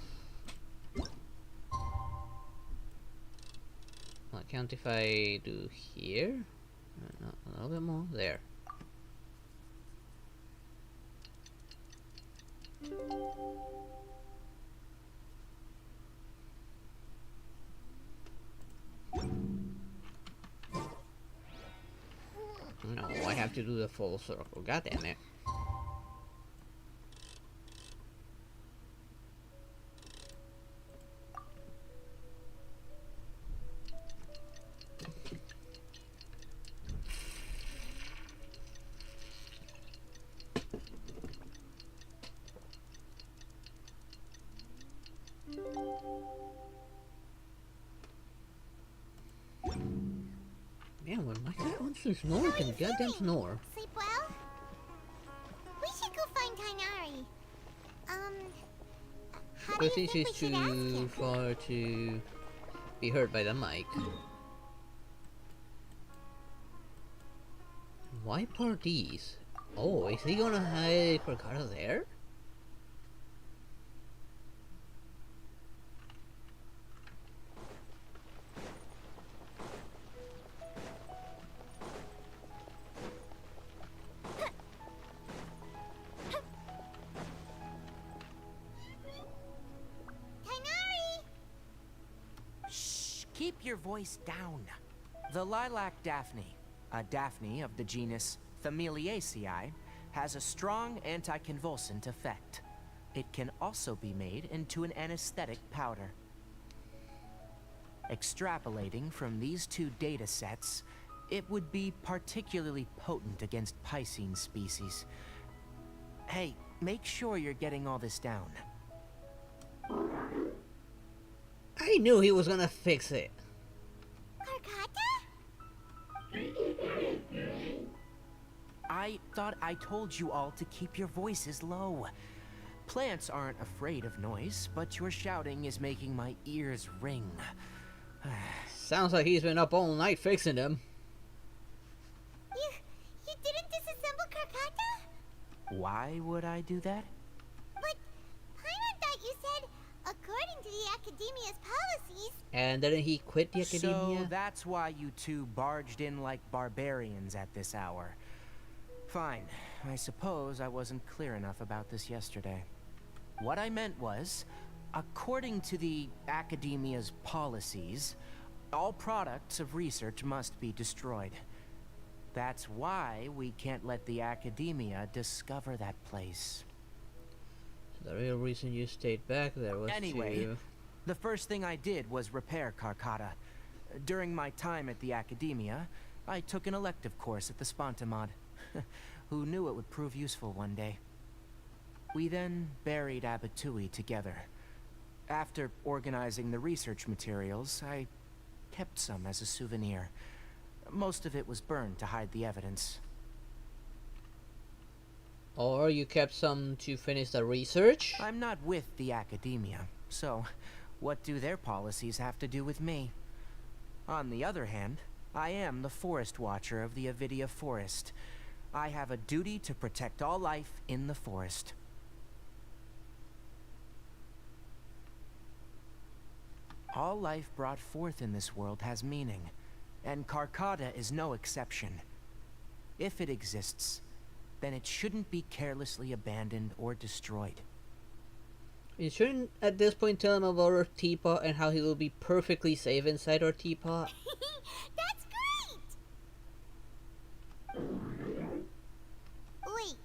I'll count if I do here. No, a little bit more. There. No, I have to do the full circle. God damn it. Man, when my cat wants to snore, it can goddamn snore. Sleep well? We should go find Tainari. How do I you think think she's we should ask too him? far to be heard by the mic. Why parties? Oh, is he gonna hide Corcada there? Tainari! Shh, keep your voice down. The lilac daphne, a daphne of the genus Familiaceae, has a strong anticonvulsant effect. It can also be made into an anesthetic powder. Extrapolating from these two data sets, it would be particularly potent against Piscine species. Hey, make sure you're getting all this down. I knew he was gonna fix it. Karkata? I thought I told you all to keep your voices low. Plants aren't afraid of noise, but your shouting is making my ears ring. Sounds like he's been up all night fixing them. You didn't disassemble Karkata? Why would I do that? But Paimon thought you said, according to the Academia's policies... And didn't he quit the academia? So that's why you two barged in like barbarians at this hour. Fine. I suppose I wasn't clear enough about this yesterday. What I meant was, according to the Academia's policies, all products of research must be destroyed. That's why we can't let the Academia discover that place. So the real reason you stayed back there was Anyway, the first thing I did was repair Karkata. During my time at the Academia, I took an elective course at the Spontamod. Who knew it would prove useful one day? We then buried Abatui together. After organizing the research materials, I kept some as a souvenir. Most of it was burned to hide the evidence. Or you kept some to finish the research? I'm not with the Academia, so what do their policies have to do with me? On the other hand, I am the Forest Watcher of the Avidia Forest. I have a duty to protect all life in the forest. All life brought forth in this world has meaning, and Karkata is no exception. If it exists, then it shouldn't be carelessly abandoned or destroyed. You shouldn't at this point tell him about our teapot and how he will be perfectly safe inside our teapot. That's great! Wait,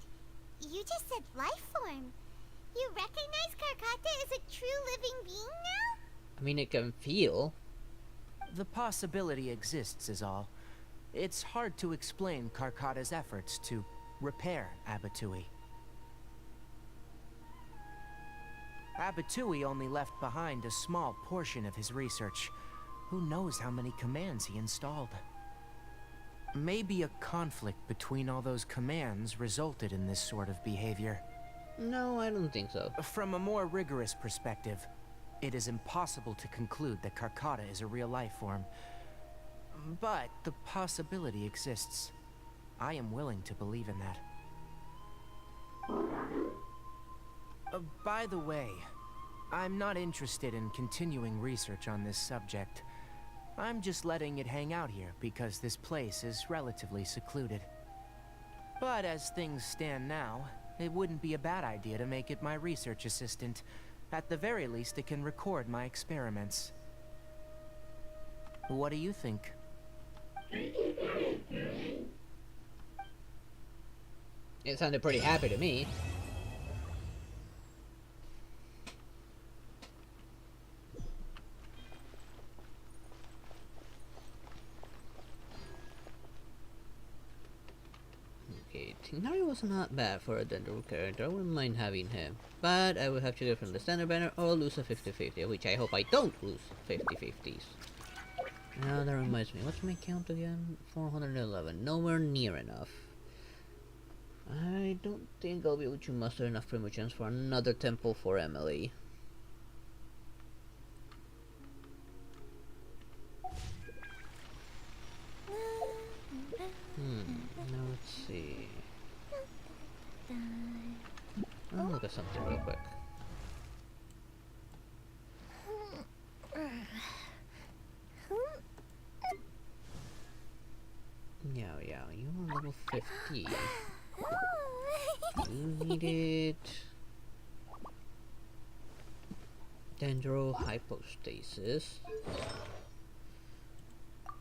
you just said life form. You recognize Karkata as a true living being now? I mean, it can feel. The possibility exists is all. It's hard to explain Karkata's efforts to repair Abatui. Abatui only left behind a small portion of his research. Who knows how many commands he installed? Maybe a conflict between all those commands resulted in this sort of behavior. No, I don't think so. From a more rigorous perspective, it is impossible to conclude that Karkata is a real life form. But the possibility exists. I am willing to believe in that. By the way, I'm not interested in continuing research on this subject. I'm just letting it hang out here because this place is relatively secluded. But as things stand now, it wouldn't be a bad idea to make it my research assistant. At the very least, it can record my experiments. What do you think? It sounded pretty happy to me. Okay, Tighnari was not bad for a Dendro character. I wouldn't mind having him. But I would have to go from the standard banner or lose a 50-50, which I hope I don't lose 50-50s. Now that reminds me, what's my count again? 411. Nowhere near enough. I don't think I'll be able to muster enough Primogems for another temple for Emily. Now let's see. I'll look at something real quick. Yeah, you are level 50. You needed Dendro Hypostasis.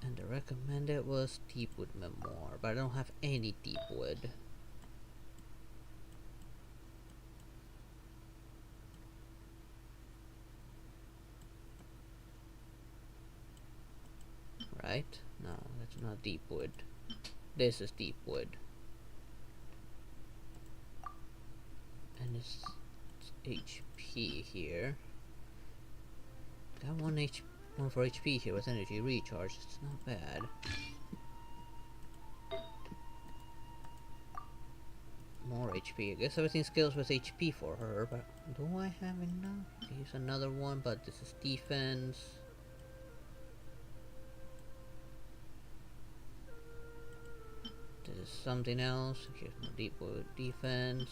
And the recommended was Deepwood Memoir, but I don't have any Deepwood. Right? No, that's not Deepwood. This is Deepwood. And it's HP here. Got one for HP here with energy recharge. It's not bad. More HP. I guess everything scales with HP for her, but do I have enough? Use another one, but this is defense. This is something else. Here's more Deepwood defense.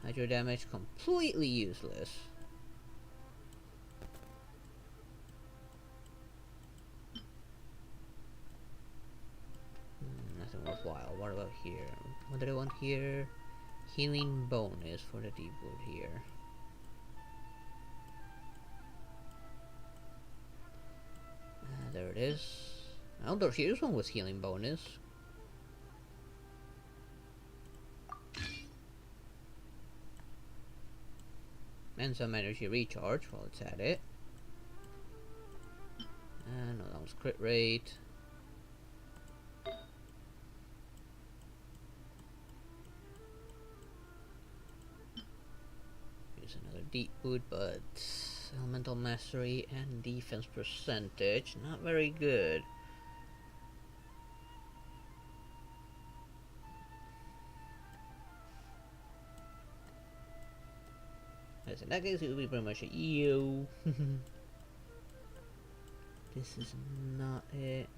Hydro damage completely useless. Nothing worthwhile. What about here? What did I want here? Healing bonus for the Deepwood here. There it is. Oh, here's one with healing bonus. And some energy recharge while it's at it. No, that was crit rate. Here's another Deepwood, but elemental mastery and defense percentage, not very good. Yes, in that case, it would be pretty much a EO. This is not it.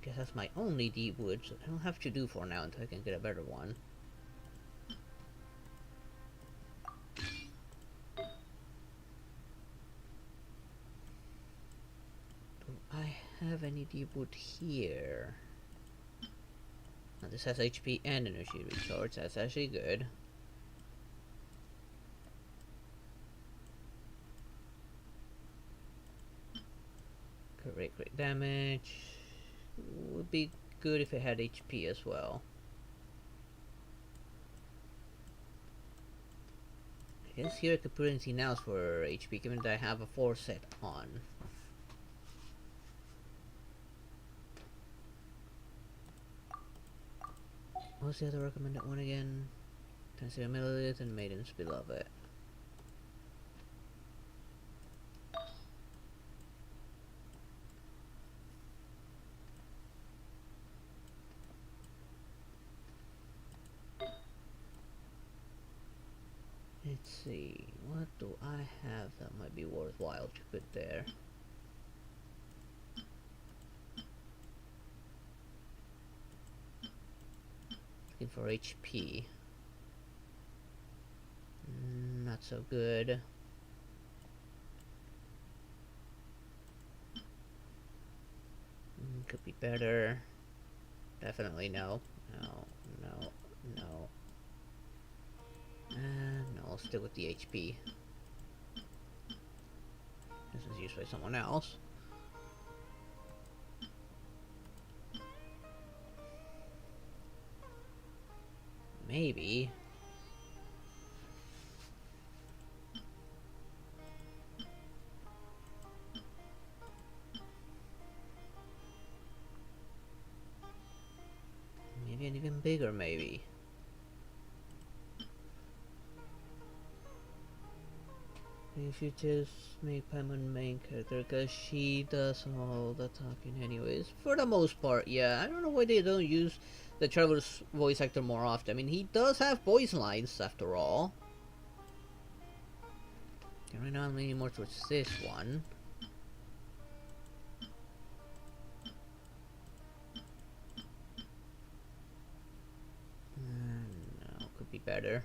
I guess that's my only Deepwood, so I don't have to do for now until I can get a better one. Do I have any Deepwood here? Now, this has HP and energy recharge, that's actually good. Crit damage would be good if it had HP as well. I guess here I could put anything else for HP, given that I have a 4 set on. What's the other recommended one again? 10 milliliters and Maiden's Beloved. Let's see, what do I have that might be worthwhile to put there? Looking for HP. Not so good. Could be better. Definitely no. No, no, no. No, I'll stick with the HP. This is used by someone else. Maybe. Maybe an even bigger maybe. If you just make Paimon main character, because she does all the talking anyways. For the most part, yeah. I don't know why they don't use the Traveler's voice actor more often. I mean, he does have voice lines, after all. And right now I'm leaning more towards this one. No, could be better.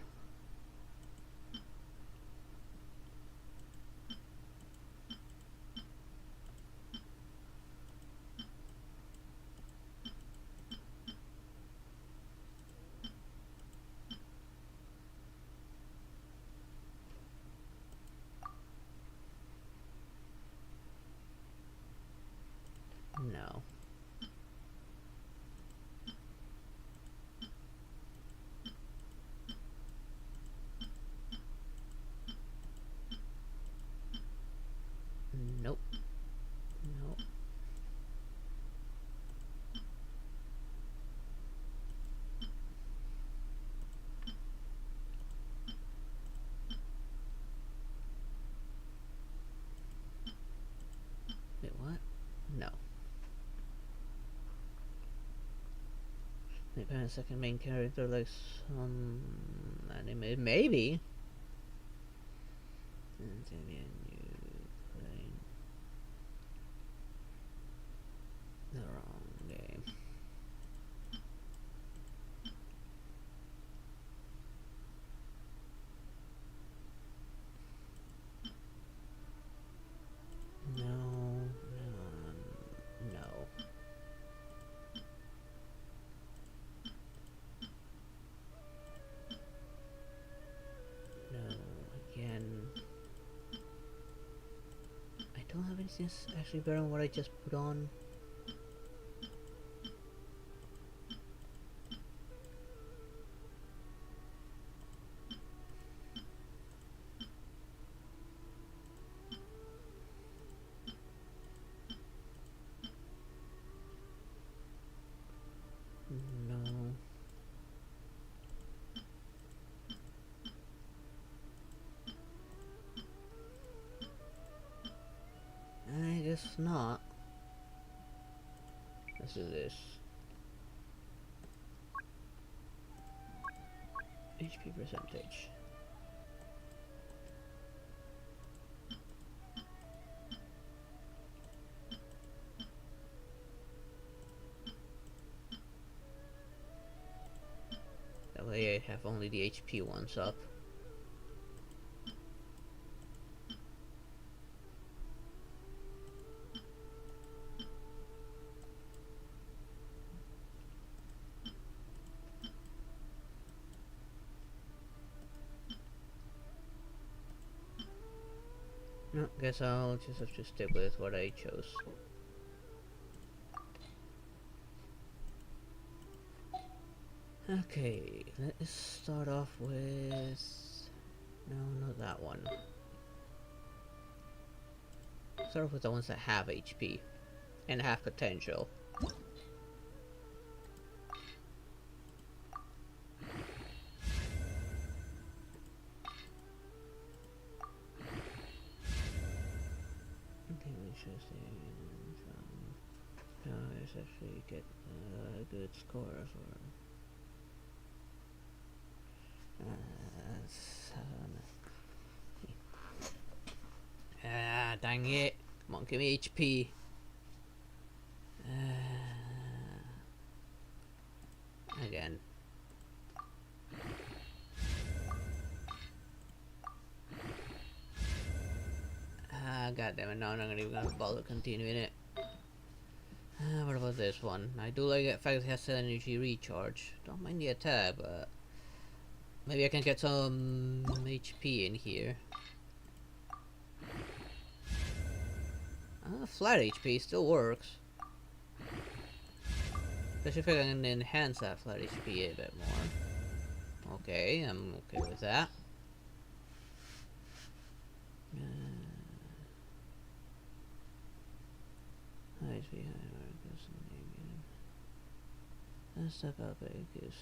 No. Nope. Nope. Wait, what? No. Maybe a second main character like some anime, maybe. And maybe a new playing the wrong game. No, no, no. No, again. I don't have anything that's actually better than what I just put on. No. I guess not. Let's do this. HP percentage. That way I have only the HP ones up. No, guess I'll just have to stick with what I chose. Okay, let's start off with... No, not that one. Start off with the ones that have HP and have potential. Okay, we should see let's actually get a good score for 7. it. Come on, give me HP. Again. God damn it, now I'm not even gonna bother continuing it. What about this one? I do like the fact it has energy recharge. Don't mind the attack, but maybe I can get some HP in here. Flat HP still works. Especially if I can enhance that flat HP a bit more. Okay, I'm okay with that. Let's talk about this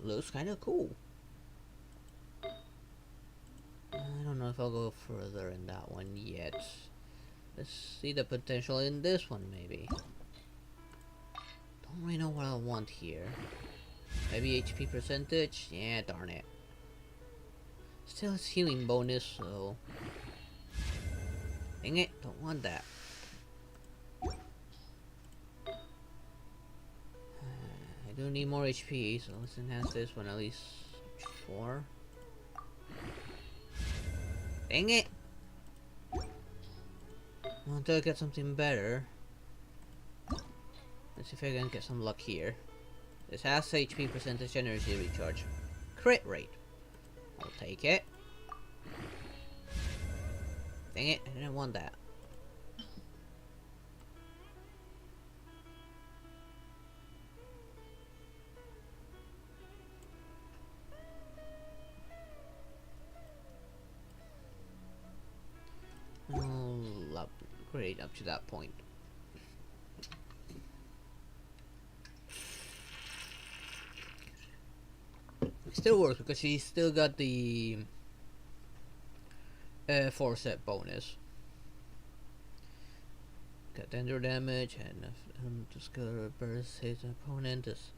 looks kind of cool. I don't know if I'll go further in that one yet. Let's see the potential in this one, maybe. Don't really know what I want here. Maybe HP percentage? Yeah, darn it. Still has healing bonus, so... Dang it, don't want that. I do need more HP, so let's enhance this one at least 4. Dang it! Well, until I get something better. Let's see if I can get some luck here. This has HP percentage energy recharge. Crit rate. I'll take it. Dang it, I didn't want that. I'll upgrade up to that point. It still works because she's still got the 4-set bonus. Got danger damage and the skill burst hits an opponent. This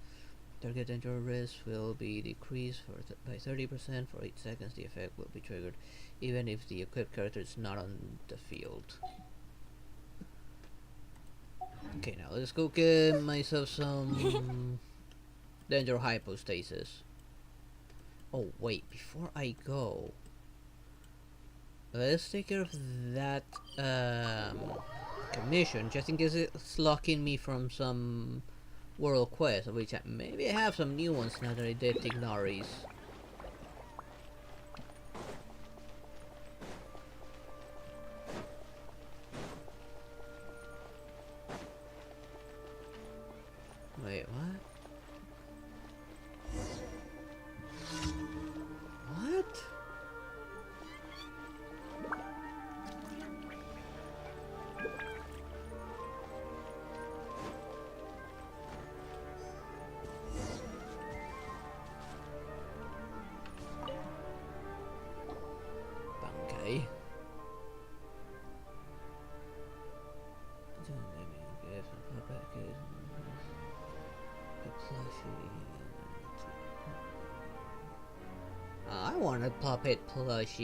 target danger risk will be decreased by 30% for 8 seconds. The effect will be triggered even if the equipped character is not on the field. Okay, now let's go get myself some danger hypostasis. Oh wait, before I go, let's take care of that commission, just in case it's locking me from some world quest, of which maybe I have some new ones now that I did Tignaris. Wait, what? What? Okay. I want a puppet plushie. I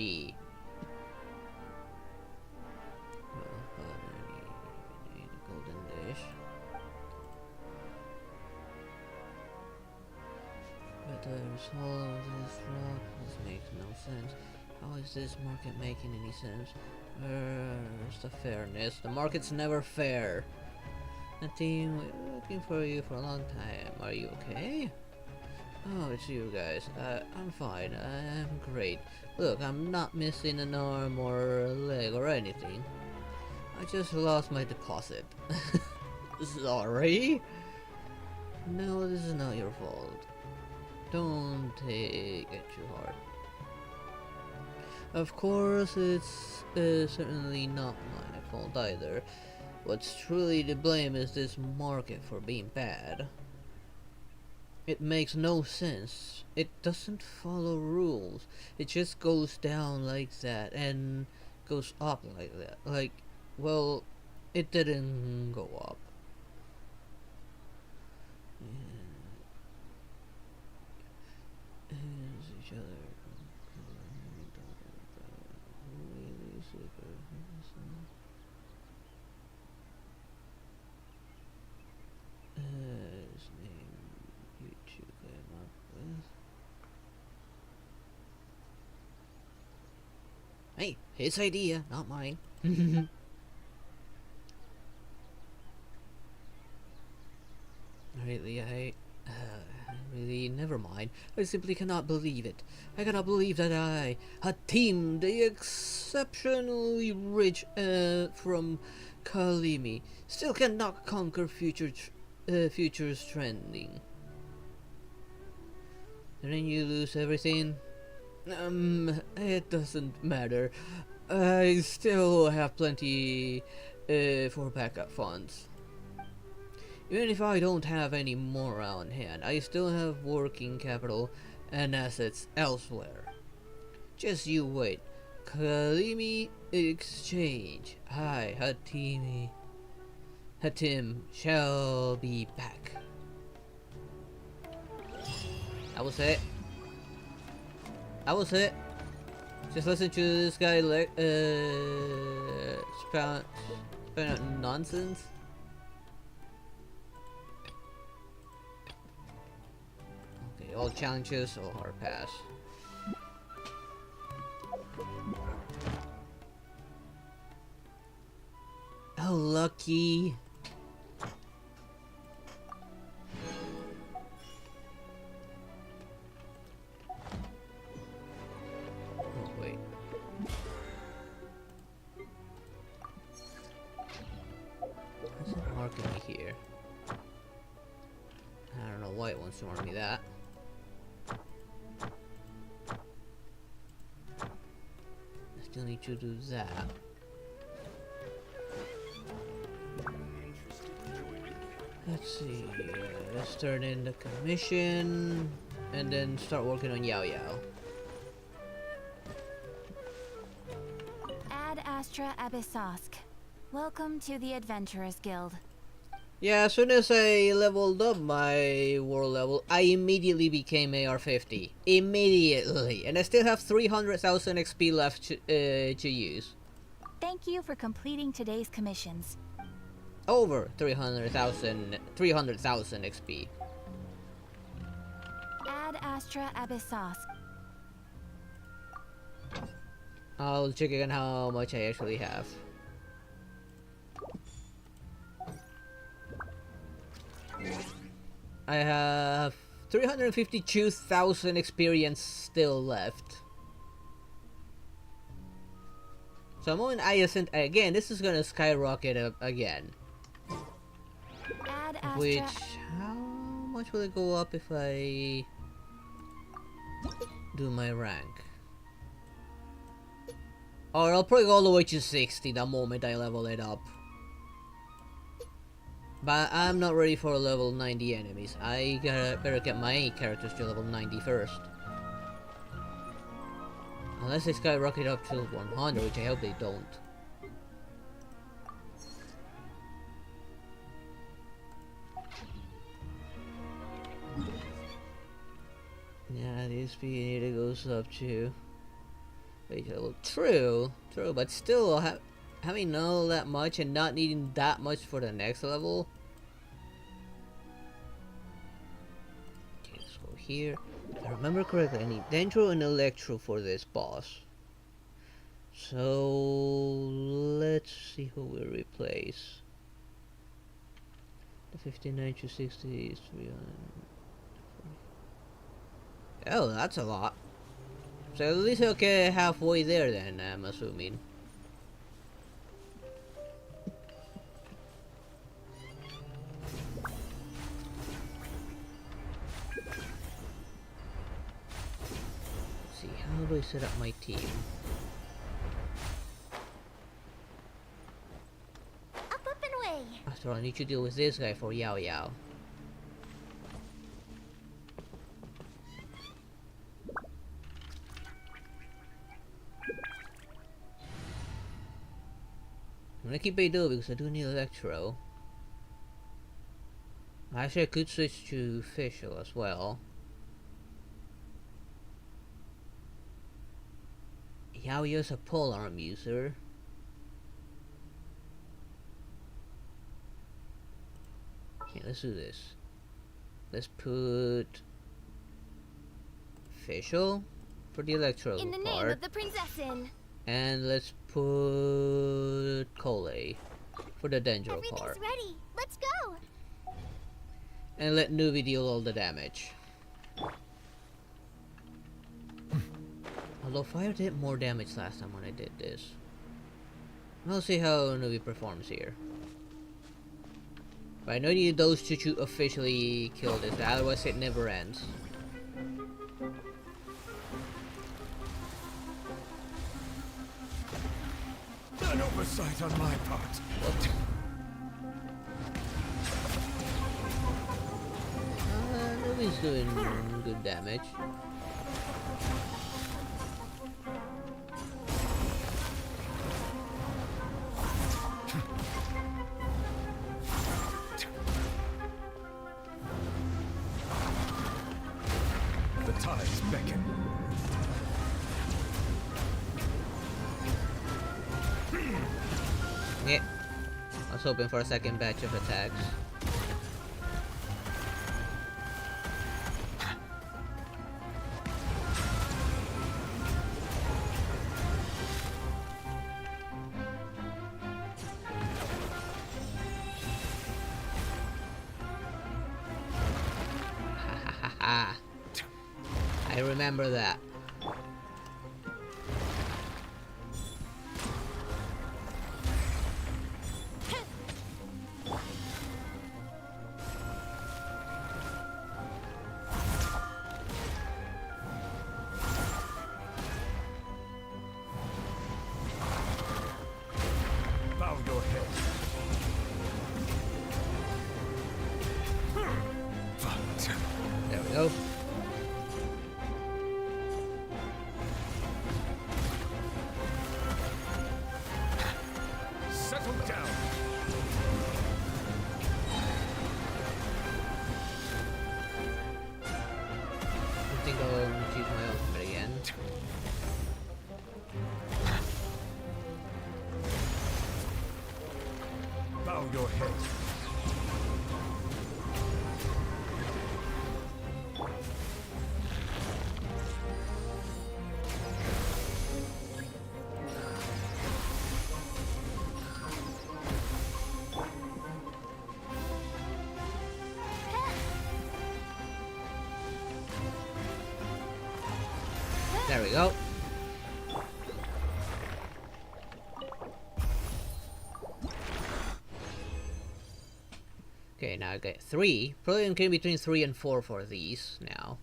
need a golden dish. But the result of this rock, this makes no sense. How is this market making any sense? Where's the fairness? The market's never fair. Nothing, we're looking for you for a long time. Are you okay? Oh, it's you guys. I'm fine. I'm great. Look, I'm not missing an arm or a leg or anything. I just lost my deposit. Sorry? No, this is not your fault. Don't take it too hard. Of course, it's certainly not my fault either. What's truly to blame is this market for being bad. It makes no sense. It doesn't follow rules. It just goes down like that and goes up like that. Like, well, it didn't go up. Each other. His idea, not mine. Really, really, never mind. I simply cannot believe it. I cannot believe that I, a team, the exceptionally rich from Kalimi, still cannot conquer Future's trending. Didn't you lose everything? It doesn't matter. I still have plenty for backup funds. Even if I don't have any more on hand, I still have working capital and assets elsewhere. Just you wait. Kalimi Exchange. I, Hatim, shall be back. That was it. That was it. Just listen to this guy spout out nonsense. Okay, all challenges or hard pass. Oh, lucky. Here. I don't know why it wants to mark me that. I still need to do that. Let's see. Let's turn in the commission and then start working on Yao Yao. Ad Astra Abyssosk. Welcome to the Adventurers Guild. Yeah, as soon as I leveled up my world level, I immediately became AR-50. Immediately. And I still have 300,000 XP left to use. Thank you for completing today's commissions. Over 300,000 XP. Ad Astra Abyssosk. I'll check again how much I actually have. I have 352,000 experience still left. So I'm on Iascent again. This is gonna skyrocket up again. Which, how much will it go up if I do my rank? Or I'll probably go all the way to 60 the moment I level it up. But I'm not ready for level 90 enemies. I better get my characters to level 90 first. Unless they skyrocket up to 100, which I hope they don't. Yeah, the speed nearly goes up to... Wait, true, but still, having not all that much and not needing that much for the next level. Okay, let's go here. If I remember correctly, I need Dendro and Electro for this boss. So let's see who we'll replace. The 59 to 60 is 300. Oh, that's a lot. So at least I'll get halfway there then, I'm assuming. Let's see, how do I set up my team? Up and away! After all, I need to deal with this guy for Yao Yao. I'm gonna keep Beidou because I do need Electro. Actually, I could switch to Fischl as well. Yao Yao's a polearm user. Okay, let's do this. Let's put Fischl for the Electro In the name part. of the Prinzessin. And let's put Cole for the Dendro Everything's part. ready. Let's go. And let Nuvi deal all the damage. Although fire did more damage last time when I did this. We'll see how Nuvi performs here. But I know you need those two to officially kill this, otherwise it never ends. An oversight on my part. Nuvi's doing good damage. The tides beckon. Yeah. I was hoping for a second batch of attacks. I remember that. Bow your head. There we go. Settle down. I think I'll choose my ultimate again. Bow your head. There we go. Okay, now I get 3. Probably going between 3 and 4 for these now.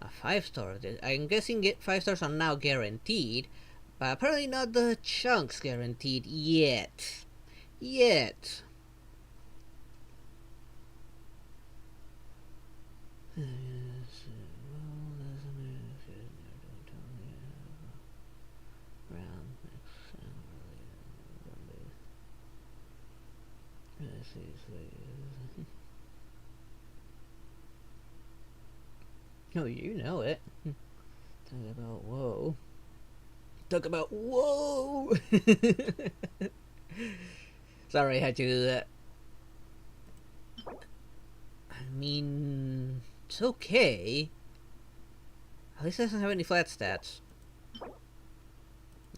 A 5-star. I'm guessing get 5 stars are now guaranteed, but apparently not the chunks guaranteed yet. Yet. No, you know it. Talk about whoa. Talk about whoa. Sorry, I had to do that. I mean, it's okay. At least it doesn't have any flat stats.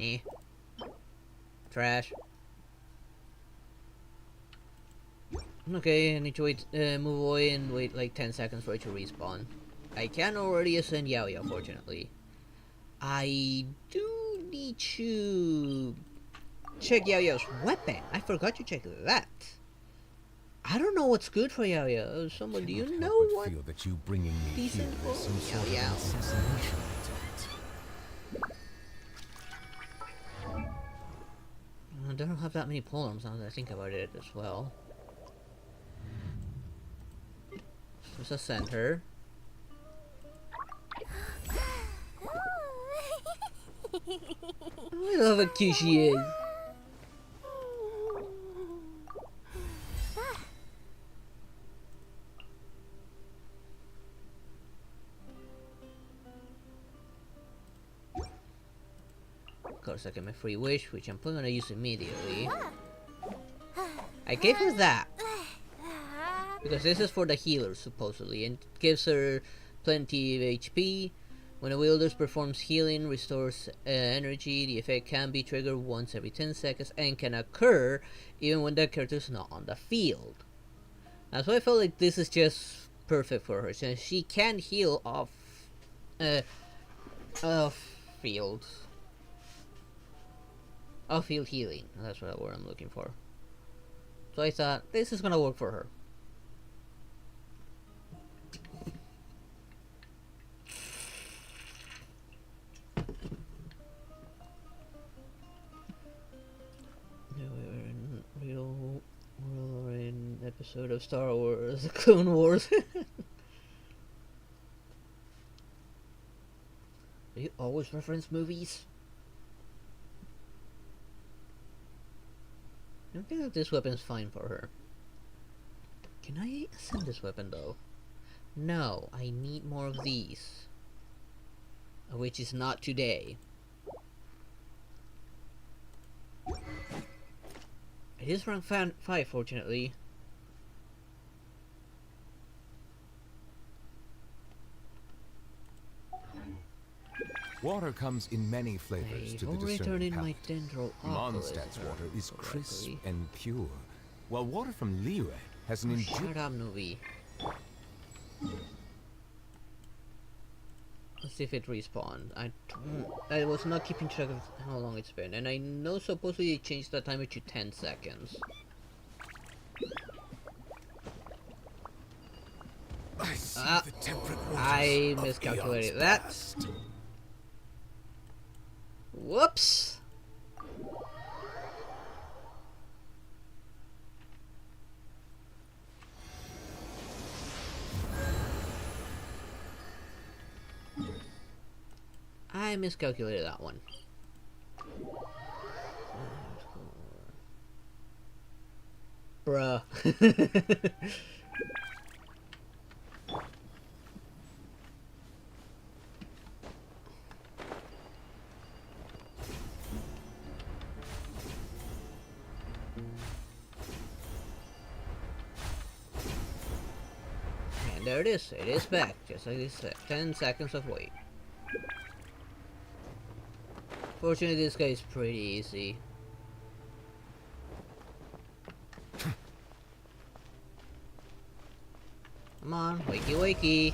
Eh. Trash. Okay, I need to wait, move away and wait like 10 seconds for it to respawn. I can already ascend Yao Yao, fortunately. I do need to check Yao Yao's weapon. I forgot to check that. I don't know what's good for Yao Yao. Someone, do you know what? Feel that you bringing me decent here is some Yao sort of Yao. assassination attempt. I don't have that many polearms now that I think about it as well. There's a center. I love how cute she is. Of course, I get my free wish, which I'm probably gonna use immediately. I gave her that because this is for the healer supposedly, and it gives her plenty of HP When a wielder performs healing, restores energy, the effect can be triggered once every 10 seconds and can occur even when the character is not on the field. So I felt like this is just perfect for her, since she can heal off field. Off-field healing. That's what word I'm looking for. So I thought this is gonna work for her. We're in episode of Star Wars, The Clone Wars. Do you always reference movies? I think that this weapon's fine for her. Can I ascend this weapon though? No, I need more of these. Which is not today. It is rank 5, fortunately. Water comes in many flavors to the discerning palate. Mondstadt's water is crisp and pure, while water from Liyue has an Shut up, Nuvi. Let's see if it respawned. I was not keeping track of how long it's been, and I know supposedly they changed the timer to 10 seconds. I miscalculated that. Whoops! I miscalculated that one. Bruh. And there it is. It is back, just like this. 10 seconds of wait. Fortunately, this guy is pretty easy. Come on, wakey wakey.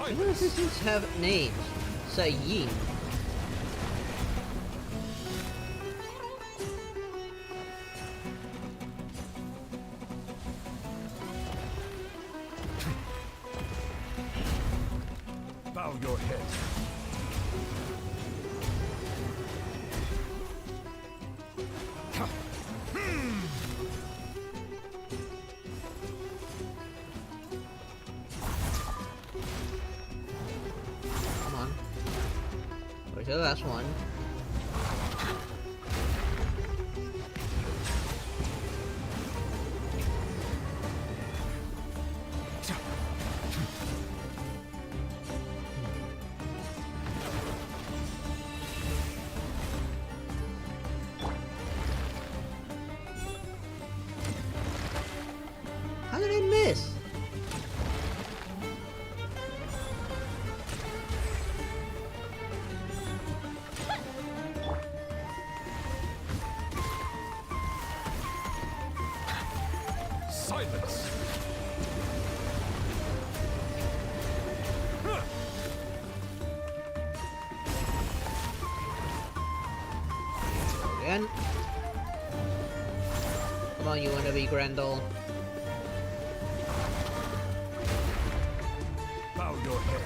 Even assistants have names. Sayin. Bow your head. Come on. Where's the last one? How did I miss? Silence! Again. Come on, you wanna be Grendel? Bow your head.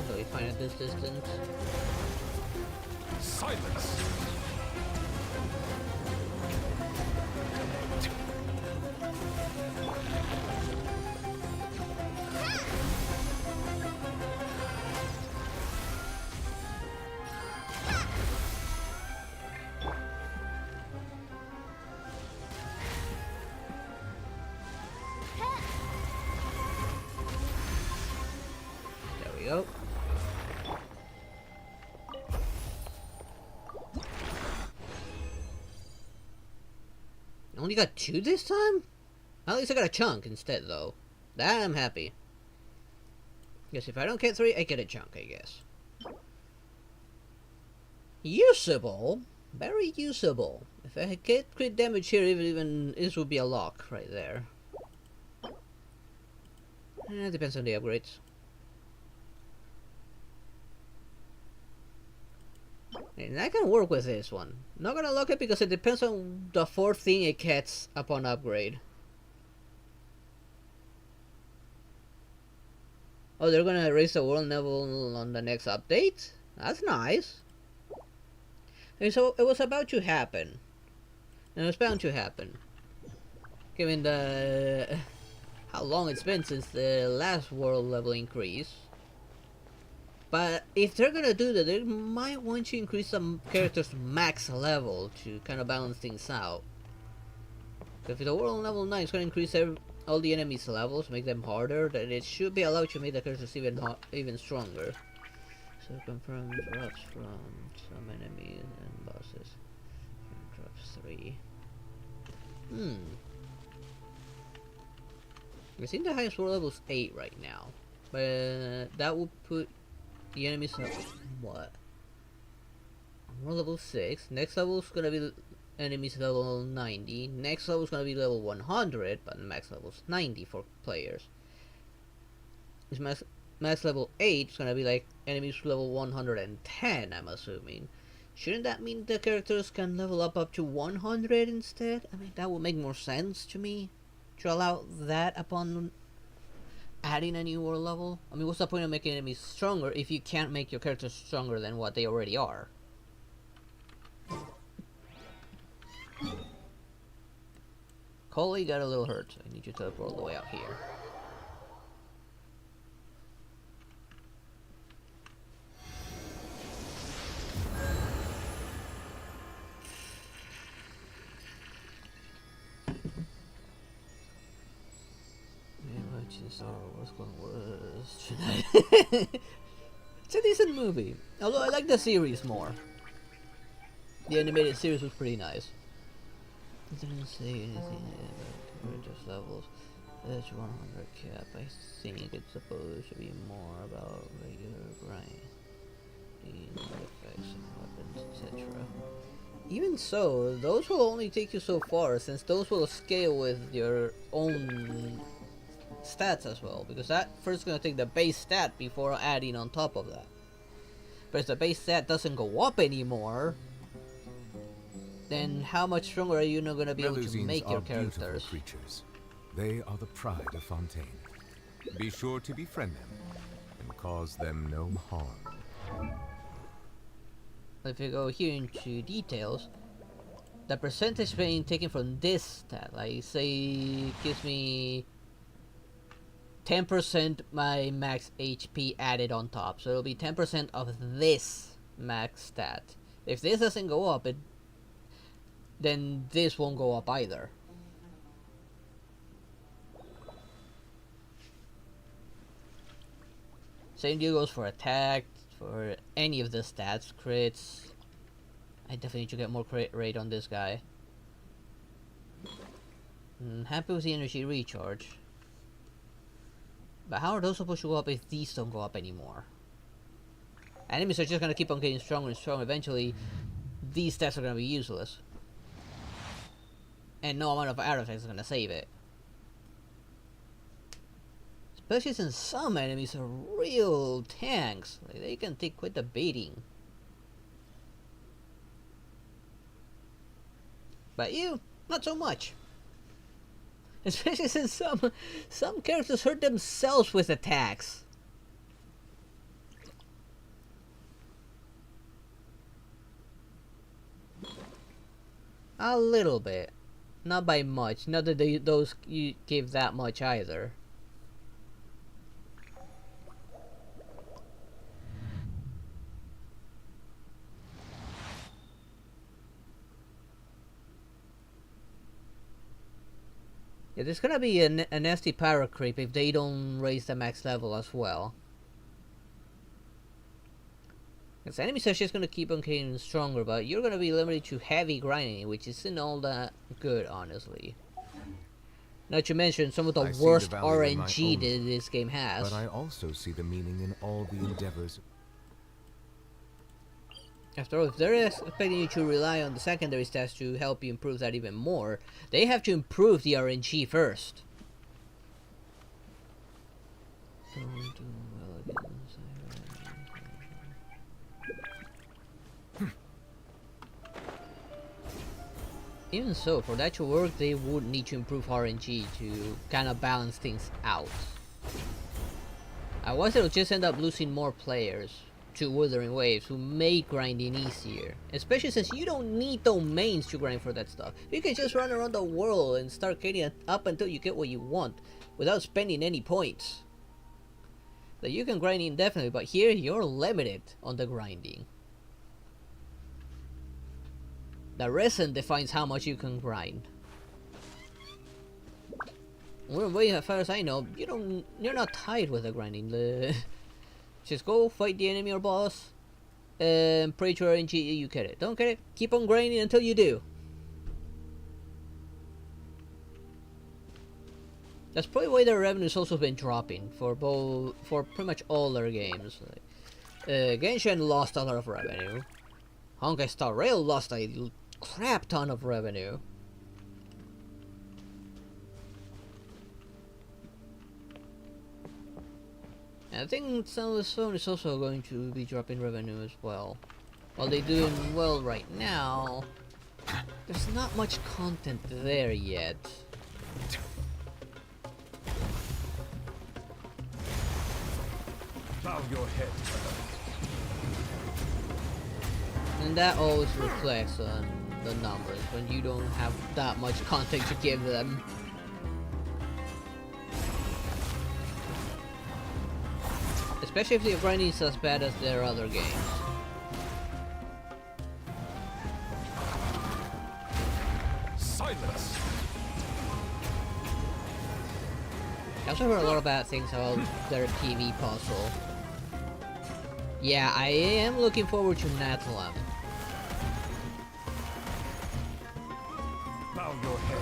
So we find at this distance. Silence! we go. I only got 2 this time? At least I got a chunk instead, though. That I'm happy. Guess if I don't get 3, I get a chunk, I guess. Usable. Very usable. If I get crit damage here, even this would be a lock right there. Depends on the upgrades. And I can work with this one. Not gonna lock it because it depends on the 4th thing it gets upon upgrade. Oh, they're gonna raise the world level on the next update? That's nice. And so it was about to happen. And it was bound to happen. Given the how long it's been since the last world level increase. But if they're gonna do that, they might want to increase some characters' max level to kind of balance things out. If the world level 9 is gonna increase all the enemies' levels, make them harder, then it should be allowed to make the characters even stronger. So confirm drops from some enemies and bosses. Drops 3. I think the highest world level is 8 right now. But that would put the enemies at what? World level 6. Next level is gonna be enemies level 90. Next level is gonna be level 100, but the max level is 90 for players. This max level 8 is gonna be like enemies level 110, I'm assuming. Shouldn't that mean the characters can level up to 100 instead? I mean, that would make more sense to me. To allow that upon adding a new world level. I mean, what's the point of making enemies stronger if you can't make your characters stronger than what they already are? Coley got a little hurt. I need you to teleport all the way out here. What's going worse tonight? It's a decent movie, although I like the series more. The animated series was pretty nice. It didn't say anything about characters levels. That's 100 cap. I think it's supposed to be more about regular grinding effects and weapons, etc. Even so, those will only take you so far, since those will scale with your own stats as well, because that first gonna take the base stat before adding on top of that. But if the base stat doesn't go up anymore, then how much stronger are you not gonna be able to make your characters? Creatures. They are the pride of Fontaine. Be sure to befriend them and cause them no harm. If you go here into details, the percentage being taken from this stat, like say, gives me 10% my max HP added on top, so it'll be 10% of this max stat. If this doesn't go up, then this won't go up either. Same deal goes for attack, for any of the stats, crits. I definitely need to get more crit rate on this guy. Happy with the energy recharge. But how are those supposed to go up if these don't go up anymore? Enemies are just gonna keep on getting stronger and stronger. Eventually, these stats are gonna be useless. And no amount of artifacts is gonna save it. Especially since some enemies are real tanks. Like, they can take quite the beating. But you, not so much. Especially since some characters hurt themselves with attacks. A little bit. Not by much. Not that those you give that much either. Yeah, there's gonna be a nasty power creep if they don't raise the max level as well. Because enemies are just gonna keep on getting stronger, but you're gonna be limited to heavy grinding, which isn't all that good, honestly. Not to mention some of the worst RNG that this game has. But I also see the meaning in all the endeavors. After all, if they're expecting you to rely on the secondary stats to help you improve that even more, they have to improve the RNG first. Don't do well against Even so, for that to work, they would need to improve RNG to kind of balance things out. Otherwise, it'll just end up losing more players to Wuthering Waves who make grinding easier. Especially since you don't need domains to grind for that stuff. You can just run around the world and start getting it up until you get what you want without spending any points. So you can grind indefinitely, but here you're limited on the grinding. The resin defines how much you can grind. Well, as far as I know, you're not tied with the grinding. Just go fight the enemy or boss, and pray to RNG you get it. Don't get it? Keep on grinding until you do. That's probably why their revenue's also been dropping for pretty much all their games. Like, Genshin lost a lot of revenue. Honkai Star Rail lost a crap ton of revenue. And I think Sunless Zone is also going to be dropping revenue as well. While they're doing well right now, there's not much content there yet. Bow your head. And that always reflects on the numbers when you don't have that much content to give them. Especially if the grinding is as bad as their other games. Silence. I also heard a lot of bad things about their PV puzzle. Yeah, I am looking forward to Nathalam. Bow your head.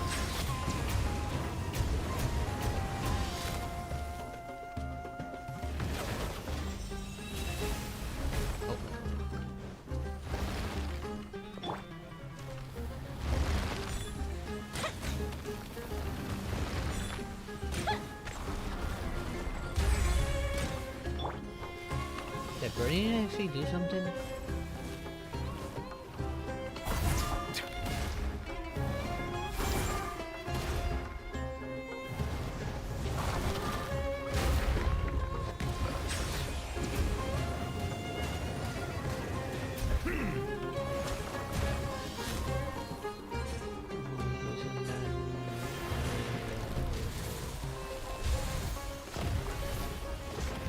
Did Bernie actually do something?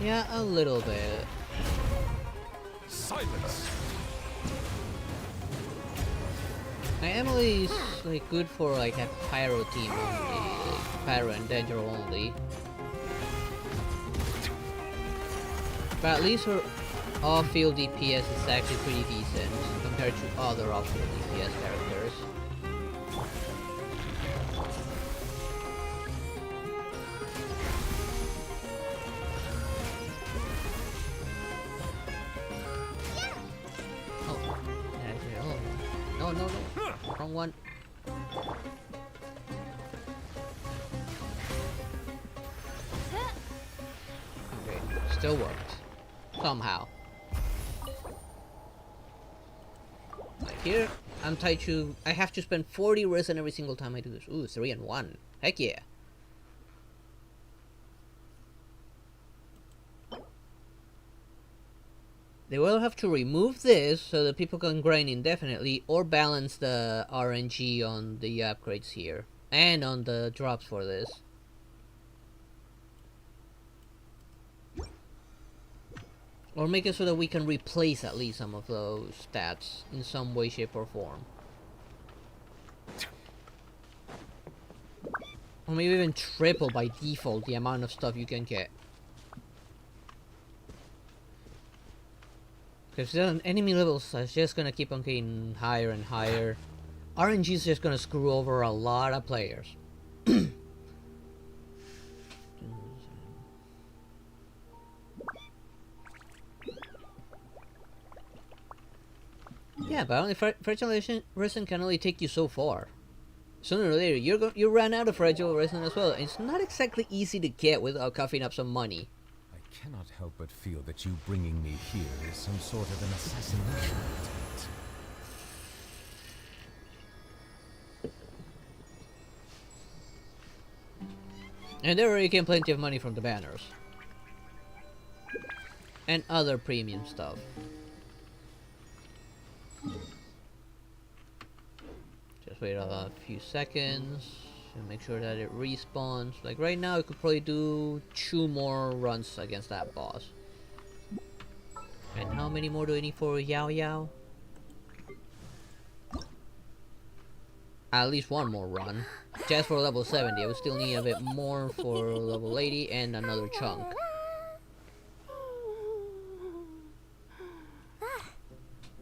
Yeah, a little bit. Silence. My Emily's like good for like a pyro team only, like pyro and danger only. But at least her off-field DPS is actually pretty decent compared to other off-field DPS characters. No, wrong one. Okay, still worked. Somehow. Like here, I'm tied to... I have to spend 40 resin every single time I do this. Ooh, 3 and 1. Heck yeah. They will have to remove this so that people can grind indefinitely or balance the RNG on the upgrades here and on the drops for this. Or make it so that we can replace at least some of those stats in some way, shape or form. Or maybe even triple by default the amount of stuff you can get. Because the enemy levels are just gonna keep on getting higher and higher. RNG is just gonna screw over a lot of players. Yeah, but only fragile resin can only take you so far. Sooner or later, you run out of fragile resin as well. And it's not exactly easy to get without coughing up some money. I cannot help but feel that you bringing me here is some sort of an assassination attempt. And they're already getting plenty of money from the banners. And other premium stuff. Just wait a few seconds and make sure that it respawns. Like right now, I could probably do 2 more runs against that boss. And how many more do I need for Yao Yao? At least 1 more run. Just for level 70. I would still need a bit more for level 80 and another chunk.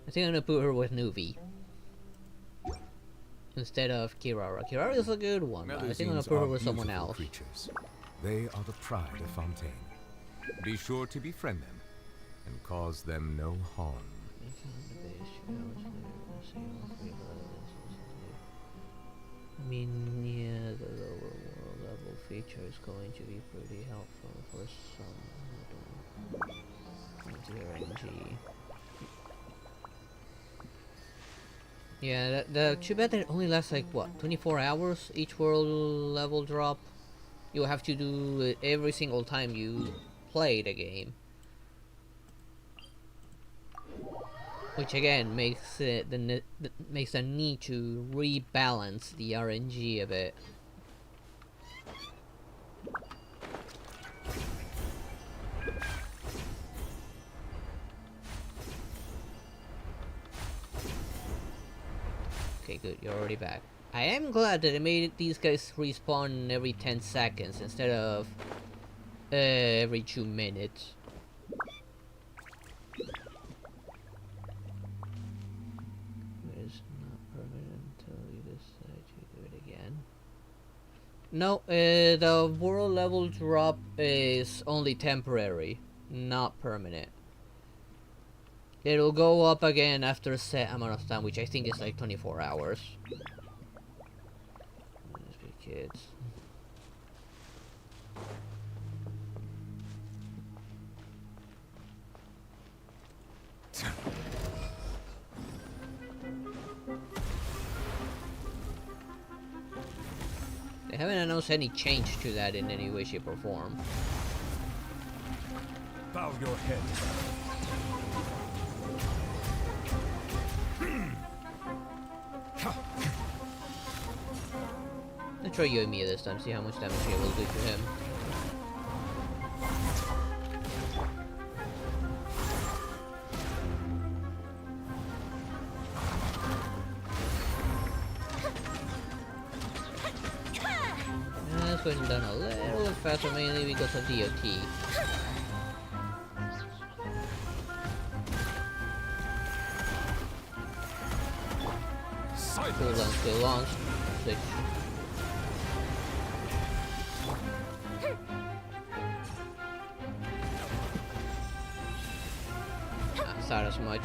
I think I'm gonna put her with Nuvi instead of Kirara. Kirara is a good one, but I think I'm gonna put her with someone else. Creatures. They are the pride of Fontaine. Be sure to befriend them and cause them no harm. I mean, yeah, the lower world level feature is going to be pretty helpful for some RNG. Yeah, too bad that it only lasts like what, 24 hours each world level drop. You have to do it every single time you play the game, which again makes it makes the need to rebalance the RNG a bit. Okay, good, you're already back. I am glad that they made these guys respawn every 10 seconds instead of every 2 minutes. It's not permanent until you decide to do it again. No, the world level drop is only temporary, not permanent. It'll go up again after a set amount of time, which I think is like 24 hours. Let's be kids. They haven't announced any change to that in any way, shape, or form. Bow your head. Let's try Yoimiya this time, see how much damage it will do to him. That's been done a little bit faster, mainly because of DOT. Cooldown still long, which not as much.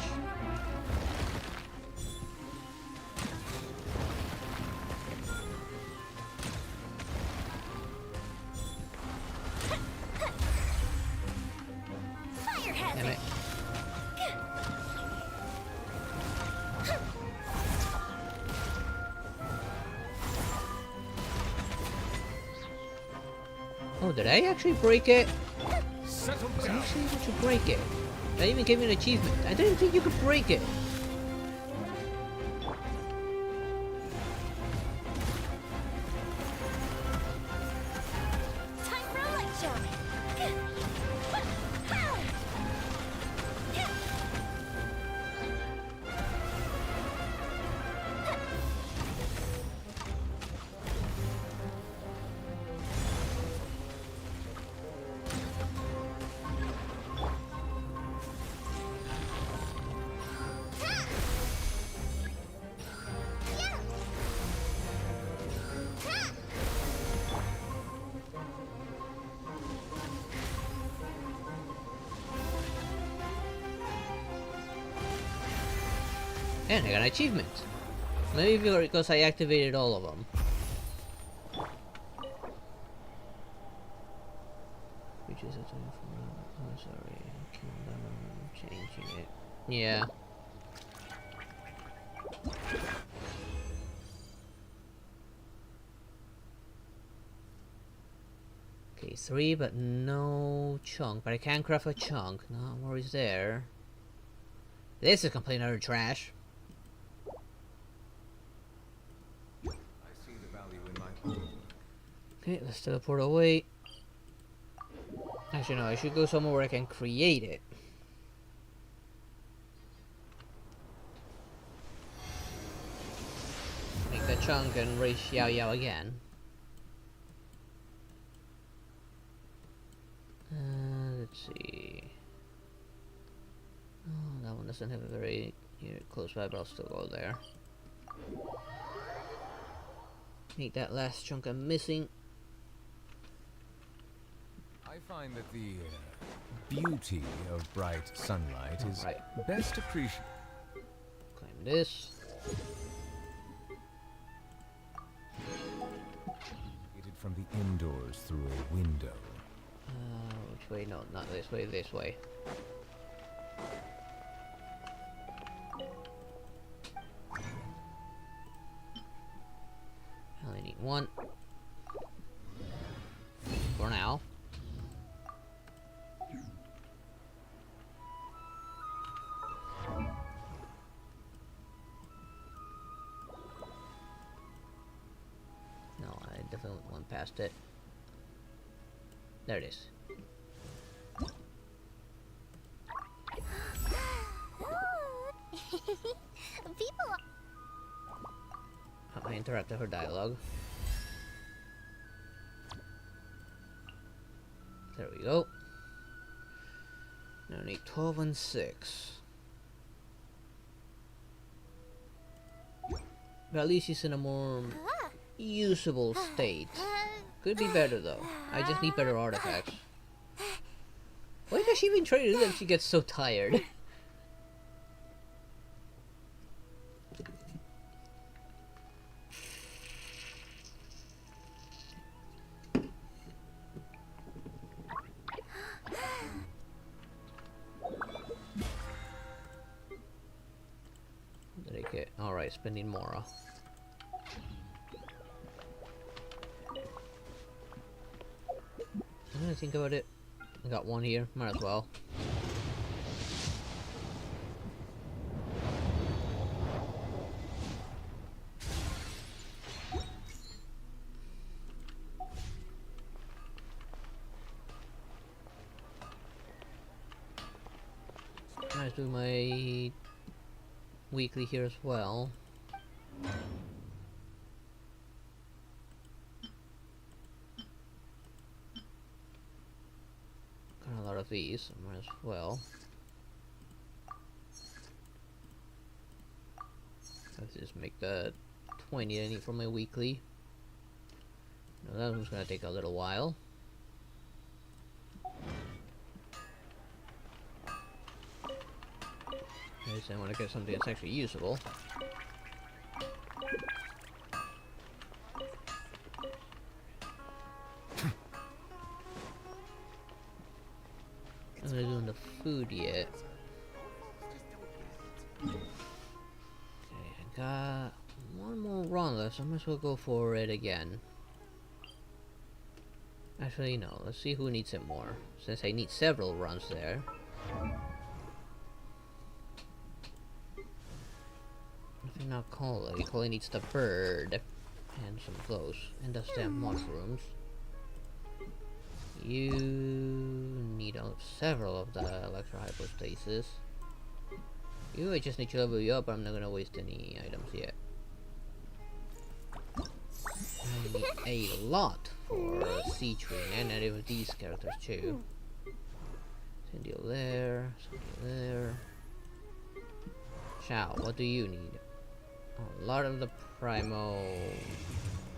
Damn it. Oh, did I actually break it? I actually able to break it. That even gave me an achievement. I didn't think you could break it. Time for a light show. And I got an achievement. Maybe because I activated all of them. Which is a time for... Oh, sorry. Changing it. Yeah. Okay, 3, but no chunk. But I can craft a chunk. No worries there. This is complete utter trash. I see the value in my own. Okay, let's teleport away. Actually, no, I should go somewhere where I can create it. Make that chunk and raise Xiao Yao again. Let's see. Oh, that one doesn't have a very close by, but I'll still go there. Make that last chunk I'm missing. I find that the beauty of bright sunlight is best appreciated. Claim this. From the indoors through a window. Which way? No, not this way, this way. I only need one. For now. No, I definitely went past it. There it is. People. I interrupted her dialogue. There we go. Now I need 12 and 6. But at least he's in a more usable state. Could be better though. I just need better artifacts. Why does she even try to do that if she gets so tired? Alright, spending more. I'm gonna think about it. I got one here, might as well. Let's do my weekly here as well. Got a lot of these, so might as well. Let's just make that 20 I need for my weekly. Now that one's gonna take a little while. Okay, so I want to get something that's actually usable. I'm not doing the food yet. Okay, I got one more run left, so I might as well go for it again. Actually, no, let's see who needs it more, since I need several runs there. Nothing not Coley. Coley needs the bird and some clothes and the stem mushrooms. You need several of the electro hypostasis. You, I just need to level you up, but I'm not gonna waste any items yet. I need a lot for C-Train and any of these characters too. Cindy there, Cindy there. Shao, what do you need? Oh, a lot of the Primo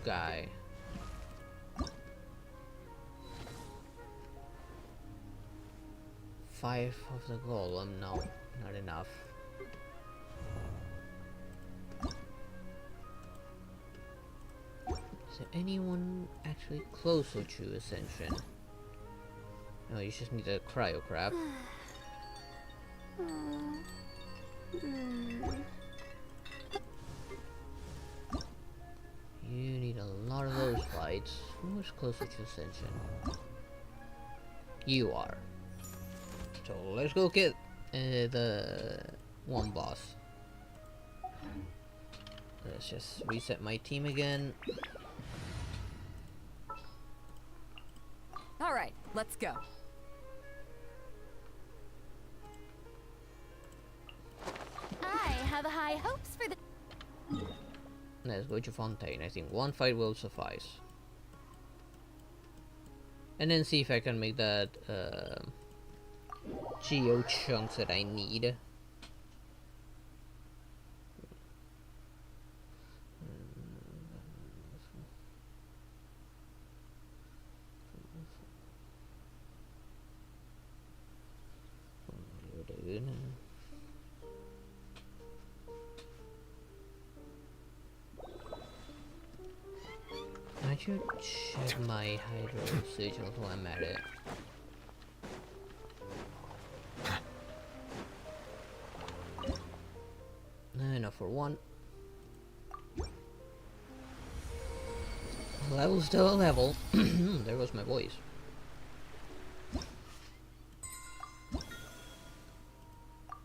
guy. Five of the golem, no, not enough. there anyone actually closer to Ascension? No, you just need a cryo crab. You need a lot of those fights. Who's closer to Ascension? You are. So let's go get the one boss. Let's just reset my team again. All right, let's go. I have high hopes for the. Let's go to Fontaine. I think one fight will suffice. And then see if I can make that geo chunks that I need. I should check my hydro sigils while I'm at it. Enough for one. Level still a level. There goes my voice.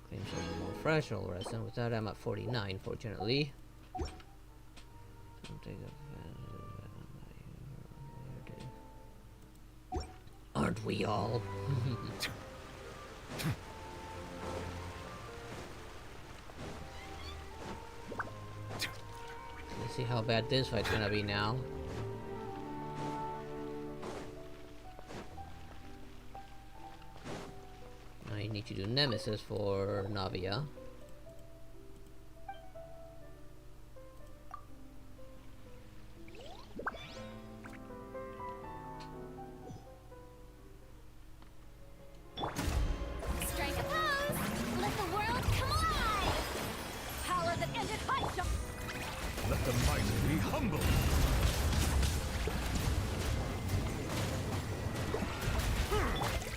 Claims are more fresh all rest, and with that I'm at 49, fortunately. Don't take advantage. Aren't we all? Let's see how bad this fight's gonna be now. I need to do Nemesis for Navia. Strike a pose! Let the world come alive! Power that ended high jump! Let the mighty be humble.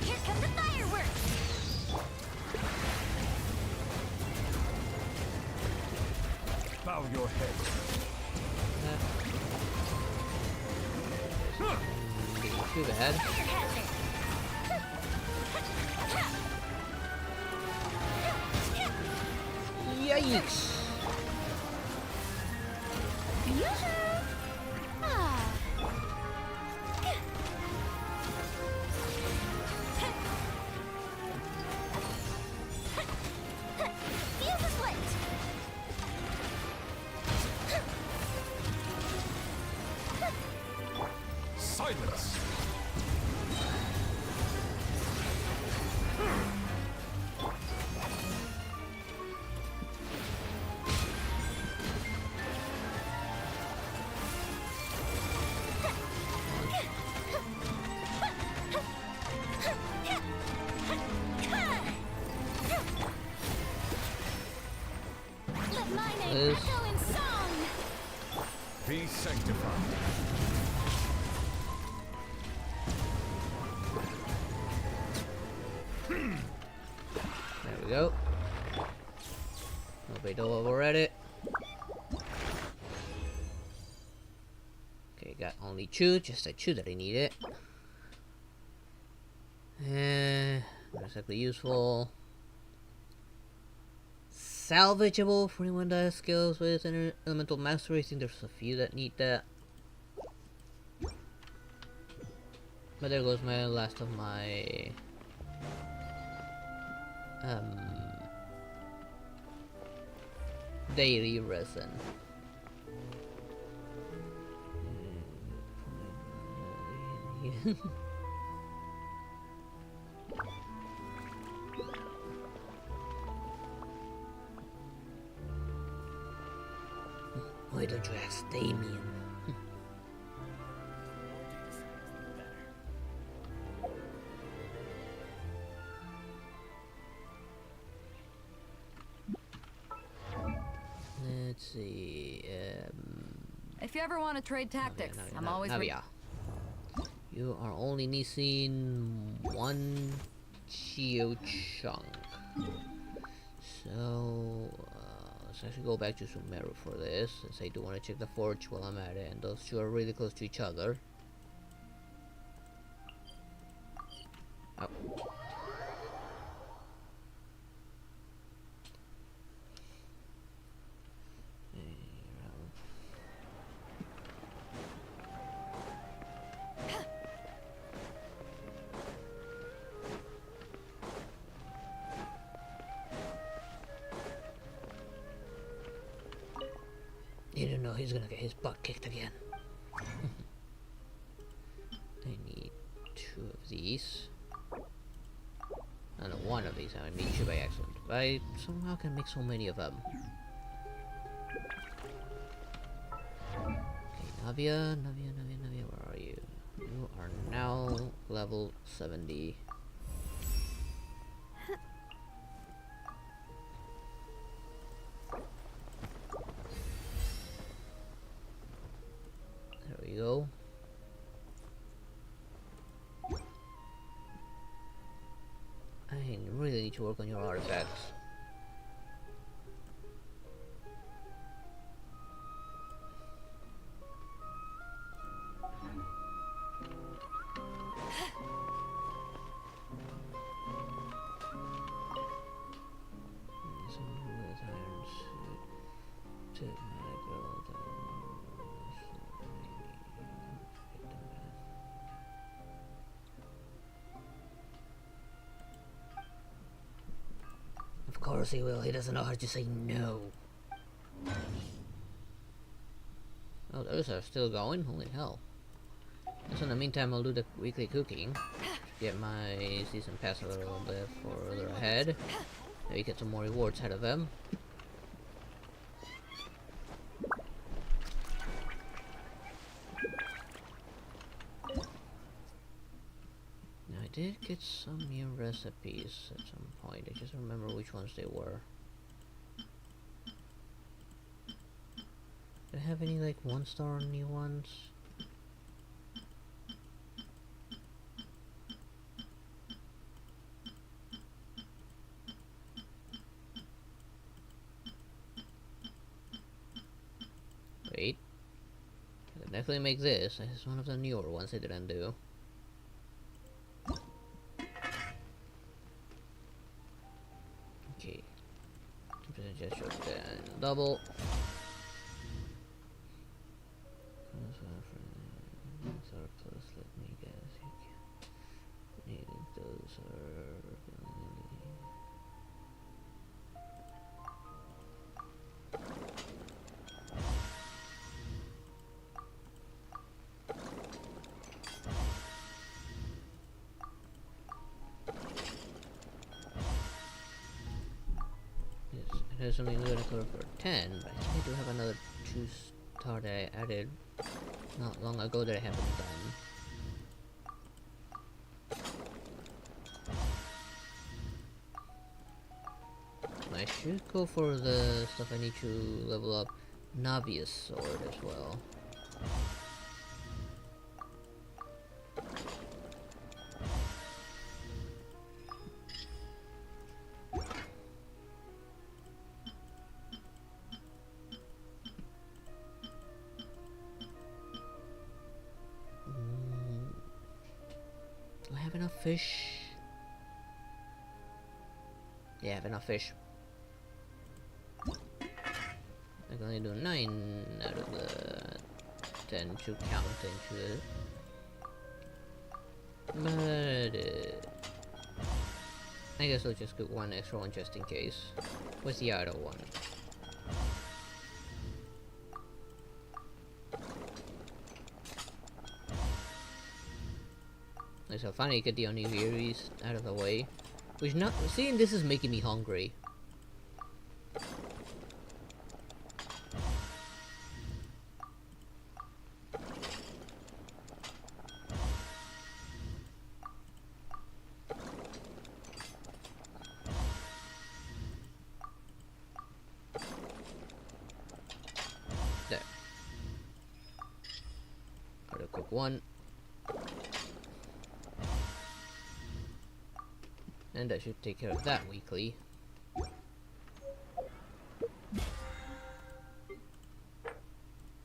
Here come the fireworks! Bow your head. Too bad. Fire hazard! Yikes! Yoo-hoo! Ah. Fuse is lit! Silence! Let my name This- echo in song! Be sanctified. There we go. Nobody overread it. Okay, got only two, just the two that I needed. Not exactly useful. Salvageable for anyone that has skills with elemental mastery. I think there's a few that need that. But there goes my last of my daily resin. Why don't you ask Damien? Let's see. If you ever want to trade tactics, I'm always ready. Navia. You are only missing one Chio chunk. So let's actually go back to Sumeru for this, since I do want to check the forge while I'm at it, and those two are really close to each other. Oh. You don't know he's gonna get his butt kicked again. I need 2 of these. No, one of these. I made two by accident. I somehow can make so many of them. Okay, Navia, where are you? You are now level 70. There we go. I really need to work on your artifacts. Of course he will, he doesn't know how to say no. Oh, those are still going? Holy hell. So in the meantime, I'll do the weekly cooking. Get my season pass a little bit further ahead. Maybe get some more rewards out of them. Now I did get some new recipes at some point. I just don't remember which ones they were. Do I have any like 1-star new ones? Wait. I can definitely make this. This is one of the newer ones I didn't do. Okay. Just double. Surplus, let me guess. You can need those are yes, it has only good color for 10, but I think I do have another 2-star that I added not long ago that I haven't done. I should go for the stuff I need to level up Navia's sword as well. Do I have enough fish? Yeah, I have enough fish. I can only do 9 out of the 10 to count into it. But I guess I'll just get one extra one just in case. What's the other one? So finally get the onigiris out of the way. Which not seeing this is making me hungry. There. Got a quick one. And I should take care of that weekly.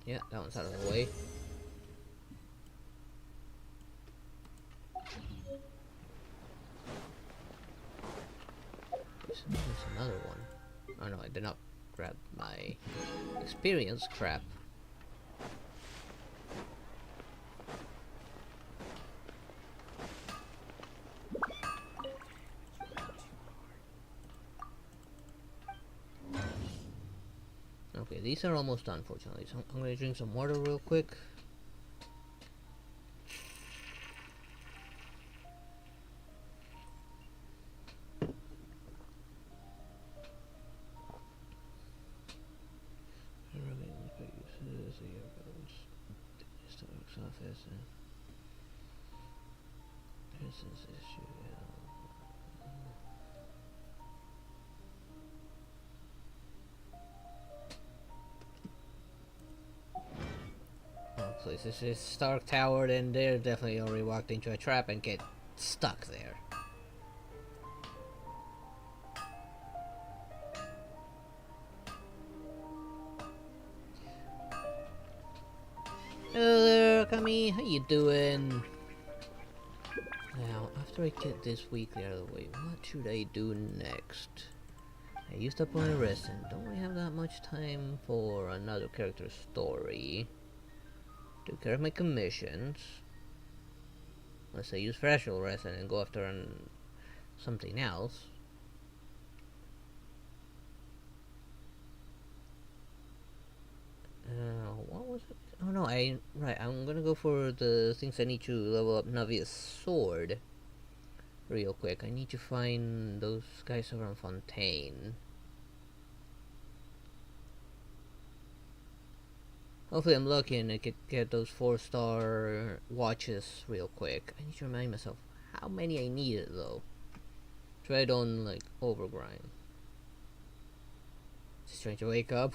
Yeah, that one's out of the way. There's another one. Oh no, I did not grab my experience crap. Okay, these are almost done, fortunately. So I'm gonna drink some water real quick. Office and business issue. Oh, please, this is Stark Tower, then they're definitely already walked into a trap and get stuck there. Hello there, Kami. How you doing? Now, after I get this weekly out of the way, what should I do next? I used up my rest and don't really have that much time for another character story. Took care of my commissions. Unless I use fractional rest and then go after something else. What was it? Oh no, I'm gonna go for the things I need to level up Navia's sword. Real quick, I need to find those guys around Fontaine. Hopefully I'm lucky and I could get those 4-star watches real quick. I need to remind myself how many I needed though. Try I don't like overgrind. Just trying to wake up.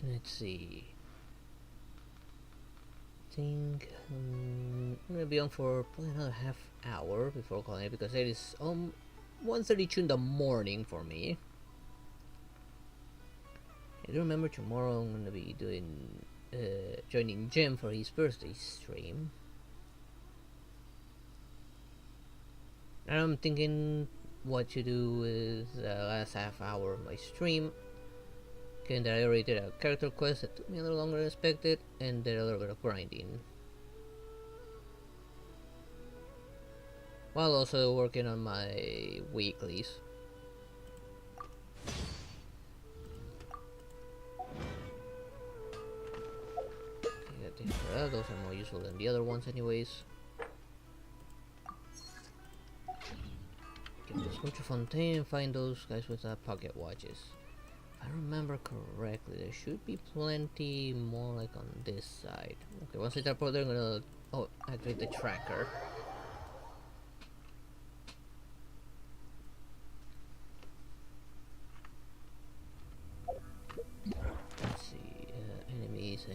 Let's see. I think I'm gonna be on for probably another half hour before calling it because it is 1:32 in the morning for me. I do remember tomorrow I'm gonna be doing joining Jim for his birthday stream. And I'm thinking what to do with the last half hour of my stream. Given that I already did a character quest that took me a little longer than expected, and did a little bit of grinding. While also working on my weeklies. Okay, those are more useful than the other ones anyways. Okay, let's go to Fontaine and find those guys with pocket watches. If I remember correctly, there should be plenty more like on this side. Okay, once I teleport there, I'm gonna activate the tracker. Let's see, enemies.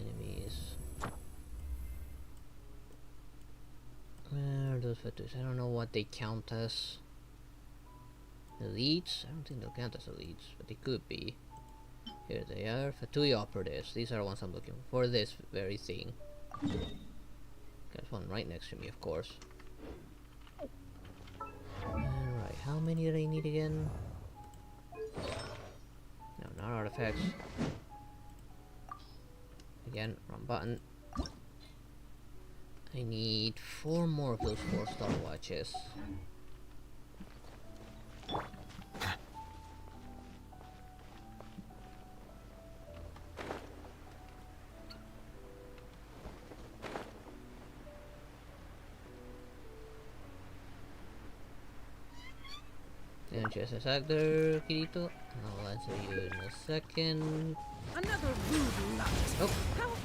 Where are those Vtuber? I don't know what they count as. Elites? I don't think they'll count as elites, but they could be. Here they are, Vtuber operatives. These are the ones I'm looking for this very thing. There's one right next to me, of course. Alright, how many do I need again? No, not artifacts. Again, wrong button. I need 4 more of those 4-star watches. And just a sec there, Kirito. I'll answer you in a second. Another rude lot. Oh,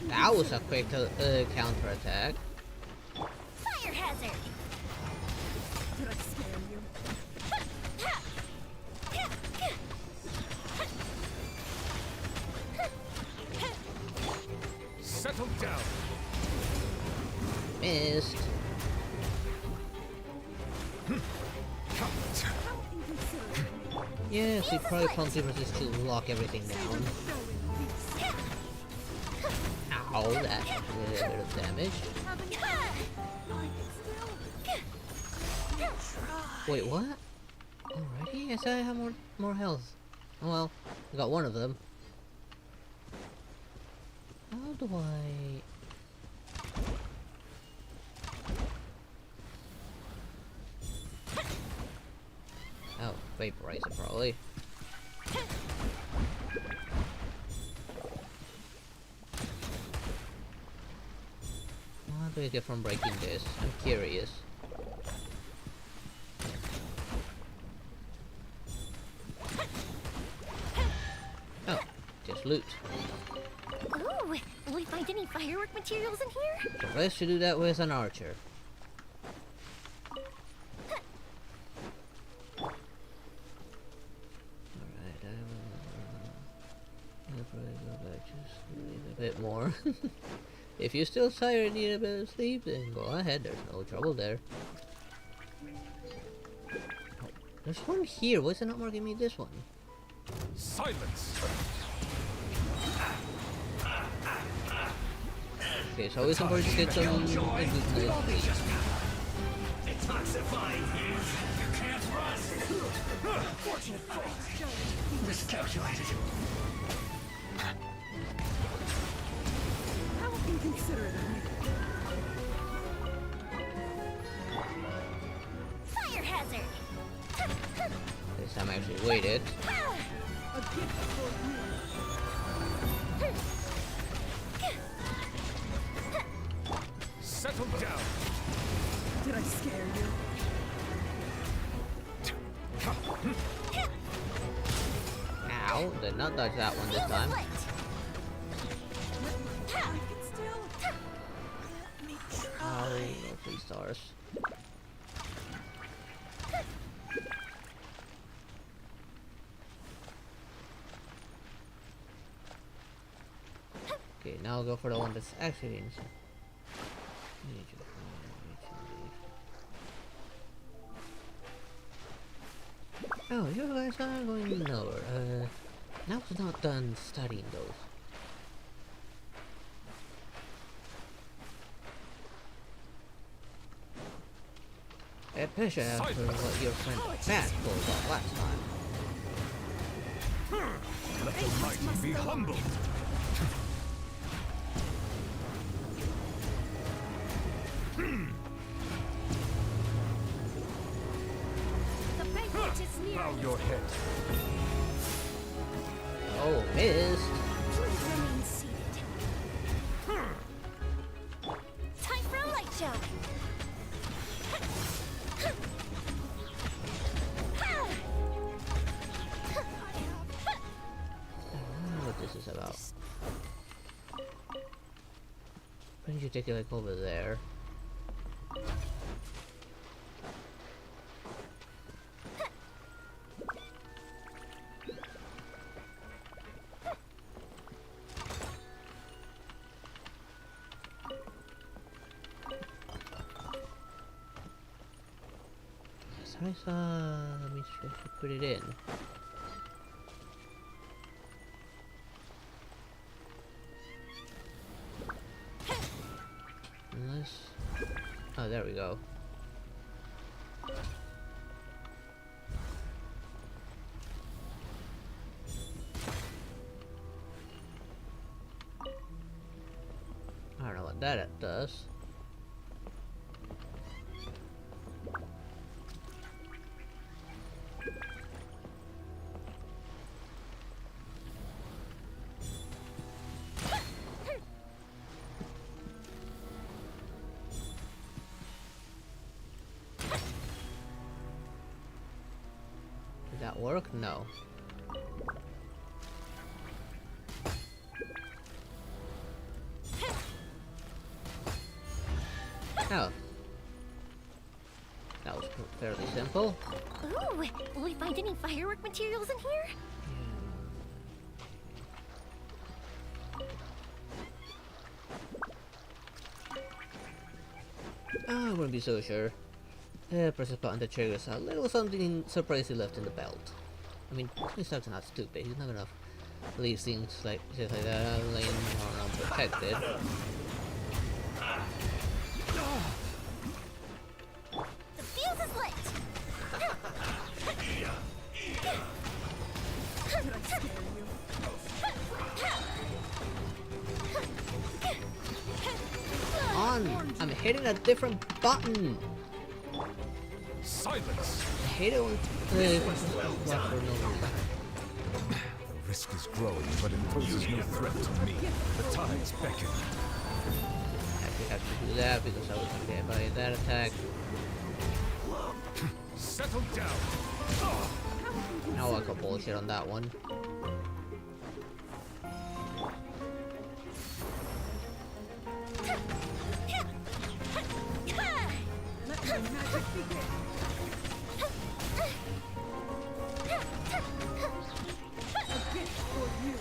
that was a quick counter attack. Fire hazard! Did I scare you? Settle down. Missed. Yeah, she probably promptly resist to lock everything down. Ow, that actually did a bit of damage. Wait, what? Alrighty, I said I have more health. Oh well, I got one of them. How do I... Oh, vaporizer probably. What do I get from breaking this? I'm curious. Oh, just loot. Ooh, will we find any firework materials in here? So best to do that with an archer. Alright, I'll probably go back to sleep a bit more. If you're still tired and need a bit of sleep, then go ahead, there's no trouble there. There's one here, why is it not marking me this one? Silence. Okay, so always important to get some goodness. Detoxifying you. You can't run. Fortunate fate. Miscalculated. How inconsiderate of me. Fire hazard! This time I actually waited. A gift for you. Settle down. Did I scare you? Ow, did not dodge that one this time. I can still... Let me Oh, try. no 3 stars. Okay, now I'll go for the one that's actually inside. Oh, you guys are going nowhere. Now we're not done studying those. A pleasure after what your friend Matt pulled off last time. Let the mighty be humbled. The banquet is near. Bow your head. Oh, missed. Please remain seated. Time for a light show. I don't know what this is about. Why don't you take it like over there? I saw. Let me see if I should put it in. Unless. Oh, there we go. I don't know what that does. that work? No. Oh. That was fairly simple. Ooh, will we find any firework materials in here? I wouldn't be so sure. Press a button that triggers a little something surprisingly left in the belt. I mean, this dog's not stupid. He's not gonna leave things like shit like that laying around unprotected. The fuse is lit! Did I scare you? On! I'm hitting a different button! Silence! I hate it when for no reason. The risk is growing, but it poses no threat to me. The tides beckon. I actually have to do that because I was gonna get by that attack. Settle down! Now I got bullshit on that one. Let my magic begin. A gift for you.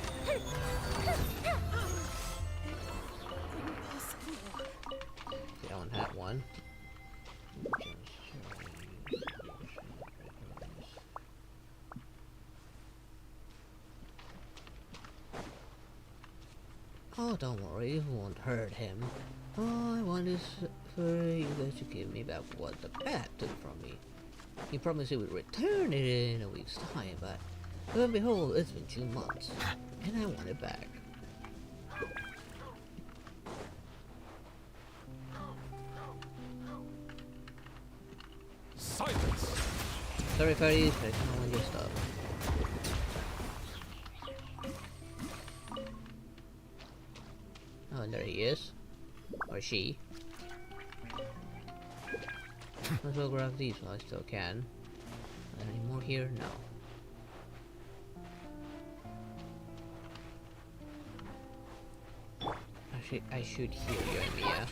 Impossible. Yeah, on that one. Oh, don't worry, it won't hurt him. All I want is for you guys to give me back what the bat took from me. He promised he would return it in a week's time, but lo and behold, it's been 2 months, and I want it back. Silence! Sorry, fairies, but I don't want your stuff. Oh, and there he is. Or she. Might as well grab these while I still can. Are there any more here? No. I should hear you, Mia.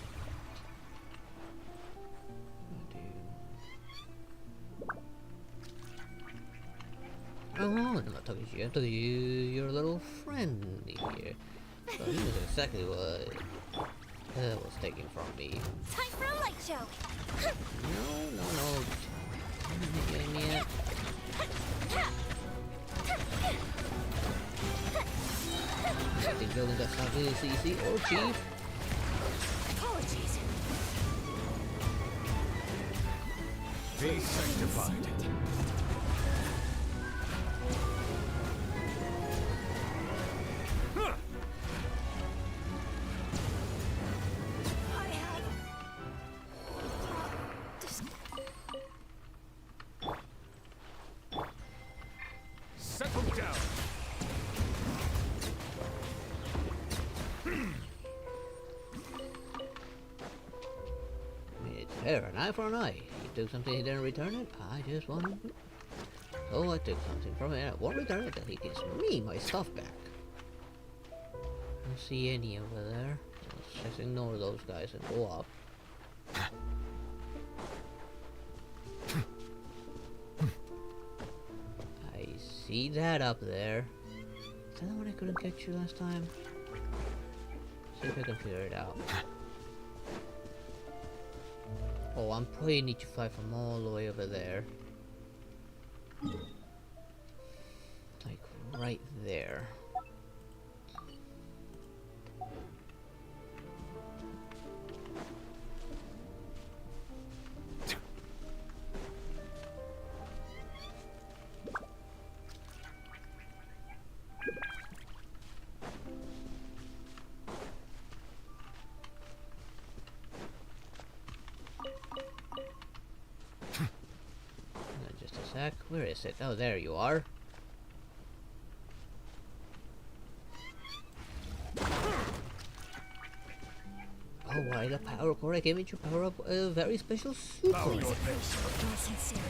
Oh, I'm not talking to you. I'm talking to you, your little friend here. So this is exactly what was taken from me. Time for a light show! No. Give me it. I think building that's not really easy or cheap. Apologies. Be sanctified. Settle down! I mean, it's fair, an eye for an eye. He took something, he didn't return it. I just want. Oh, I took something from it. I won't return it until he gives me my stuff back. I don't see any over there. Let's just ignore those guys and go up. I see that up there. Is that the one I couldn't catch you last time? See if I can figure it out. Oh, I'm probably need to fly from all the way over there. Like right there. Just a sec. Where is it? Oh, there you are. Oh, why the power core? I gave it to power up a very special suit. Bow your face. Your sincerity.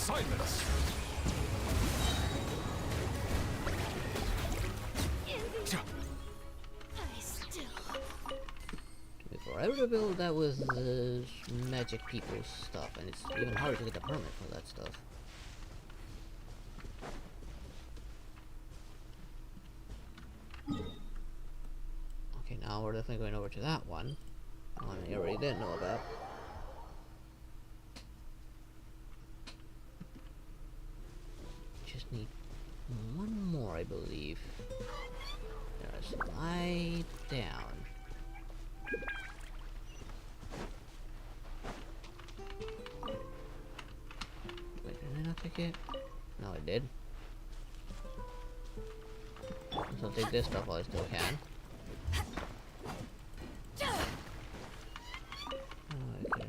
Silence! I still... Took me forever to build that with magic people stuff, and it's even harder to get the permit for that stuff. Okay, now we're definitely going over to that one. One I already didn't know about. Just need one more, I believe. There, slide down. Wait, did I not take it? No, I did. So I'll take this stuff while I still can. Oh, I can,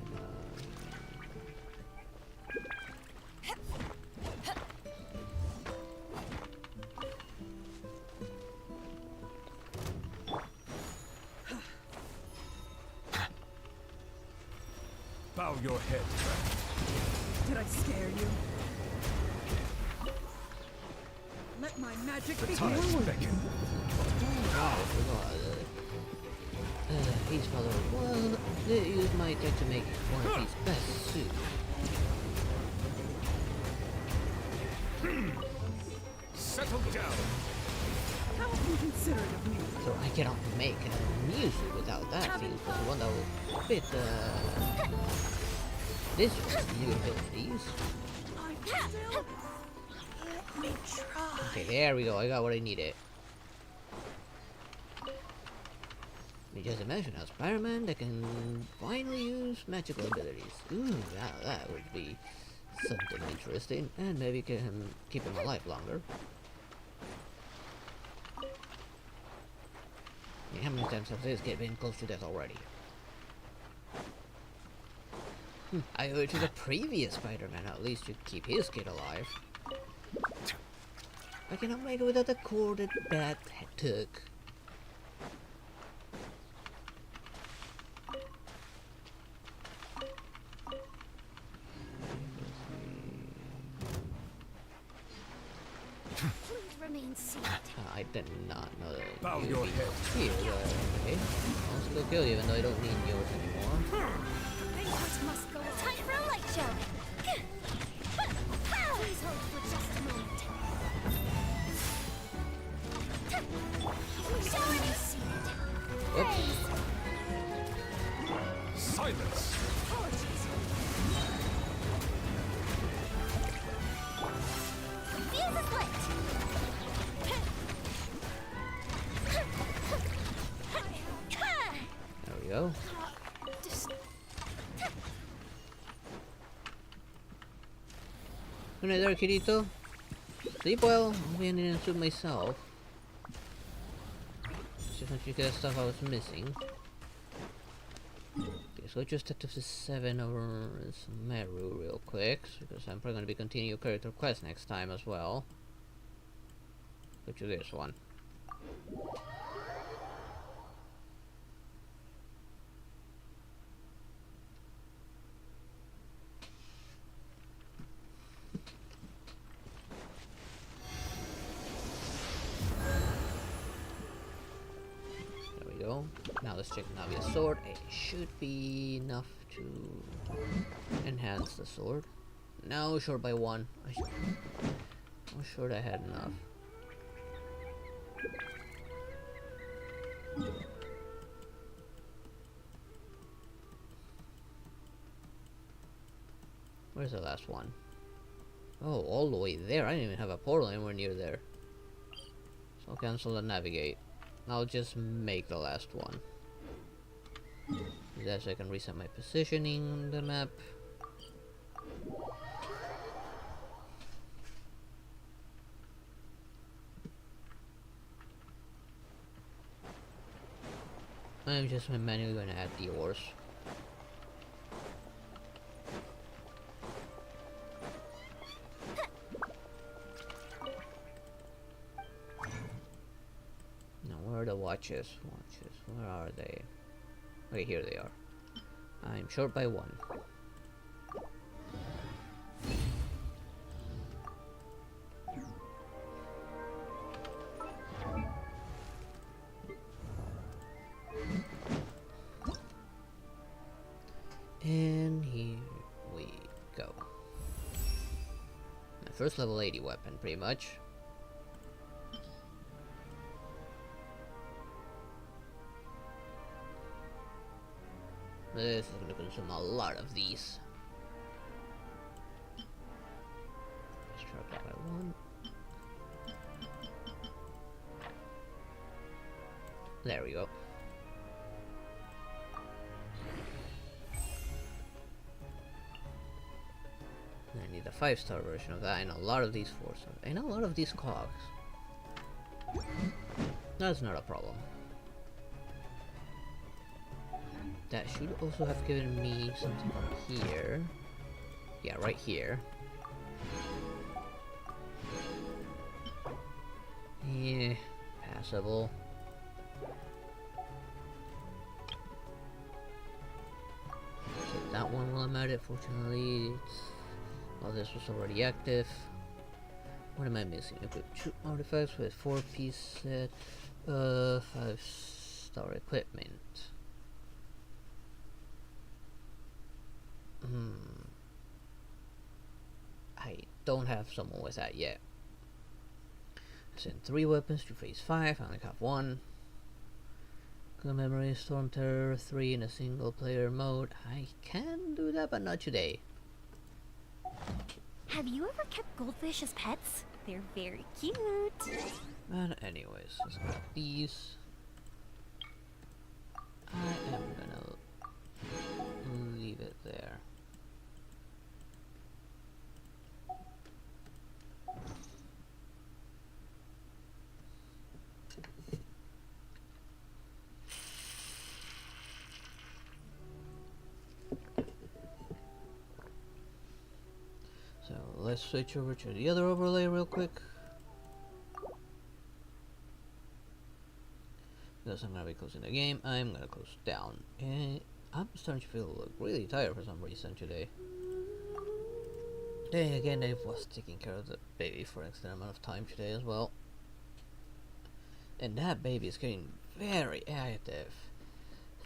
Bow your head. Did I scare you? Let my magic begin. Tides beckon. He's father. Well, they use my tech to make one of his best suits. Settle down. How inconsiderate of me. So I cannot make a new suit without that suit, because the one that will fit this new abilities. I still... Let me try. Okay, there we go. I got what I needed. You just imagine a Spider-Man that can finally use magical abilities. Ooh, now that would be something interesting, and maybe can keep him alive longer. I mean, how many times have this get been close to death already? I owe it to the previous Spider-Man at least to keep his kid alive. I cannot make it without the cord that Bat took. Please remain seated. I did not know that. Bow you'd your be head. Here, okay. I'll still kill you even though I don't need yours anymore. Banquet must go on. Time for a light show. Please hold for just a moment. Show me seated. Whoops. Silence. Apologies. Fuse is lit. There we go. Just Good night there, Kirito. Sleep well. I'll be ending in suit myself. Just want you to get stuff I was missing. Okay, so just have to 7 over Meru real quick, because I'm probably going to be continuing character quest next time as well. Go to this one. There we go. Now let's check Navia's sword. It should be enough to enhance the sword. No, short by 1. I'm sure I had enough. Where's the last one? Oh, all the way there. I didn't even have a portal anywhere near there. So I'll cancel the navigate. I'll just make the last one. That so I can reset my positioning on the map. I'm just manually going to add the ores. Now where are the watches? Where are they? Okay, here they are. I'm short by 1. First level 80 weapon, pretty much. This is going to consume a lot of these. Let's drop that by one. There we go. I need a 5-star version of that, and a lot of these 4-star, and a lot of these cogs. That's not a problem. That should also have given me something here. Yeah, right here. Yeah, passable. Take that one while I'm at it. Fortunately, well, this was already active. What am I missing? Equip 2 artifacts with 4-piece set of 5-star equipment. I don't have someone with that yet. Send 3 weapons to phase 5. I only have 1. Commemorate Storm Terror 3 in a single player mode. I can do that, but not today. Have you ever kept goldfish as pets? They're very cute. And anyways, let's grab these. I am gonna leave it there. So let's switch over to the other overlay real quick. Because I'm gonna be closing the game, I'm gonna close down. And I'm starting to feel really tired for some reason today. Then again, I was taking care of the baby for an extended amount of time today as well. And that baby is getting very active.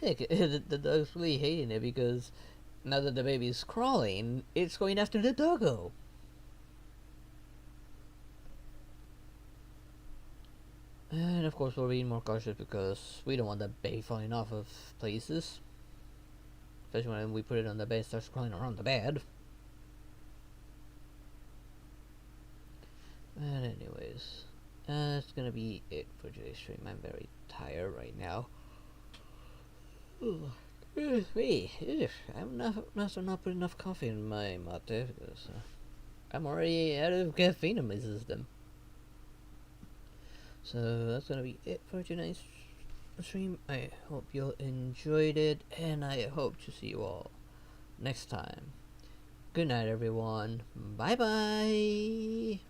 Heck, the dog's really hating it because now that the baby is crawling, it's going after the doggo. And of course we're being more cautious because we don't want that baby falling off of places. Especially when we put it on the bed and starts crawling around the bed. And anyways, that's gonna be it for today's stream. I'm very tired right now. I'm not putting enough coffee in my mate because I'm already out of caffeine in my system. So that's gonna be it for tonight's stream. I hope you enjoyed it, and I hope to see you all next time. Good night, everyone. Bye bye.